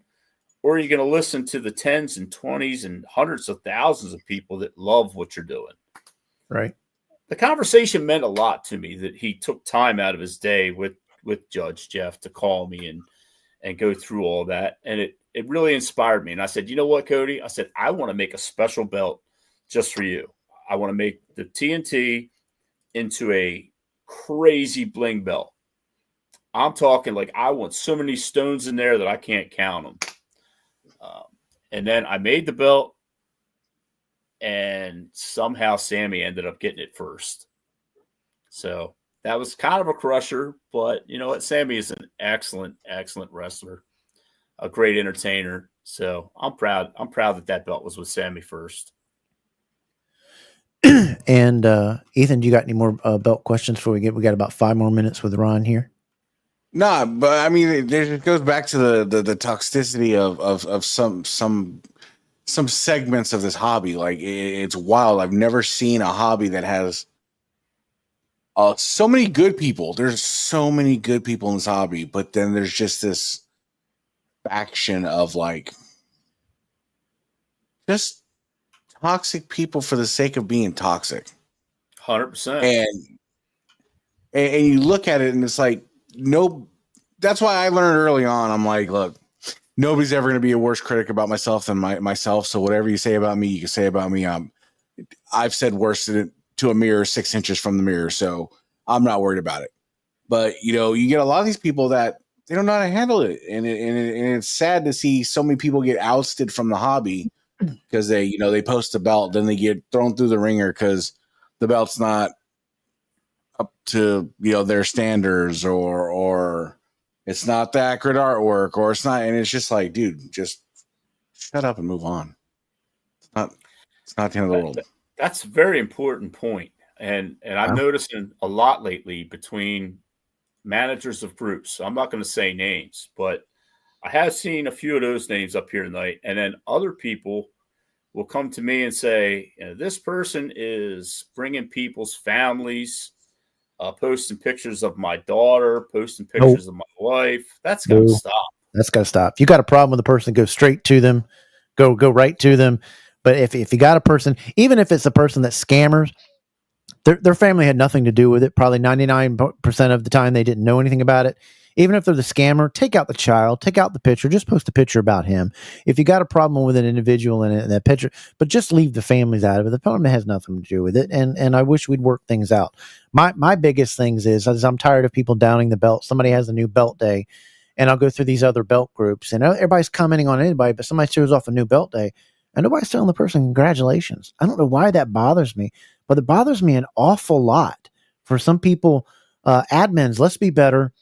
Or are you going to listen to the 10s and 20s and hundreds of thousands of people that love what you're doing?" Right. The conversation meant a lot to me, that he took time out of his day with Judge Jeff to call me and go through all that. And it really inspired me. And I said, "You know what, Cody?" I said, "I want to make a special belt just for you. I want to make the TNT into a crazy bling belt. I'm talking like I want so many stones in there that I can't count them." And then I made the belt, and somehow Sammy ended up getting it first. So that was kind of a crusher, but you know what? Sammy is an excellent, excellent wrestler, a great entertainer. So I'm proud that belt was with Sammy first. And Ethan, do you got any more belt questions before we get? We got about 5 more minutes with Ron here. Nah, but I mean, it goes back to the toxicity of some segments of this hobby. Like it's wild. I've never seen a hobby that has so many good people. There's so many good people in this hobby, but then there's just this faction of like just toxic people for the sake of being toxic. 100%. And you look at it and it's like, no, that's why I learned early on. I'm like, look, nobody's ever going to be a worse critic about myself than myself. So whatever you say about me, you can say about me. I've said worse to a mirror 6 inches from the mirror. So I'm not worried about it. But, you get a lot of these people that they don't know how to handle it. And it's sad to see so many people get ousted from the hobby because they post a belt, then they get thrown through the ringer because the belt's not up to, their standards or it's not the accurate artwork or it's not. And it's just like, dude, just shut up and move on. It's not the end of the world. That's a very important point. And I'm noticing a lot lately between managers of groups. I'm not going to say names, but I have seen a few of those names up here tonight. And then other people will come to me and say, this person is bringing people's families, posting pictures of my daughter, posting pictures of my wife. That's got to stop. That's got to stop. If you got a problem with a person, go straight to them, go right to them. But if you got a person, even if it's a person that's scammers, their family had nothing to do with it. Probably 99% of the time they didn't know anything about it. Even if they're the scammer, take out the child, take out the picture, just post a picture about him. If you got a problem with an individual in that picture, but just leave the families out of it. The family has nothing to do with it. And I wish we'd work things out. My biggest things is I'm tired of people downing the belt. Somebody has a new belt day and I'll go through these other belt groups and everybody's commenting on anybody, but somebody shows off a new belt day and nobody's telling the person congratulations. I don't know why that bothers me, but it bothers me an awful lot. For some people, admins, let's be better.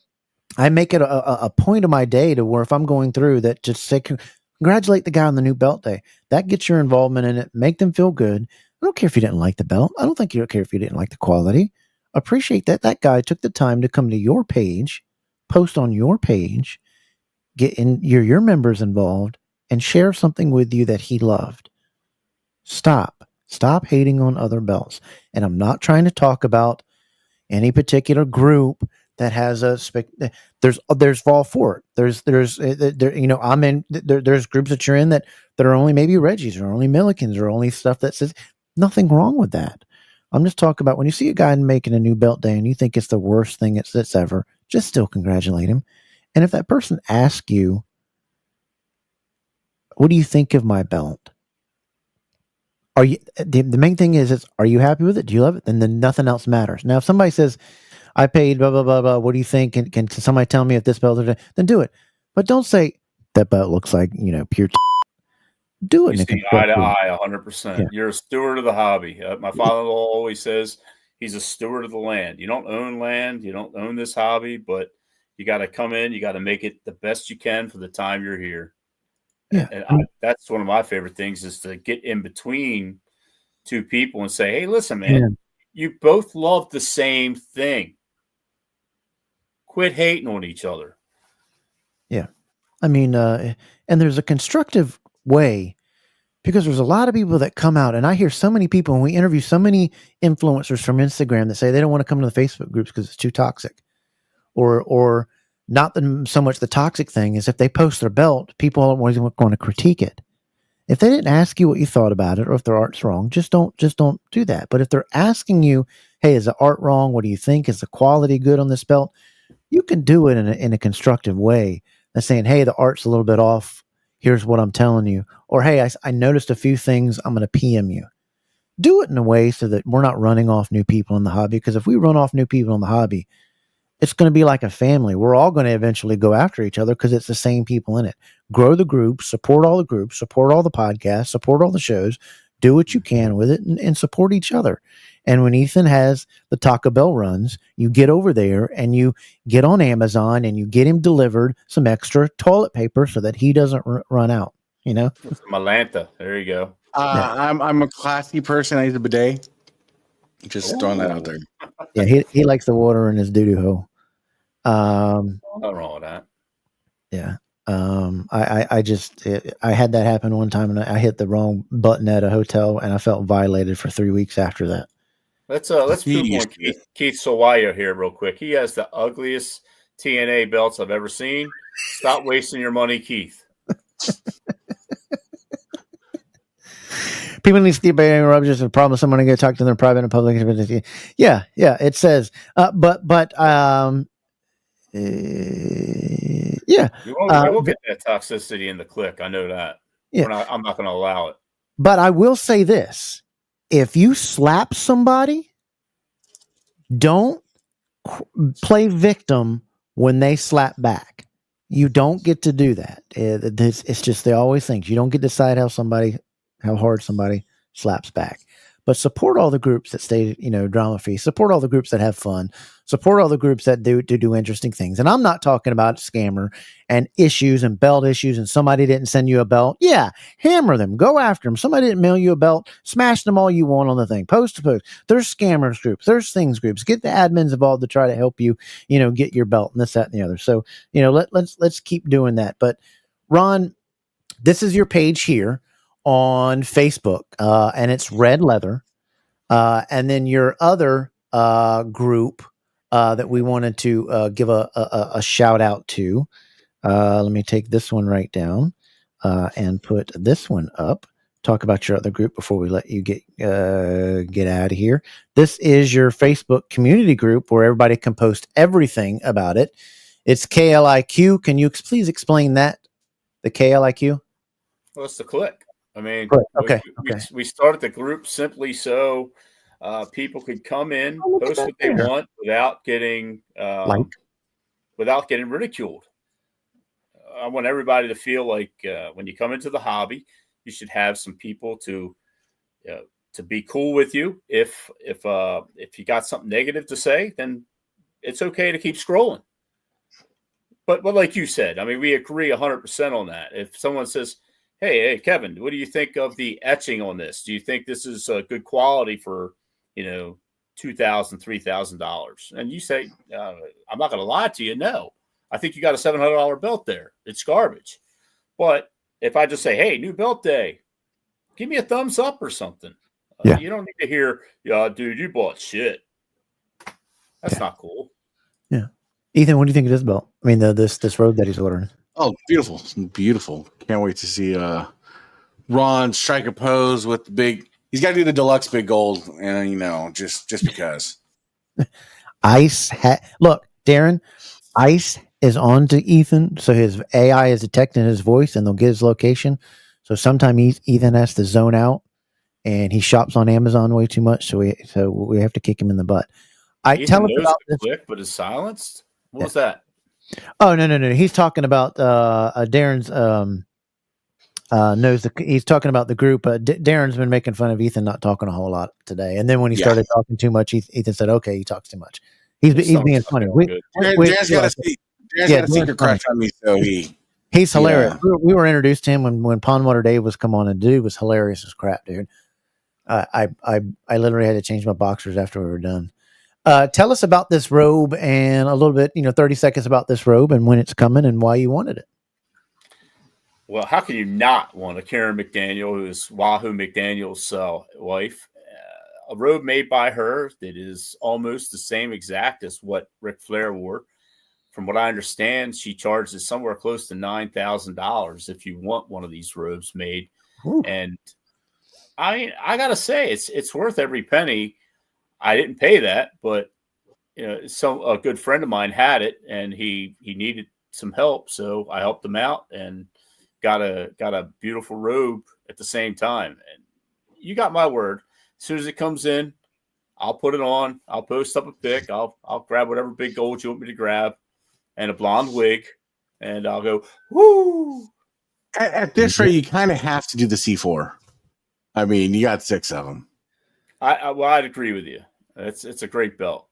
I make it a point of my day to where if I'm going through that, just say, congratulate the guy on the new belt day. That gets your involvement in it. Make them feel good. I don't care if you didn't like the belt. I don't think you don't care if you didn't like the quality. Appreciate that guy took the time to come to your page, post on your page, get in your members involved, and share something with you that he loved. Stop hating on other belts. And I'm not trying to talk about any particular group that has there's fall for it. There's I'm in there's groups that you're in that are only maybe Reggies or only Millikins or only stuff that says nothing wrong with that. I'm just talking about when you see a guy making a new belt day and you think it's the worst thing that's ever, just still congratulate him. And if that person asks you, what do you think of my belt? Are you the main thing is are you happy with it? Do you love it? Then nothing else matters. Now if somebody says I paid blah, blah, blah, blah. What do you think? Can somebody tell me if this belt is, then do it. But don't say that belt looks like, pure do it. You see eye to eye 100%. Yeah. You're a steward of the hobby. My father-in-law always says he's a steward of the land. You don't own land. You don't own this hobby, but you got to come in. You got to make it the best you can for the time you're here. Yeah. And that's one of my favorite things is to get in between two people and say, hey, listen, man, you both love the same thing. Quit hating on each other. Yeah. I mean, and there's a constructive way because there's a lot of people that come out and I hear so many people and we interview so many influencers from Instagram that say they don't want to come to the Facebook groups because it's too toxic or not so much the toxic thing is if they post their belt, people are always going to critique it. If they didn't ask you what you thought about it or if their art's wrong, just don't do that. But if they're asking you, hey, is the art wrong? What do you think? Is the quality good on this belt? You can do it in a constructive way. That's saying, hey, the art's a little bit off. Here's what I'm telling you. Or, hey, I noticed a few things. I'm going to PM you. Do it in a way so that we're not running off new people in the hobby. Because if we run off new people in the hobby, it's going to be like a family. We're all going to eventually go after each other because it's the same people in it. Grow the group, support all the groups, support all the podcasts, support all the shows. Do what you can with it and support each other. And when Ethan has the Taco Bell runs, you get over there and you get on Amazon and you get him delivered some extra toilet paper so that he doesn't run out, Malanta. There you go. I'm a classy person. I use a bidet. Just throwing that out there. Yeah, he likes the water in his doo-doo hole. Nothing wrong with that. Yeah. I had that happen one time, and I hit the wrong button at a hotel, and I felt violated for 3 weeks after that. Let's move on. Keith Sawaya here real quick. He has the ugliest TNA belts I've ever seen. Stop wasting your money, Keith. People need to steal by rubbish. A problem. Someone to go talk to them private and public. Yeah. It says, yeah. You won't get that toxicity in the clique. I know that. Yeah. I'm not going to allow it. But I will say this: if you slap somebody, don't play victim when they slap back. You don't get to do that. It's just they always think you don't get to decide how hard somebody slaps back. But support all the groups that stay, drama free. Support all the groups that have fun. Support all the groups that do interesting things. And I'm not talking about scammer and issues and belt issues and somebody didn't send you a belt. Yeah, hammer them. Go after them. Somebody didn't mail you a belt. Smash them all you want on the thing. Post to post. There's scammers groups. There's things groups. Get the admins involved to try to help you, get your belt and this, that, and the other. So, let's keep doing that. But Ron, this is your page here on Facebook, and it's Red Leather. And then your other group that we wanted to give a shout out to. Let me take this one right down and put this one up. Talk about your other group before we let you get out of here. This is your Facebook community group where everybody can post everything about it. It's KLIQ. Can you please explain that? The KLIQ? Well, it's the click. I mean, okay. We started the group simply so people could come in, post what they want without getting ridiculed. I want everybody to feel like when you come into the hobby, you should have some people to be cool with you. If you got something negative to say, then it's okay to keep scrolling. But like you said, I mean, we agree 100% on that. If someone says, Hey, Kevin, what do you think of the etching on this? Do you think this is good quality for, $2,000, $3,000? And you say, I'm not going to lie to you. No, I think you got a $700 belt there. It's garbage. But if I just say, hey, new belt day, give me a thumbs up or something. You don't need to hear, dude, you bought shit. That's not cool. Yeah. Ethan, what do you think of this belt? I mean, this robe that he's ordering. Oh, beautiful. Beautiful. Can't wait to see Ron strike a pose with the big. He's got to do the deluxe big gold, and just because. Look, Darren, Ice is on to Ethan, so his AI is detecting his voice, and they'll get his location. So sometimes Ethan has to zone out, and he shops on Amazon way too much, so we have to kick him in the butt. Ethan knows the click, but is silenced. What was that? Oh, no. He's talking about Darren's he's talking about the group. Darren's been making fun of Ethan not talking a whole lot today. And then when he started talking too much, Ethan said, okay, he talks too much. He's being funny. Darren's got a secret crush on me, so he's hilarious. Yeah. We were introduced to him when Pondwater Dave was come on, and dude was hilarious as crap, dude. I literally had to change my boxers after we were done. Tell us about this robe and a little bit, 30 seconds about this robe and when it's coming and why you wanted it. Well, how can you not want a Karen McDaniel, who is Wahoo McDaniel's wife? A robe made by her that is almost the same exact as what Ric Flair wore. From what I understand, she charges somewhere close to $9,000 if you want one of these robes made. Ooh. And I got to say, it's worth every penny. I didn't pay that, but a good friend of mine had it, and he needed some help, so I helped him out and got a beautiful robe at the same time. And you got my word. As soon as it comes in, I'll put it on. I'll post up a pic. I'll grab whatever big gold you want me to grab, and a blonde wig, and I'll go woo. At this rate, you kind of have to do the C4. I mean, you got 6 of them. I'd agree with you. It's a great belt.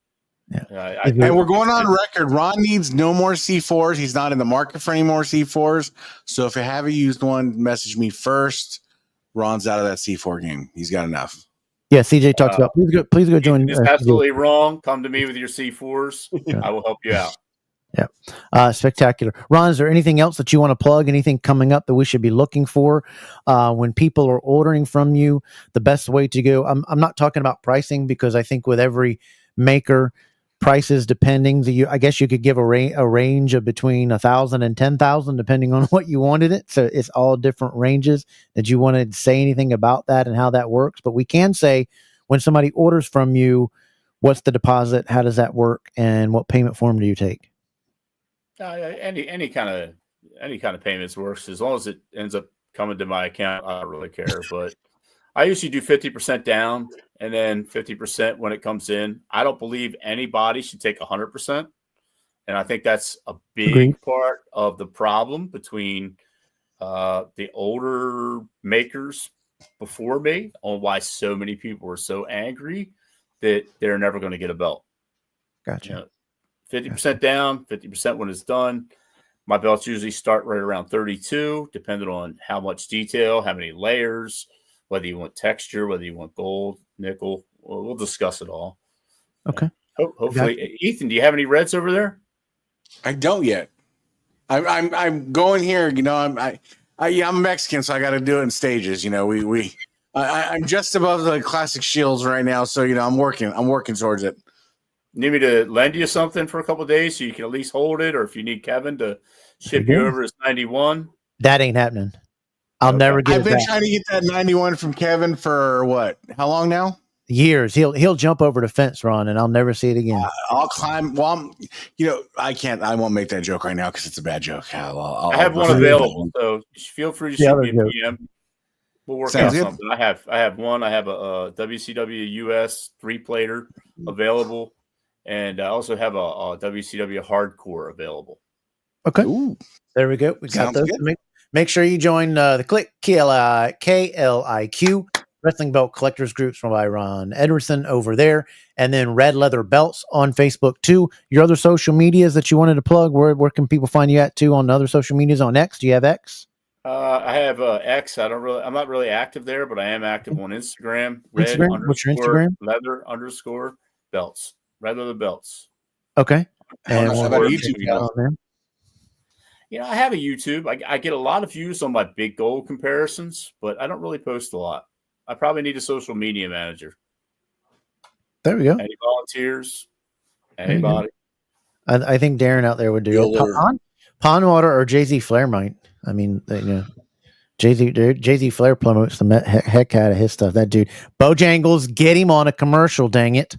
Yeah. And we're going on record. Ron needs no more C4s. He's not in the market for any more C4s. So if you haven't used one, message me first. Ron's out of that C4 game. He's got enough. Yeah, CJ talks about. Please go join. It's absolutely wrong. Come to me with your C4s. Yeah. I will help you out. Yeah, spectacular. Ron, is there anything else that you want to plug? Anything coming up that we should be looking for when people are ordering from you? The best way to go. I'm not talking about pricing, because I think with every maker, prices depending. I guess you could give a range of between 1,000 and 10,000, depending on what you wanted it. So it's all different ranges. Did you want to say anything about that and how that works? But we can say, when somebody orders from you, what's the deposit? How does that work? And what payment form do you take? Any kind of payments works, as long as it ends up coming to my account. I don't really care, but I usually do 50% down and then 50% when it comes in. I don't believe anybody should take 100%, and I think that's a big part of the problem between the older makers before me on why so many people were so angry that they're never going to get a belt. Gotcha. 50% down, 50% when it's done. My belts usually start right around 32, depending on how much detail, how many layers, whether you want texture, whether you want gold, nickel. We'll discuss it all. Okay. Hopefully, Ethan, do you have any reds over there? I don't yet. I'm going here. You know, I'm Mexican, so I got to do it in stages. You know, I'm just above the classic shields right now, so you know, I'm working towards it. Need me to lend you something for a couple of days so you can at least hold it, or if you need Kevin to ship you over his 91? That ain't happening. I'll never get it. I've been trying to get that 91 from Kevin for what? How long now? Years. He'll jump over the fence, Ron, and I'll never see it again. I'll climb. Well, I can't. I won't make that joke right now because it's a bad joke. I have one available, so feel free to shoot me a PM. We'll work out something. I have one. I have a WCW US 3-plater available. And I also have a WCW Hardcore available. Okay. Ooh. There we go. We got those. Make sure you join the Click KLIQ Wrestling Belt Collectors Groups from Ron Edwardson over there. And then Red Leather Belts on Facebook too. Your other social medias that you wanted to plug, where can people find you at too on other social medias on X? Do you have X? I have X. I'm not really active there, but I am active on Instagram. What's your Instagram? Leather_belts. Rather the belts. Okay. And what about YouTube? I have a YouTube. I get a lot of views on my big goal comparisons, but I don't really post a lot. I probably need a social media manager. There we go. Any volunteers? Anybody? I think Darren out there would do Pond Water or Jay-Z Flair might. I mean, Jay-Z Flair promotes the heck out of his stuff. That dude. Bojangles, get him on a commercial, dang it.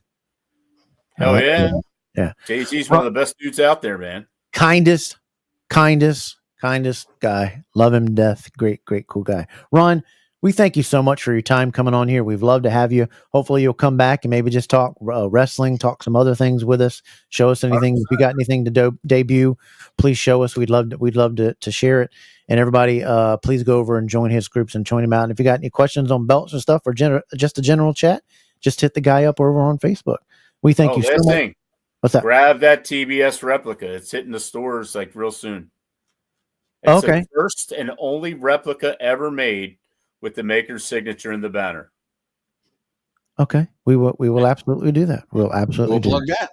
Hell yeah. Jay-Z's one of the best dudes out there, man. Kindest guy. Love him to death. Great, cool guy. Ron, we thank you so much for your time coming on here. We've loved to have you. Hopefully you'll come back and maybe just talk wrestling, talk some other things with us. Show us anything. 100%. If you got anything to debut, please show us. We'd love to share it. And everybody, please go over and join his groups and join him out. And if you got any questions on belts and stuff or just a general chat, just hit the guy up over on Facebook. We thank you so much. What's that? Grab that TBS replica. It's hitting the stores like real soon. It's the first and only replica ever made with the maker's signature in the banner. Okay. We will absolutely do that. We'll plug that.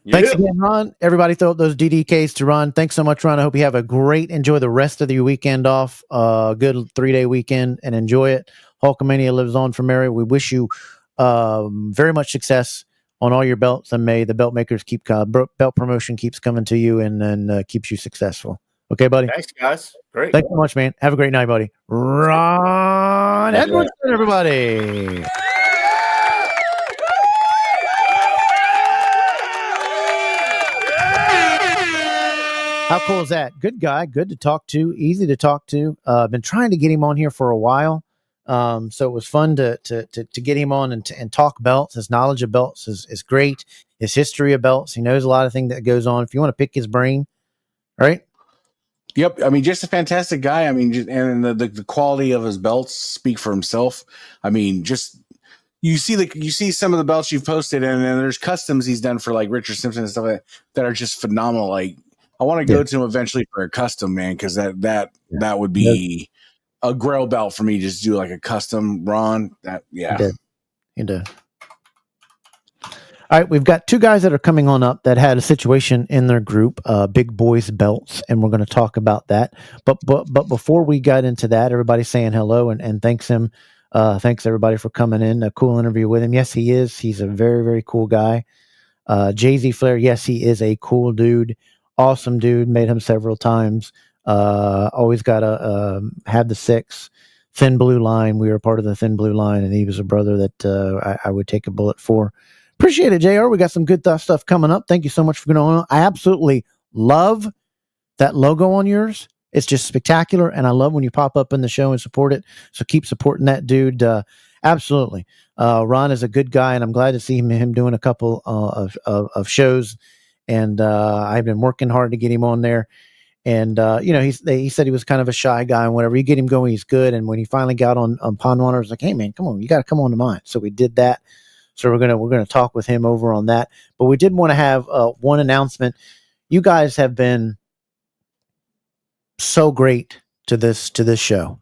Thanks again, Ron. Everybody throw up those DDKs to Ron. Thanks so much, Ron. I hope you have a enjoy the rest of your weekend off. Good 3-day weekend and enjoy it. Hulkamania lives on for Mary. We wish you very much success on all your belts, and may the belt makers keep belt promotion keeps coming to you and keeps you successful. Okay, buddy. Thanks, guys. Great. Thanks so much, man. Have a great night, buddy. Ron Edwardson, everybody. How cool is that? Good guy, good to talk to, easy to talk to. Been trying to get him on here for a while. So it was fun to get him on and talk belts. His knowledge of belts is great. His history of belts. He knows a lot of things that goes on. If you want to pick his brain, right? Yep. I mean, just a fantastic guy. I mean, and the quality of his belts speak for himself. I mean, just you see some of the belts you've posted, and then there's customs he's done for like Richard Simpson and stuff that are just phenomenal. Like I want to go to him eventually for a custom, man, because that would be a grail belt for me. Just do like a custom Ron. into. All right, we've got two guys that are coming on up that had a situation in their group, Big Boys Belts, and we're going to talk about that. But before we got into that, everybody's saying hello and thanks him. Thanks everybody for coming in. A cool interview with him. Yes, he is. He's a very, very cool guy. Jay-Z Flair, yes, he is a cool dude. Awesome dude. Met him several times. Always got to have the 6. Thin Blue Line. We were part of the Thin Blue Line, and he was a brother that I would take a bullet for. Appreciate it, JR. We got some good stuff coming up. Thank you so much for going on. I absolutely love that logo on yours. It's just spectacular, and I love when you pop up in the show and support it. So keep supporting that dude. Absolutely. Ron is a good guy, and I'm glad to see him doing a couple of shows. And I've been working hard to get him on there. And he said he was kind of a shy guy, and whatever you get him going, he's good. And when he finally got on Pond Water, I was like, "Hey man, come on, you got to come on to mine." So we did that. So we're gonna talk with him over on that. But we did want to have one announcement. You guys have been so great to this show.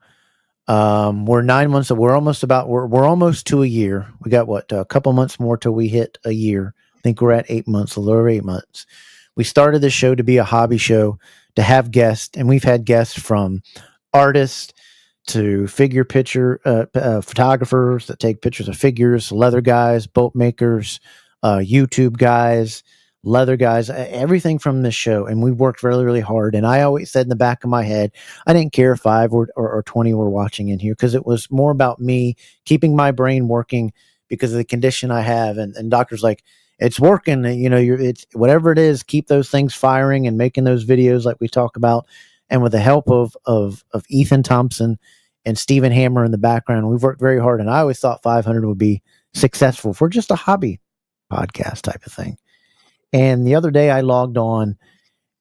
We're 9 months. We're almost to a year. We got a couple months more till we hit a year. I think we're at 8 months, a little over 8 months. We started this show to be a hobby show, to have guests, and we've had guests from artists to figure picture photographers that take pictures of figures, leather guys, boat makers, YouTube guys, leather guys, everything from this show. And we worked really, really hard. And I always said in the back of my head, I didn't care if 5 or 20 were watching in here, because it was more about me keeping my brain working because of the condition I have. And doctor's like, it's working. It's whatever it is, keep those things firing and making those videos like we talk about. And with the help of Ethan Thompson and Stephen Hammer in the background, we've worked very hard. And I always thought 500 would be successful for just a hobby podcast type of thing. And the other day I logged on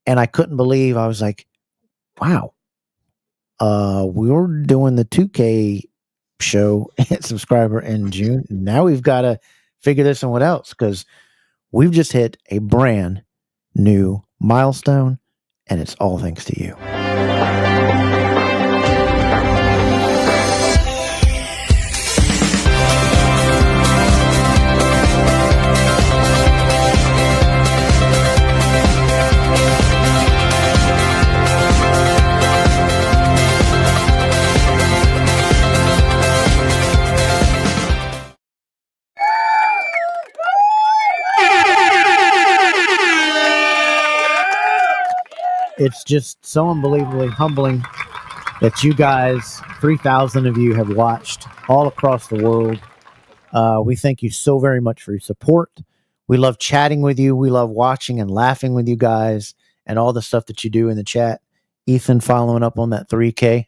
and I couldn't believe, I was like, wow, we were doing the 2K show subscriber in June. Now we've got to figure this one out, because we've just hit a brand new milestone, and it's all thanks to you. It's just so unbelievably humbling that you guys, 3,000 of you, have watched all across the world. We thank you so very much for your support. We love chatting with you. We love watching and laughing with you guys and all the stuff that you do in the chat. Ethan following up on that 3K.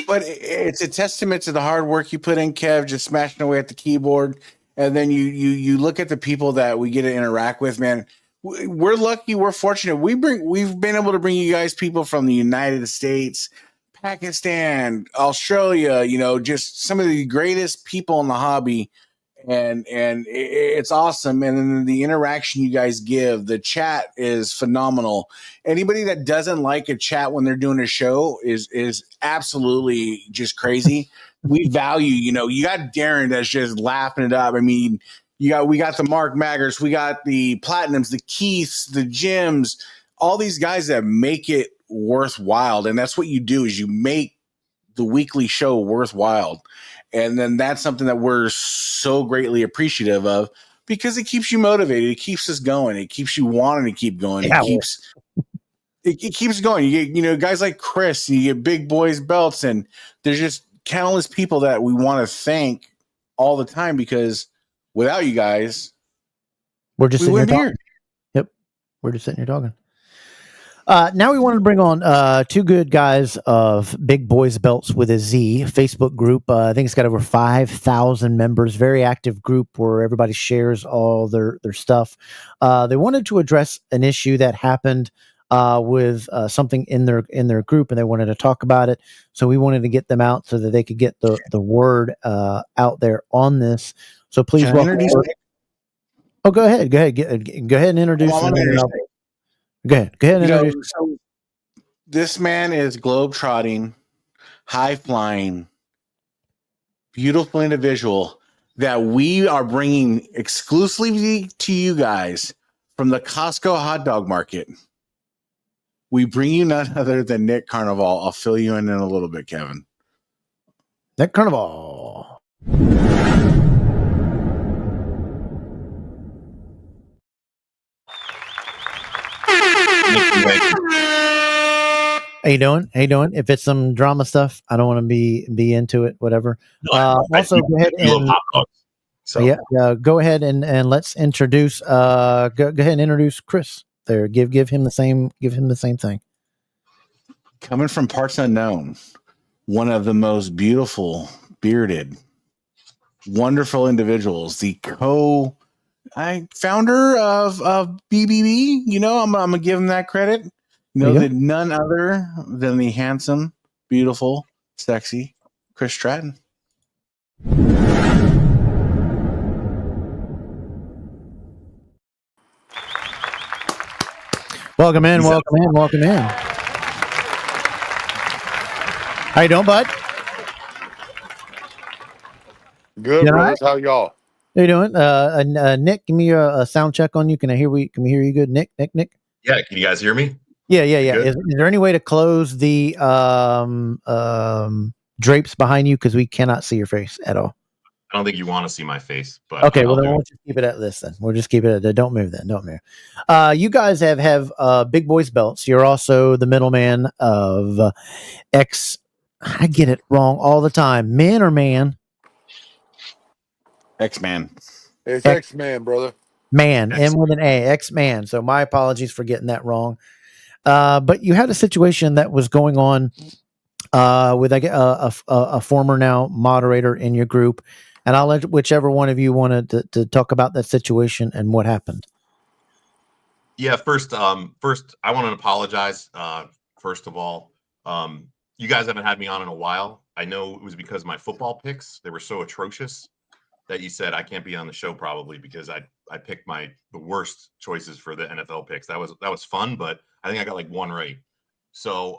But it's a testament to the hard work you put in, Kev, just smashing away at the keyboard. And then you look at the people that we get to interact with, man. We're lucky. We're fortunate. We've been able to bring you guys people from the United States, Pakistan, Australia, just some of the greatest people in the hobby. And it's awesome. And then the interaction you guys give, the chat is phenomenal. Anybody that doesn't like a chat when they're doing a show is absolutely just crazy. We value, you got Darren that's just laughing it up. I mean, we got the Mark Maggers, we got the Platinums, the Keiths, the Jims, all these guys that make it worthwhile. And that's what you do, is you make the weekly show worthwhile. And then that's something that we're so greatly appreciative of, because it keeps you motivated. It keeps us going. It keeps you wanting to keep going. Yeah, it keeps going. You get, guys like Chris, you get Big BOYZ Belts, and there's just countless people that we want to thank all the time, because without you guys, we're just sitting here talking. Yep. We're just sitting here talking. Now we wanted to bring on 2 good guys of Big BOYZ Belts with a Z Facebook group. I think it's got over 5,000 members. Very active group where everybody shares all their stuff. They wanted to address an issue that happened with something in their group, and they wanted to talk about it. So we wanted to get them out so that they could get the word out there on this. So please welcome. Oh, go ahead. Go ahead and introduce. Go ahead and introduce. So this man is globe-trotting, high-flying, beautiful individual that we are bringing exclusively to you guys from the Costco hot dog market. We bring you none other than Nick Carnival. I'll fill you in a little bit, Kevin. Nick Carnival. How you doing? How you doing? If it's some drama stuff, I don't want to be into it. Whatever. Also, go ahead and So go ahead and let's introduce. Go ahead and introduce Chris. There, give him the same. Give him the same thing. Coming from parts unknown, one of the most beautiful, bearded, wonderful individuals, the founder of BBB. You know, I'm gonna give him that credit. You know, that none other than the handsome, beautiful, sexy Chris Stratton. Welcome in. How you doing, bud? Good, brothers. How y'all? How you doing? Nick, give me a sound check on you. Can we hear you good? Nick? Yeah, can you guys hear me? Yeah. Is there any way to close the drapes behind you? Because we cannot see your face at all. I don't think you want to see my face, but okay. Well, then we'll just keep it at this. Then we'll just keep it at that. Don't move. Don't move. You guys have big boys belts. You're also the middleman of X. I get it wrong all the time. Man or man? X-Man. It's X-Man, brother. Man, M with an A, X-Man. So my apologies for getting that wrong. But you had a situation that was going on with a former now moderator in your group, and I'll let whichever one of you wanted to talk about that situation and what happened. Yeah, first, I want to apologize. First of all, you guys haven't had me on in a while. I know it was because my football picks, they were so atrocious that you said I can't be on the show probably because I picked the worst choices for the NFL picks. That was fun, but I think I got like one right. So,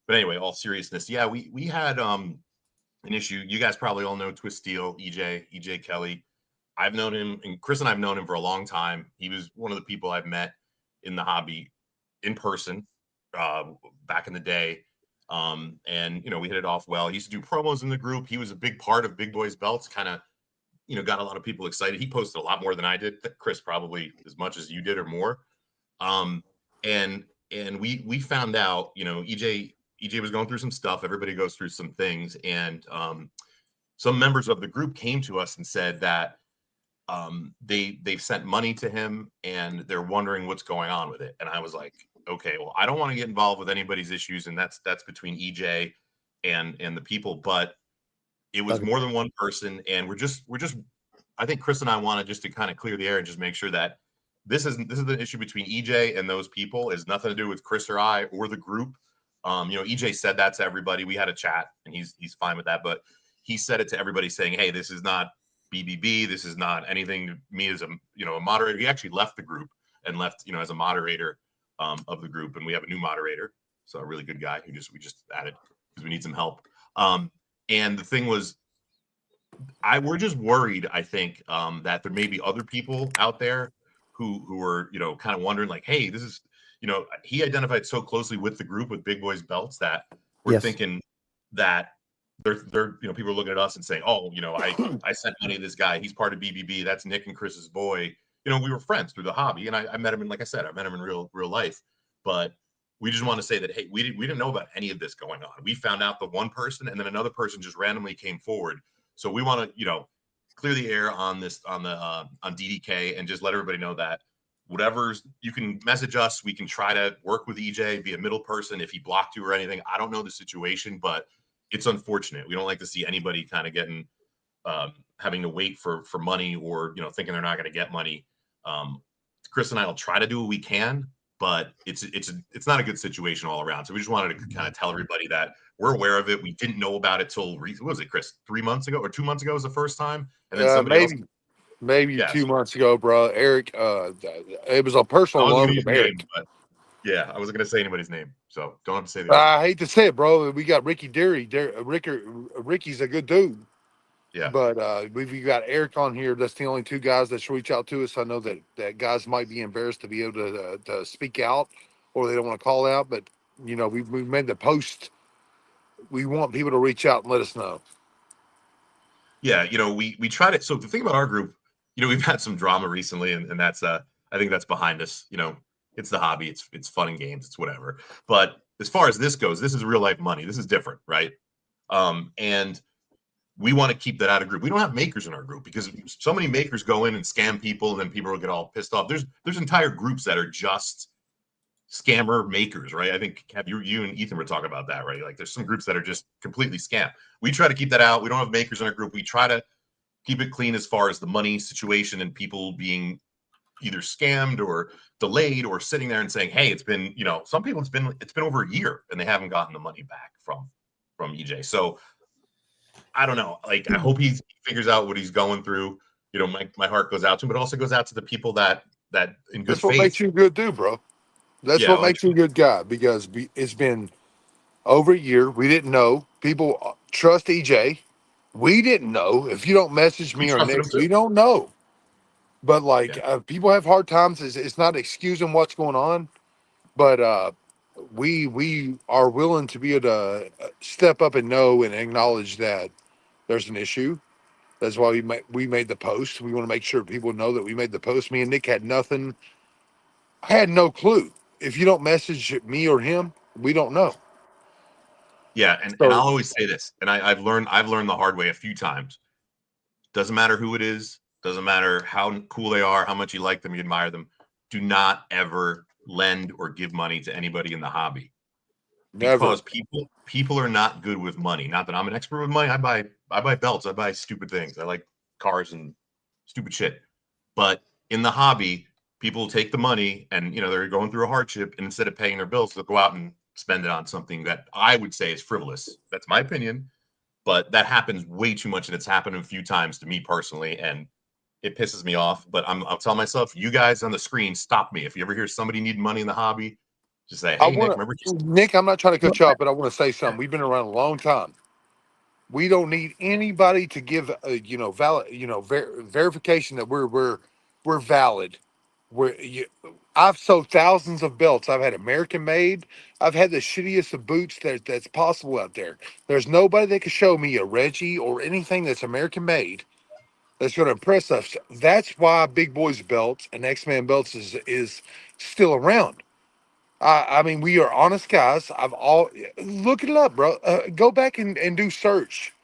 but anyway, all seriousness, yeah, we had an issue. You guys probably all know Twist Steel, EJ Kelly. I've known him, and Chris and I've known him for a long time. He was one of the people I've met in the hobby in person back in the day. And you know, we hit it off well. He used to do promos in the group. He was a big part of Big Boys Belts, kind of, you know, got a lot of people excited. He posted a lot more than I did. Chris probably as much as you did or more. And we found out, you know, EJ was going through some stuff. Everybody goes through some things, and some members of the group came to us and said that they've sent money to him and they're wondering what's going on with it. And I was like, okay, well, I don't want to get involved with anybody's issues, and that's between EJ and the people, but it was more than one person, and we're just I think Chris and I wanted just to kind of clear the air and just make sure that this is the issue between EJ and those people. It has nothing to do with Chris or I or the group. You know, EJ said that to everybody. We had a chat, and he's fine with that, but he said it to everybody saying, hey, this is not BBB. This is not anything to me as a moderator. He actually left the group and left, you know, as a moderator of the group, and we have a new moderator, so a really good guy who we just added because we need some help. And the thing was, we're just worried, I think, that there may be other people out there who are, you know, kind of wondering like, hey, this is, you know, he identified so closely with the group with Big Boys Belts that we're thinking that they're, you know, people are looking at us and saying, oh, you know, I sent money to this guy. He's part of BBB. That's Nick and Chris's boy. You know, we were friends through the hobby, and I met him in, like I said, I met him in real life, but we just want to say that, hey, we didn't know about any of this going on. We found out the one person, and then another person just randomly came forward. So we want to, you know, clear the air on this, on DDK, and just let everybody know that whatever's, you can message us. We can try to work with EJ, be a middle person if he blocked you or anything. I don't know the situation, but it's unfortunate. We don't like to see anybody kind of getting, having to wait for money, or, you know, thinking they're not going to get money. Chris and I will try to do what we can, but it's not a good situation all around. So we just wanted to kind of tell everybody that we're aware of it. We didn't know about it till what was it, Chris? 3 months ago or 2 months ago was the first time, and then somebody maybe 2 months ago, bro. Eric, it was a personal loan from Eric. Yeah, I wasn't gonna say anybody's name, so don't have to say that. I hate to say it, bro. We got Ricky Deary. Ricky's a good dude. Yeah. But we've got Eric on here. That's the only two guys that should reach out to us. I know that guys might be embarrassed to be able to speak out, or they don't want to call out. But we made the post. We want people to reach out and let us know. Yeah, we tried it. So the thing about our group, we've had some drama recently, and that's I think that's behind us. It's the hobby. It's fun and games. It's whatever. But as far as this goes, this is real life money. This is different, right? And we want to keep that out of group. We don't have makers in our group because so many makers go in and scam people, and then people will get all pissed off. There's entire groups that are just scammer makers, right? I think you and Ethan were talking about that, right? Like there's some groups that are just completely scam. We try to keep that out. We don't have makers in our group. We try to keep it clean as far as the money situation and people being either scammed or delayed or sitting there and saying, hey, it's been, some people it's been over a year and they haven't gotten the money back from EJ. So I don't know. Like, I hope he figures out what he's going through. My heart goes out to him, but also goes out to the people that in good That's what faith. makes you good, too, bro. That's what makes you a good guy, because it's been over a year. We didn't know. People trust EJ. We didn't know. If you don't message me or Nick, we don't know. But people have hard times. It's not excusing what's going on, but we are willing to be able to step up and know and acknowledge that there's an issue. That's why we made the post. We want to make sure people know that we made the post. Me and Nick had nothing. I had no clue. If you don't message me or him, we don't know. Yeah, and I'll always say this, and I've learned the hard way a few times. Doesn't matter who it is, doesn't matter how cool they are, how much you like them, you admire them. Do not ever lend or give money to anybody in the hobby. Never. Because people are not good with money. Not that I'm an expert with money. I buy belts, I buy stupid things. I like cars and stupid shit. But in the hobby, people take the money and they're going through a hardship, and instead of paying their bills, they'll go out and spend it on something that I would say is frivolous. That's my opinion, but that happens way too much, and it's happened a few times to me personally, and it pisses me off. But I'll tell myself, you guys on the screen, stop me. If you ever hear somebody need money in the hobby, just say, hey, Nick, remember? Nick, I'm not trying to cut you off, but I want to say something. We've been around a long time. We don't need anybody to give valid verification that we're valid. I've sold thousands of belts. I've had American made. I've had the shittiest of boots that's possible out there. There's nobody that can show me a Reggie or anything that's American made that's going to impress us. That's why Big Boys belts and X-Man belts is still around. I mean, we are honest guys. Look it up, bro. Go back and do search.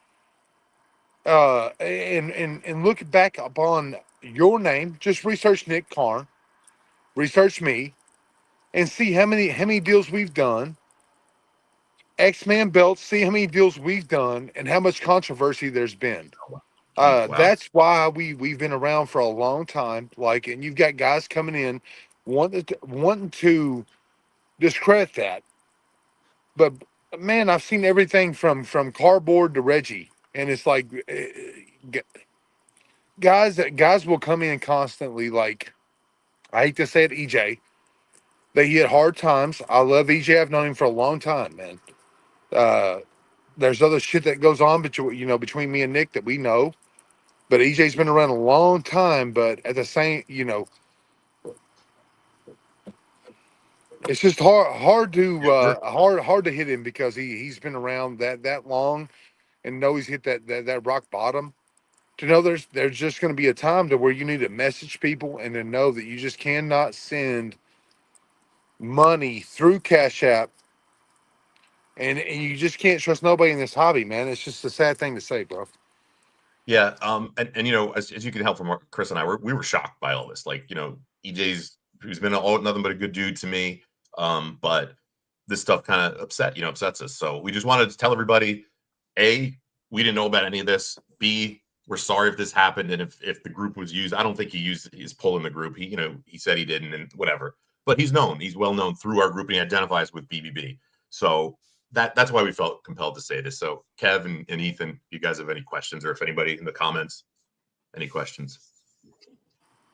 And look back upon your name. Just research Nick Karn, research me, and see how many deals we've done. X-Man belts. See how many deals we've done and how much controversy there's been. Wow. That's why we've been around for a long time. And you've got guys coming in wanting to discredit that. But man, I've seen everything from cardboard to Reggie, and it's like guys will come in constantly. Like, I hate to say it, EJ. They hit hard times. I love EJ. I've known him for a long time, man. There's other shit that goes on between me and Nick that we know, but EJ's been around a long time. But at the same, it's just hard to hit him because he's been around that long and know he's hit that rock bottom. To know there's just going to be a time to where you need to message people and to know that you just cannot send money through Cash App, and you just can't trust nobody in this hobby, man. It's just a sad thing to say, bro. Yeah, and as you can help from Chris and I, we were shocked by all this. Like, EJ's who's been nothing but a good dude to me, but this stuff kind of upsets us. So we just wanted to tell everybody: A, we didn't know about any of this. B, we're sorry if this happened, and if the group was used. I don't think he used his pull in the group. He said he didn't, and whatever. But he's well known through our group, and he identifies with BBB. So that's why we felt compelled to say this. So Kev and Ethan, if you guys have any questions, or if anybody in the comments, any questions,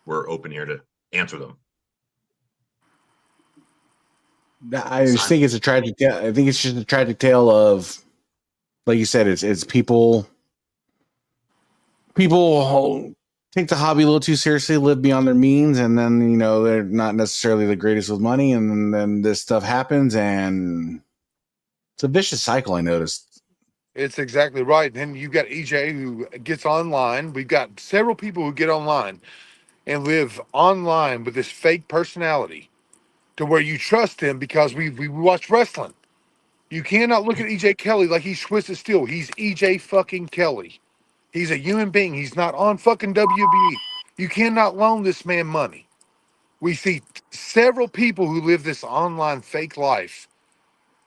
we're open here to answer them. I just think it's a tragic. I think it's just a tragic tale of, like you said, it's people people take the hobby a little too seriously, live beyond their means, and then, you know, they're not necessarily the greatest with money, and then this stuff happens, and it's a vicious cycle, I noticed. It's exactly right. And you've got EJ who gets online. We've got several people who get online and live online with this fake personality to where you trust him because we watch wrestling. You cannot look at EJ Kelly like he's Twisted Steel. He's EJ fucking Kelly. He's a human being. He's not on fucking WBE. You cannot loan this man money. We see several people who live this online fake life,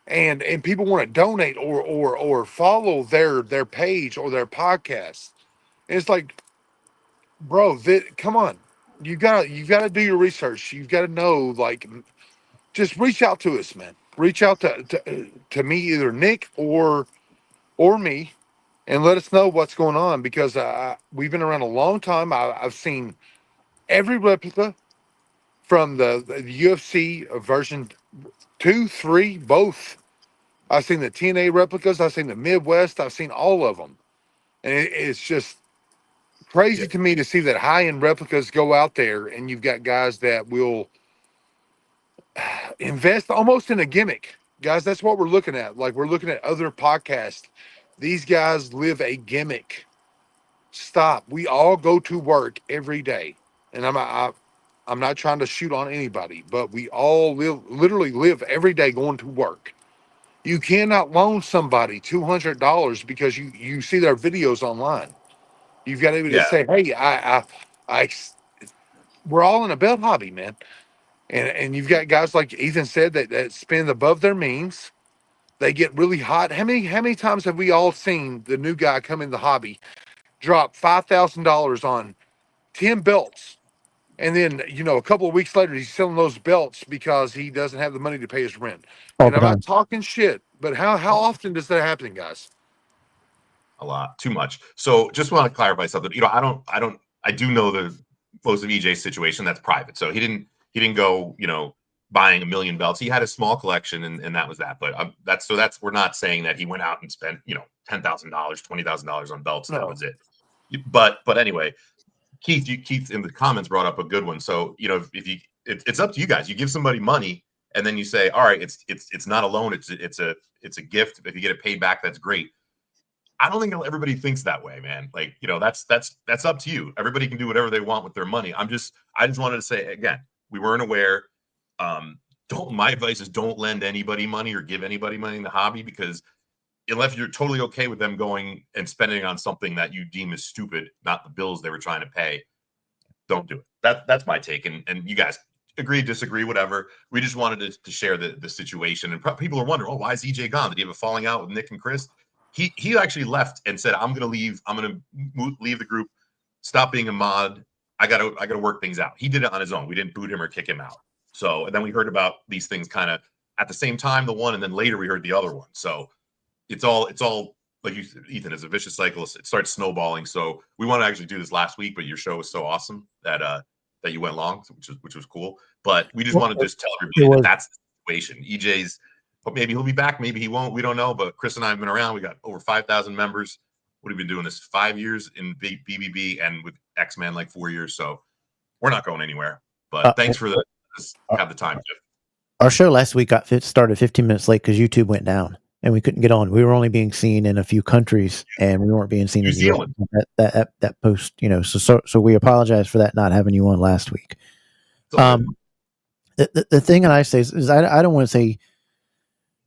and people want to donate or follow their page or their podcast. And it's like, bro, come on. You gotta do your research. You've got to know, like, just reach out to us, man. Reach out to me, either Nick or me, and let us know what's going on, because we've been around a long time. I've seen every replica from the UFC version 2, 3, both. I've seen the TNA replicas. I've seen the Midwest. I've seen all of them, and it's just crazy to me to see that high-end replicas go out there, and you've got guys that will invest almost in a gimmick. Guys, that's what we're looking at. Like, we're looking at other podcasts. These guys live a gimmick. Stop. We all go to work every day. And I'm not trying to shoot on anybody, but we all literally live every day going to work. You cannot loan somebody $200 because you see their videos online. You've got to just say, hey, we're all in a belt hobby, man. And you've got guys like Ethan said that spend above their means. They get really hot. How many times have we all seen the new guy come in the hobby, drop $5,000 on 10 belts, and then, you know, a couple of weeks later he's selling those belts because he doesn't have the money to pay his rent? And I'm not talking shit, but how often does that happen, guys? A lot, too much. So just want to clarify something. You know, I do know the most of EJ's situation. That's private. So he didn't go, you know, buying 1 million belts. He had a small collection, and that was that. But we're not saying that he went out and spent, you know, $10,000, $20,000 on belts. No. That was it. But anyway, Keith in the comments brought up a good one. So, you know, it's up to you guys. You give somebody money, and then you say, all right, it's not a loan. It's a gift. If you get it paid back, that's great. I don't think everybody thinks that way, man. Like, you know, that's up to you. Everybody can do whatever they want with their money. I just wanted to say, again, we weren't aware. My advice is don't lend anybody money or give anybody money in the hobby, because unless you're totally okay with them going and spending on something that you deem as stupid, not the bills they were trying to pay, don't do it. That's my take. And you guys agree, disagree, whatever. We just wanted to share the situation. And people are wondering, oh, why is EJ gone? Did he have a falling out with Nick and Chris? He actually left and said, I'm going to leave. I'm going to leave the group, stop being a mod. I got to work things out. He did it on his own. We didn't boot him or kick him out. So, and then we heard about these things kind of at the same time, the one, and then later we heard the other one. So it's all like you said, Ethan, is a vicious cycle. It starts snowballing. So we want to actually do this last week, but your show was so awesome that you went long, which was cool. But we just wanted to just tell everybody that's the situation. EJ's, but maybe he'll be back, maybe he won't. We don't know. But Chris and I have been around. We got over 5,000 members. What have we been doing this 5 years in BBB, and with X-Men like 4 years. So we're not going anywhere. But thanks for have the time, Jeff. Our show last week started 15 minutes late because YouTube went down and we couldn't get on. We were only being seen in a few countries, and we weren't being seen in New Zealand. That post, you know. So we apologize for that, not having you on last week. The thing that I say is I don't want to say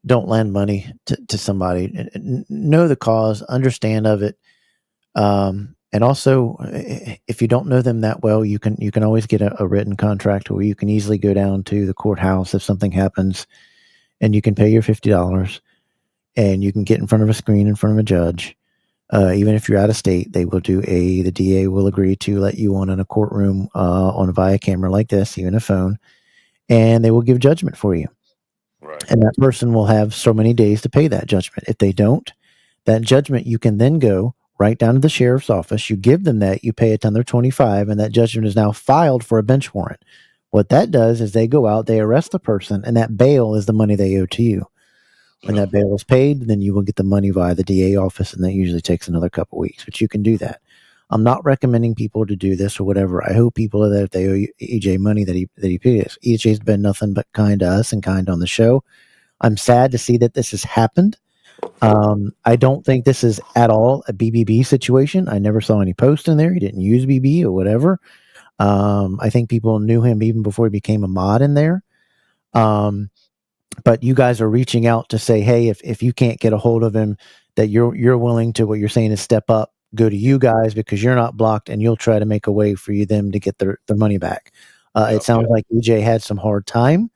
don't lend money to somebody. Know the cause, understand of it, and also if you don't know them that well, you can always get a written contract, where you can easily go down to the courthouse if something happens, and you can pay your $50, and you can get in front of a screen in front of a judge. Even if you're out of state, they will the DA will agree to let you on in a courtroom on a via camera like this, even a phone, and they will give judgment for you. Right. And that person will have so many days to pay that judgment. If they don't, that judgment, you can then go right down to the sheriff's office. You give them that, you pay it another $25, and that judgment is now filed for a bench warrant. What that does is they go out, they arrest the person, and that bail is the money they owe to you. When that bail is paid, then you will get the money via the DA office, and that usually takes another couple of weeks, but you can do that. I'm not recommending people to do this or whatever. I hope people that if they owe EJ money that he pays. EJ's been nothing but kind to us and kind on the show. I'm sad to see that this has happened. I don't think this is at all a BBB situation. I never saw any post in there. He didn't use BB or whatever. I think people knew him even before he became a mod in there. But you guys are reaching out to say, hey, if you can't get a hold of him, that you're willing to, what you're saying is step up, go to you guys because you're not blocked, and you'll try to make a way for them to get their money back. It sounds like EJ had some hard times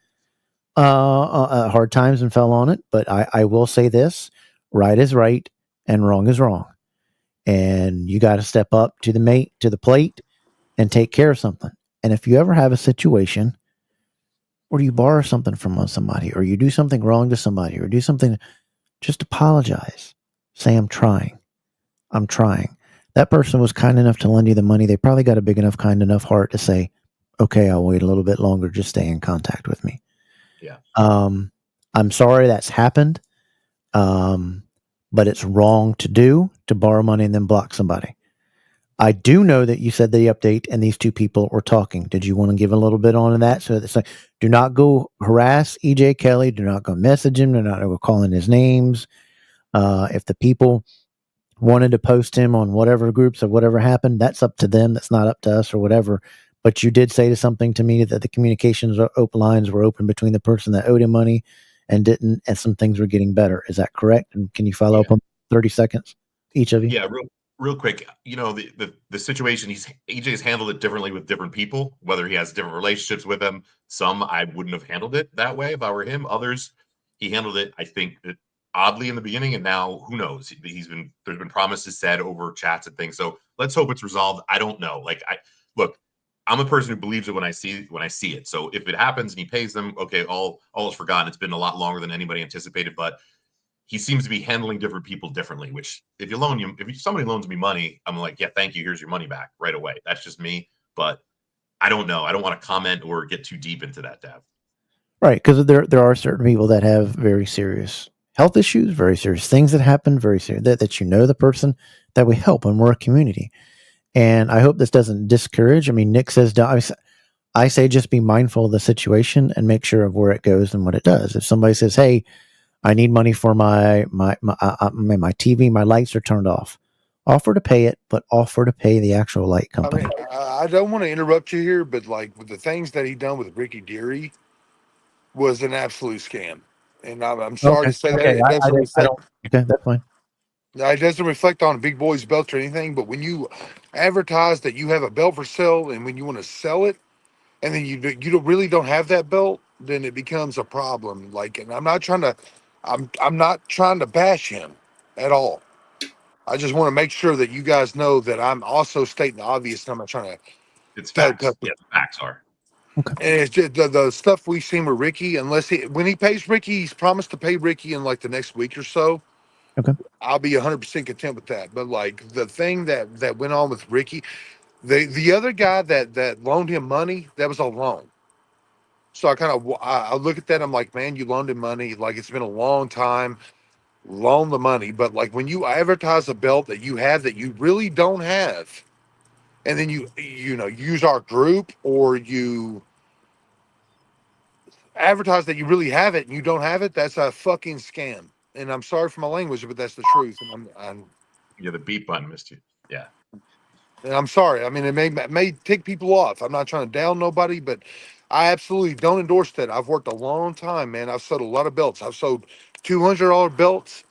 and fell on it. But I will say this: right is right and wrong is wrong, and you got to step up to the plate and take care of something. And if you ever have a situation or you borrow something from somebody, or you do something wrong to somebody, or do something, just apologize. Say, I'm trying. That person was kind enough to lend you the money. They probably got a big enough, kind enough heart to say, okay, I'll wait a little bit longer. Just stay in contact with me. Yeah. I'm sorry that's happened. But it's wrong to borrow money and then block somebody. I do know that you said the update and these two people were talking. Did you want to give a little bit on that? So it's like, do not go harass EJ Kelly. Do not go message him. Do not go calling his names. If the people wanted to post him on whatever groups of whatever happened, that's up to them. That's not up to us or whatever. But you did say something to me that the communications open lines were open between the person that owed him money and didn't, and some things were getting better. Is that correct? And can you follow up on 30 seconds, each of you? Yeah, real quick. You know, the situation, EJ's handled it differently with different people, whether he has different relationships with them. Some I wouldn't have handled it that way if I were him. Others, he handled it, I think, oddly in the beginning, and now who knows? There's been promises said over chats and things. So let's hope it's resolved. I don't know. Look, I'm a person who believes it when I see it. So if it happens and he pays them, okay, all is forgotten. It's been a lot longer than anybody anticipated, but he seems to be handling different people differently. Which if somebody loans me money, I'm like, yeah, thank you. Here's your money back right away. That's just me. But I don't know. I don't want to comment or get too deep into that, Dav. Right, because there are certain people that have very serious health issues, very serious things that happen, very serious that you know the person that we help, and we're a community. And I hope this doesn't discourage. I mean, Nick says, I say just be mindful of the situation and make sure of where it goes and what it does. If somebody says, hey, I need money for my TV, my lights are turned off, offer to pay it, but offer to pay the actual light company. I mean, I don't want to interrupt you here, but like with the things that he done with Ricky Deary was an absolute scam. And I'm sorry to say that. It doesn't reflect. Okay, that's fine. It doesn't reflect on Big Boy's belt or anything, but when you advertise that you have a belt for sale and when you want to sell it, and then you really don't have that belt, then it becomes a problem. Like, and I'm not trying to bash him at all. I just want to make sure that you guys know that I'm also stating the obvious. And I'm not trying to. It's facts. Yeah, the facts are. Okay. And it's just the stuff we've seen with Ricky. When he pays Ricky, he's promised to pay Ricky in like the next week or so. Okay. I'll be 100% content with that. But like the thing that went on with Ricky, the other guy that loaned him money, that was a loan. So I look at that. I'm like, man, you loaned him money. Like it's been a long time. Loan the money. But like when you advertise a belt that you have that you really don't have, and then you use our group or you advertise that you really have it and you don't have it, that's a fucking scam. And I'm sorry for my language, but that's the truth. And Yeah, the beat button missed you. Yeah. And I'm sorry. I mean, it may tick people off. I'm not trying to down nobody, but I absolutely don't endorse that. I've worked a long time, man. I've sold a lot of belts. I've sold $200 belts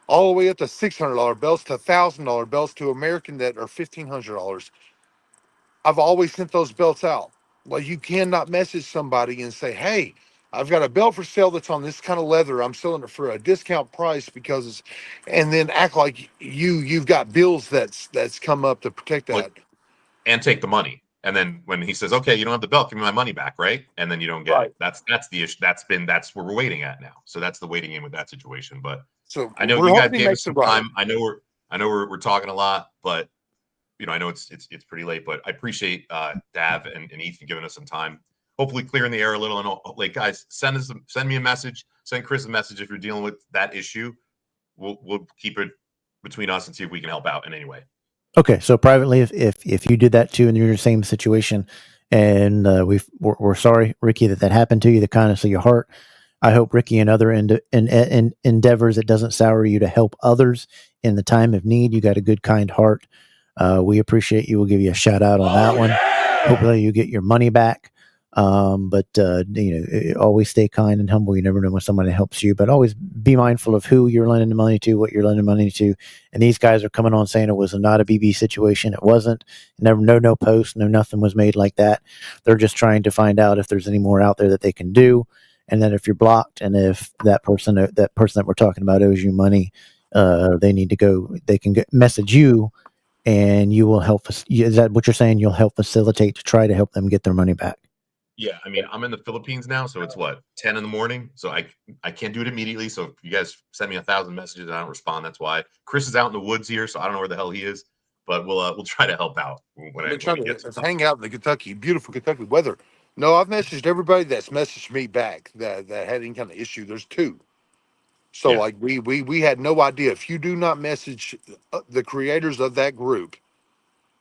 all the way up to $600 belts to $1,000 belts to American that are $1,500. I've always sent those belts out. Like you cannot message somebody and say, hey, I've got a belt for sale that's on this kind of leather. I'm selling it for a discount price because it's, and then act like you've got bills that's come up to protect that. And take the money. And then when he says, okay, you don't have the belt, give me my money back, right? And then you don't get it. That's the issue. That's where we're waiting at now. So that's the waiting game with that situation. But so I know you guys gave us some time. I know we're talking a lot, but I know it's pretty late, but I appreciate Dav and Ethan giving us some time. Hopefully clearing the air a little. And like guys, send me a message, send Chris a message if you're dealing with that issue. We'll keep it between us and see if we can help out in any way. Okay, so privately, if you did that too, and you're in the same situation, and we're sorry, Ricky, that happened to you. The kindness of your heart. I hope Ricky and other endeavors, it doesn't sour you to help others in the time of need. You got a good, kind heart. We appreciate you. We'll give you a shout out on that one. Hopefully, you get your money back. But always stay kind and humble. You never know when somebody helps you, but always be mindful of who you're lending the money to, what you're lending money to. And these guys are coming on saying it was not a BB situation. It wasn't. Never, no post, no nothing was made like that. They're just trying to find out if there's any more out there that they can do, and then if you're blocked, and if that person that we're talking about owes you money, they need to go. They can message you, and you will help. Is that what you're saying? You'll help facilitate to try to help them get their money back. Yeah, I mean, I'm in the Philippines now, so it's what 10 in the morning. So I can't do it immediately. So if you guys send me 1,000 messages and I don't respond, that's why. Chris is out in the woods here, so I don't know where the hell he is, but we'll try to help out when I've been we trying get to hang out in the Kentucky, beautiful Kentucky weather. No, I've messaged everybody that's messaged me back that had any kind of issue. There's two. So Yeah. like we had no idea. If you do not message the creators of that group,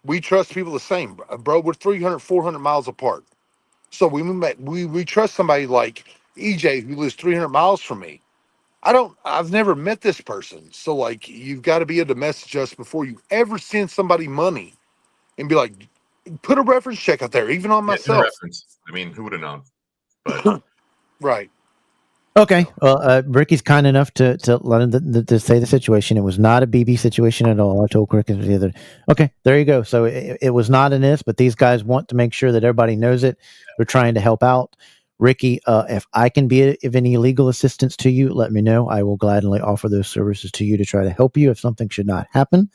we trust people the same, bro. We're 300, 400 miles apart. So we trust somebody like EJ who lives 300 miles from me. I've never met this person. So like you've got to be able to message us before you ever send somebody money and be like, put a reference check out there, even on Yeah, do the myself. reference. I mean, who would have known? But Right. Okay. Well, Ricky's kind enough to let him to say the situation. It was not a BB situation at all. I told Ricky the other. Okay, there you go. So it was not an this, but these guys want to make sure that everybody knows it. They're trying to help out. Ricky, if I can be of any legal assistance to you, let me know. I will gladly offer those services to you to try to help you if something should not happen.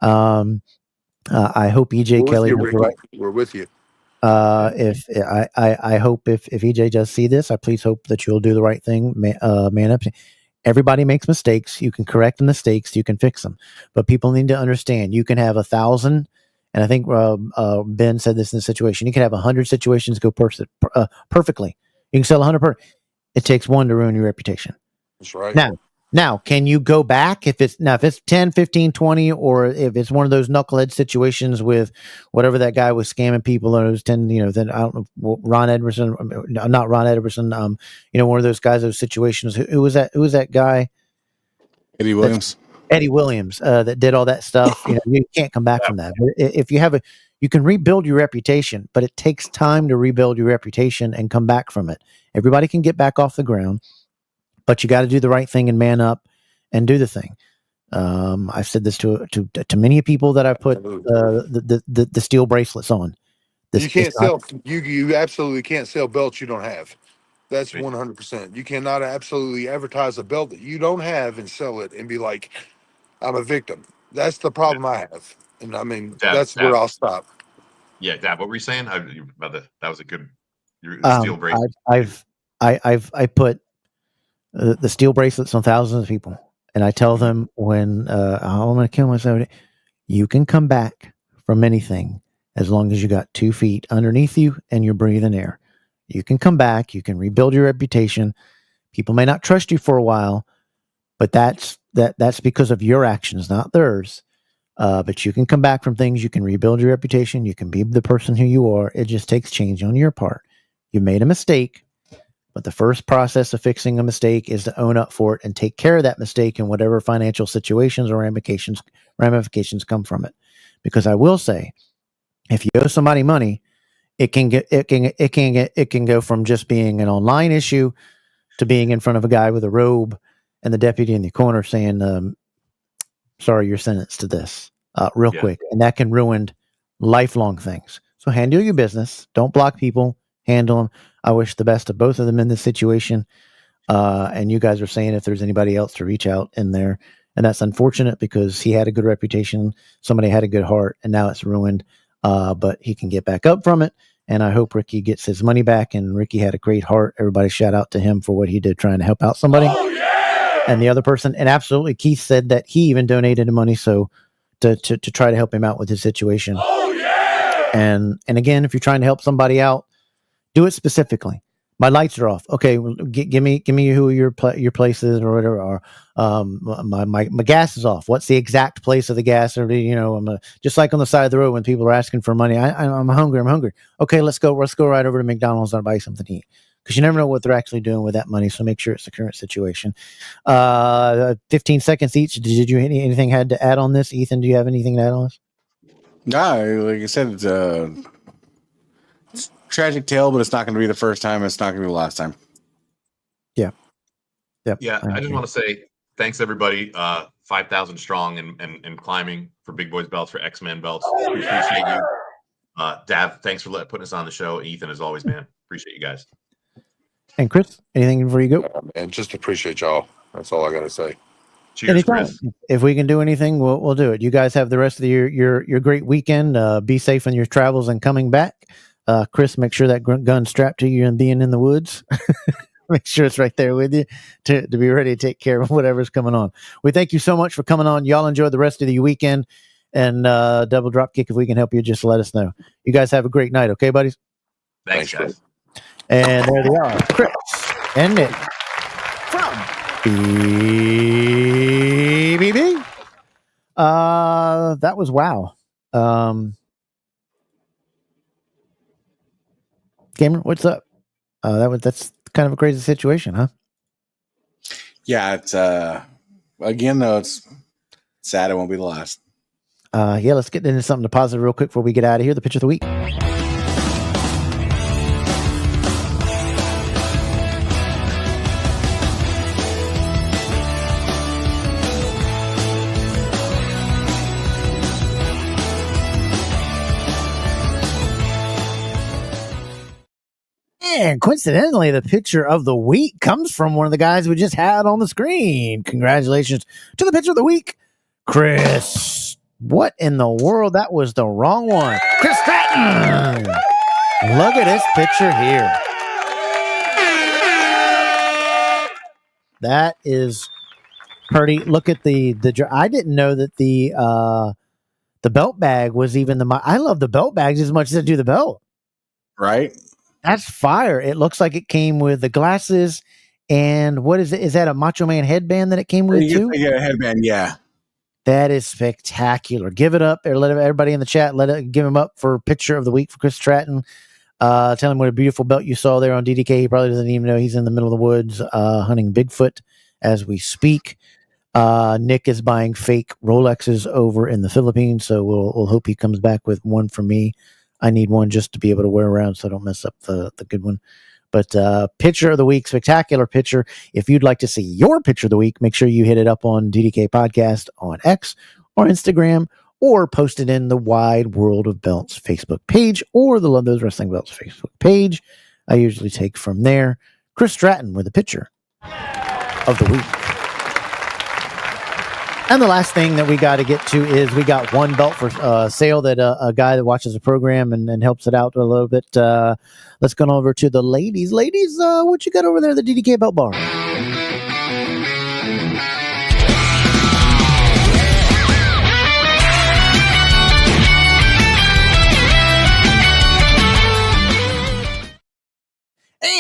I hope EJ We're with Kelly you, does the Ricky. right. We're with you. If I hope if EJ does see this, I please hope that you'll do the right thing, man up. Everybody makes mistakes. You can correct the mistakes. You can fix them, but people need to understand. You can have 1,000, and I think Ben said this in the situation. You can have 100 situations go perfectly. You can sell 100 It takes one to ruin your reputation. That's right. Now, can you go back if it's 10, 15, 20, or if it's one of those knucklehead situations with whatever that guy was scamming people and it was 10, then I don't know, Ron Edwardson, not Ron Edwardson, one of those guys, those situations. Who was that? Who was that guy? Eddie Williams. Eddie Williams, that did all that stuff. You can't come back from that. But if you have you can rebuild your reputation, but it takes time to rebuild your reputation and come back from it. Everybody can get back off the ground, but you got to do the right thing and man up and do the thing. I've said this to many people that I've put the steel bracelets on. You can't sell. You absolutely can't sell belts you don't have. That's 100%. You cannot absolutely advertise a belt that you don't have and sell it and be like, I'm a victim. That's the problem I have. And I mean, that's where I'll stop. Yeah, Dad, what were you saying? That was a good steel bracelet. I put the steel bracelets on thousands of people, and I tell them when I'm going to kill myself, you can come back from anything as long as you got 2 feet underneath you and you're breathing air. You can come back. You can rebuild your reputation. People may not trust you for a while, but that's because of your actions, not theirs. But you can come back from things. You can rebuild your reputation. You can be the person who you are. It just takes change on your part. You made a mistake, but the first process of fixing a mistake is to own up for it and take care of that mistake and whatever financial situations or ramifications come from it. Because I will say, if you owe somebody money, it can go from just being an online issue to being in front of a guy with a robe and the deputy in the corner saying, sorry, you're sentenced to this real quick. And that can ruin lifelong things. So handle your business. Don't block people. Handle them. I wish the best of both of them in this situation. And you guys are saying if there's anybody else to reach out in there. And that's unfortunate because he had a good reputation. Somebody had a good heart, and now it's ruined. But he can get back up from it. And I hope Ricky gets his money back. And Ricky had a great heart. Everybody shout out to him for what he did trying to help out somebody. Oh, yeah! And the other person, and absolutely, Keith said that he even donated the money so to try to help him out with his situation. Oh, yeah! And again, if you're trying to help somebody out, do it specifically. My lights are off. Okay, well, give me who your place is or whatever. Or my gas is off. What's the exact place of the gas? Or I'm just like on the side of the road when people are asking for money. I'm hungry. I'm hungry. Okay, let's go right over to McDonald's and buy something to eat, because you never know what they're actually doing with that money. So make sure it's the current situation. 15 seconds each. Did you anything had to add on this, Ethan? Do you have anything to add on this? No, like I said, it's a tragic tale, but it's not going to be the first time. It's not going to be the last time. Yeah. Yep. Yeah, I just want to say thanks everybody. 5,000 strong and climbing for Big Boys belts, for X-Men belts. We appreciate you. Dav, thanks for putting us on the show. Ethan, as always, man. Appreciate you guys. And Chris, anything before you go? And just appreciate y'all. That's all I got to say. Cheers, Anytime. Chris. If we can do anything, we'll do it. You guys have the rest of your great weekend. Be safe in your travels and coming back. Chris, make sure that gun strapped to you and being in the woods. Make sure it's right there with you to be ready to take care of whatever's coming on. We thank you so much for coming on. Y'all enjoy the rest of the weekend, and double drop kick. If we can help you, just let us know. You guys have a great night. Okay, buddies? Thanks, guys. And there they are, Chris and Nick from BBB. That was wow. Gamer, what's up? That's kind of a crazy situation, huh? Yeah, it's again though, it's sad it won't be the last. Yeah, let's get into something positive real quick before we get out of here. The pitch of the week. And coincidentally, the picture of the week comes from one of the guys we just had on the screen. Congratulations to the picture of the week, Chris. What in the world? That was the wrong one. Chris Stratton. Look at this picture here. That is pretty. Look at the I didn't know that the belt bag was even I love the belt bags as much as I do the belt. Right? That's fire. It looks like it came with the glasses. And what is it? Is that a Macho Man headband that it came with too? Yeah, a headband, yeah. That is spectacular. Give it up. Or let everybody in the chat, give him up for picture of the week for Chris Stratton. Tell him what a beautiful belt you saw there on DDK. He probably doesn't even know he's in the middle of the woods hunting Bigfoot as we speak. Nick is buying fake Rolexes over in the Philippines, so we'll hope he comes back with one for me. I need one just to be able to wear around so I don't mess up the good one. But picture of the week, spectacular picture. If you'd like to see your picture of the week, make sure you hit it up on DDK Podcast on X or Instagram, or post it in the Wide World of Belts Facebook page or the Love Those Wrestling Belts Facebook page. I usually take from there. Chris Stratton with a picture of the week. And the last thing that we got to get to is we got one belt for sale that a guy that watches the program and helps it out a little bit. Let's go over to the ladies. Ladies, what you got over there at the DDK Belt Bar?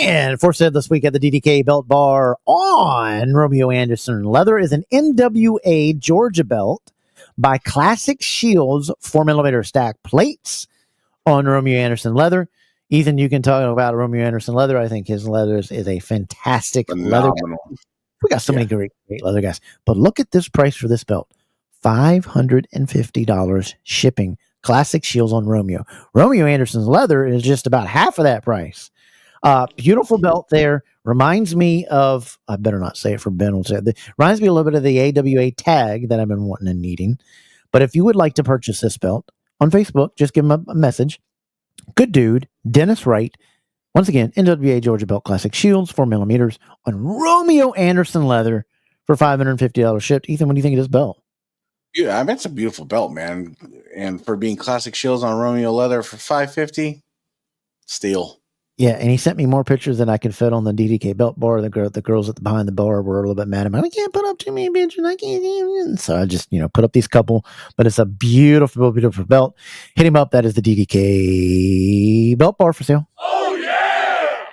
And for said this week at the DDK Belt Bar on Romeo Anderson leather is an NWA Georgia belt by Classic Shields 4mm stack plates on Romeo Anderson leather. Ethan, you can talk about Romeo Anderson leather. I think his leather is a fantastic leather. We got so many great leather guys. But look at this price for this belt. $550 shipping. Classic Shields on Romeo. Romeo Anderson's leather is just about half of that price. Beautiful belt there. Reminds me of, I better not say it for Ben will say it. Reminds me a little bit of the AWA tag that I've been wanting and needing. But if you would like to purchase this belt on Facebook, just give him a message. Good dude, Dennis Wright. Once again, NWA Georgia Belt Classic Shields, 4mm on Romeo Anderson leather for $550 shipped. Ethan, what do you think of this belt? Yeah, I mean, it's a beautiful belt, man. And for being Classic Shields on Romeo leather for $550, steal. Yeah, and he sent me more pictures than I could fit on the DDK Belt Bar. The girls behind the bar were a little bit mad at me. I can't put up too many pictures. I can't. So I just, put up these couple. But it's a beautiful, beautiful belt. Hit him up. That is the DDK Belt Bar for sale. Oh, yeah!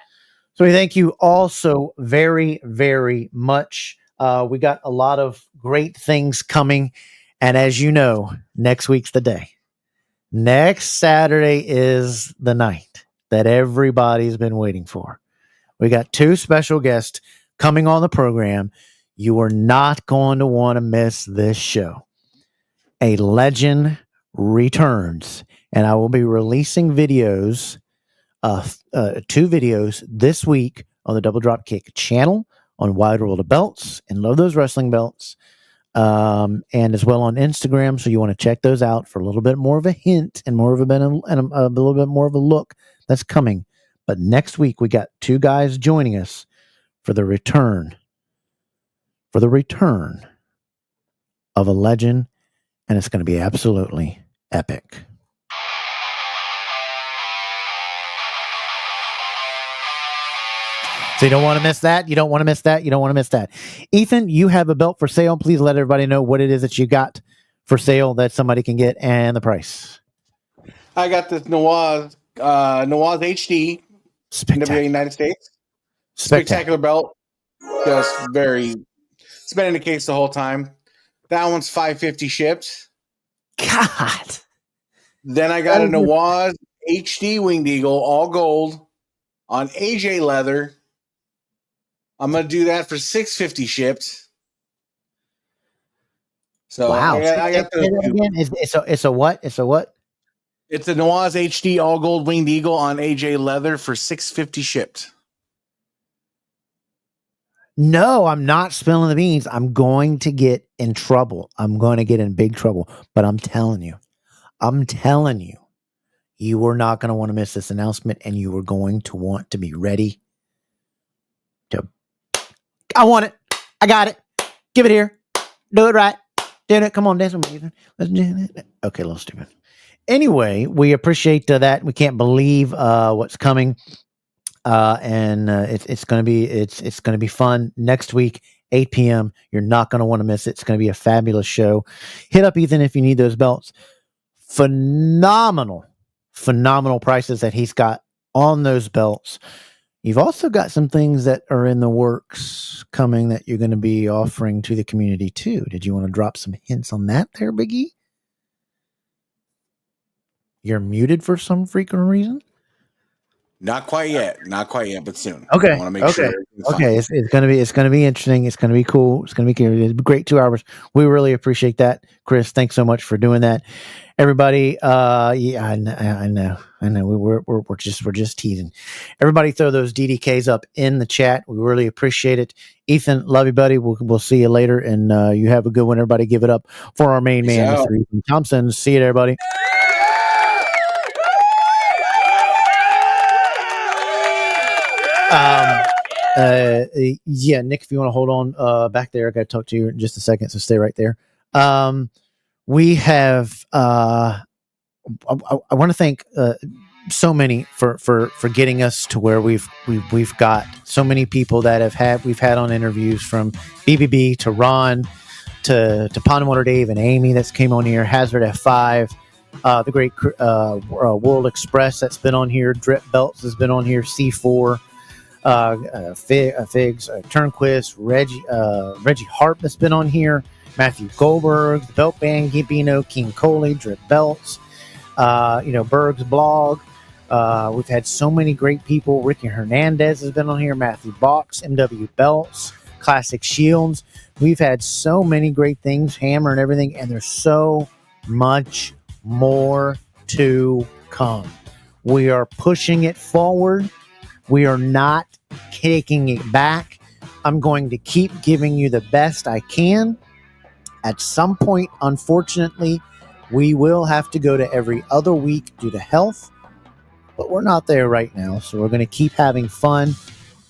So we thank you all so very, very much. We got a lot of great things coming. And as you know, next week's the day. Next Saturday is the night that everybody's been waiting for. We got 2 special guests coming on the program. You are not going to want to miss this show. A legend returns, and I will be releasing videos, 2 videos this week on the Double Drop Kick channel on Wide World of Belts and Love Those Wrestling Belts, and as well on Instagram. So you want to check those out for a little bit more of a hint and more of a little bit more of a look that's coming. But next week we got 2 guys joining us for the return of a legend, and it's going to be absolutely epic. So you don't want to miss that. You don't want to miss that. You don't want to miss that. Ethan, you have a belt for sale. Please let everybody know what it is that you got for sale that somebody can get and the price. I got this Noah's HD NWA United States. Spectacular belt. Just it's been in the case the whole time. That one's $550 shipped. God. Then I got a Noah's HD Winged Eagle, all gold, on AJ leather. I'm gonna do that for $650 shipped. So wow. I got the It's a what? It's a what? It's a Noah's HD all gold Winged Eagle on AJ leather for $650 shipped. No, I'm not spilling the beans. I'm going to get in trouble. I'm going to get in big trouble. But I'm telling you, you are not going to want to miss this announcement, and you are going to want to be ready to. I want it. I got it. Give it here. Do it right. Do it. Come on, dance with me. Let's do it. Okay, a little stupid. Anyway, we appreciate that. We can't believe what's coming. And it's going to be fun next week, 8 p.m. You're not going to want to miss it. It's going to be a fabulous show. Hit up Ethan if you need those belts. Phenomenal prices that he's got on those belts. You've also got some things that are in the works coming that you're going to be offering to the community too. Did you want to drop some hints on that there, Big E? You're muted for some freaking reason. Not quite yet, but soon. Okay. I want to make sure. Okay. It's gonna be interesting. It's gonna be cool. It's gonna be great 2 hours. We really appreciate that, Chris. Thanks so much for doing that, everybody. Yeah, I know. We're just teasing. Everybody, throw those DDKs up in the chat. We really appreciate it. Ethan, love you, buddy. We'll see you later, and you have a good one. Everybody, give it up for our main man, Mr. Ethan Thompson. See you there, buddy. Yeah, Nick, if you want to hold on back there, I got to talk to you in just a second, so stay right there. We have I want to thank so many for getting us to where we've got so many people that we've had on interviews, from BBB to Ron to Pond Dave and Amy that's came on here, Hazard F5, the great World Express that's been on here, Drip Belts has been on here, C4, Figs, Turnquist, Reggie Harp that's been on here, Matthew Goldberg, the Belt Band, Gibino, King Coley, Drip Belts, Berg's blog. We've had so many great people. Ricky Hernandez has been on here, Matthew Box, MW Belts, Classic Shields. We've had so many great things, Hammer and everything, and there's so much more to come. We are pushing it forward. We are not taking it back. I'm going to keep giving you the best I can. At some point, unfortunately, we will have to go to every other week due to health, but we're not there right now. So we're going to keep having fun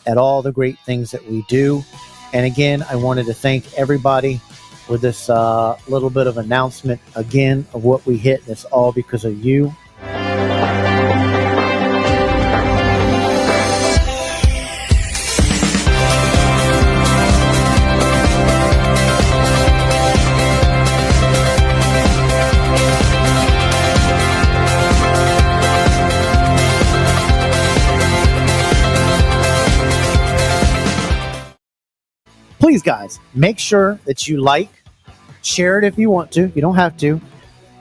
at all the great things that we do. And again, I wanted to thank everybody with this little bit of announcement again of what we hit. That's all because of you. Please, guys, make sure that you like, share it if you want to. You don't have to.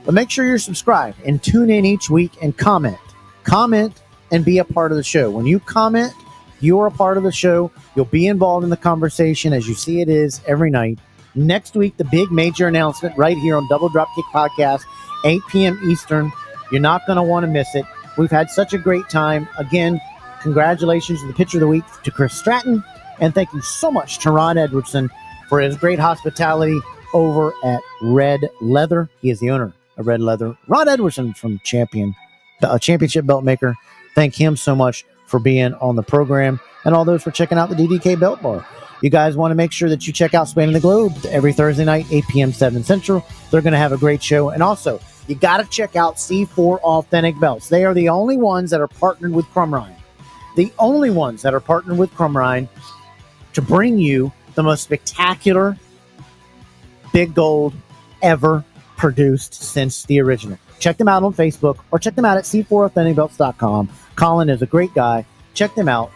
But make sure you're subscribed and tune in each week and comment. Comment and be a part of the show. When you comment, you're a part of the show. You'll be involved in the conversation as you see it is every night. Next week, the big major announcement right here on Double Dropkick Podcast, 8 p.m. Eastern. You're not going to want to miss it. We've had such a great time. Again, congratulations to the Pitcher of the Week to Chris Stratton. And thank you so much to Ron Edwardson for his great hospitality over at Red Leather. He is the owner of Red Leather. Ron Edwardson from Championship Belt Maker. Thank him so much for being on the program, and all those for checking out the DDK Belt Bar. You guys want to make sure that you check out Spanning the Globe every Thursday night, 8 p.m. 7 Central. They're going to have a great show. And also, you got to check out C4 Authentic Belts. They are the only ones that are partnered with Crumrine. The only ones that are partnered with Crumrine to bring you the most spectacular big gold ever produced since the original. Check them out on Facebook or check them out at c4authenticbelts.com. Colin is a great guy. Check them out.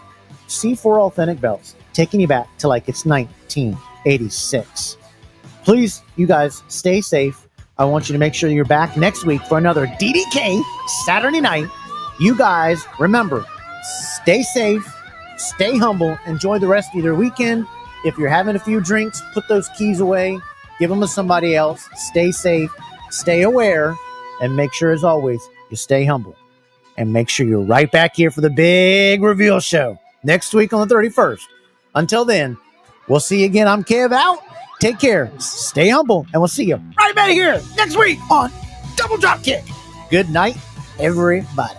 C4 Authentic Belts, taking you back to like it's 1986. Please, you guys, stay safe. I want you to make sure you're back next week for another DDK Saturday night. You guys, remember, stay safe, stay humble, enjoy the rest of your weekend. If you're having a few drinks, put those keys away, give them to somebody else. Stay safe, stay aware, and make sure, as always, you stay humble. And make sure you're right back here for the big reveal show next week on the 31st. Until then, we'll see you again. I'm Kev out. Take care. Stay humble. And we'll see you right back here next week on Double Dropkick. Good night, everybody.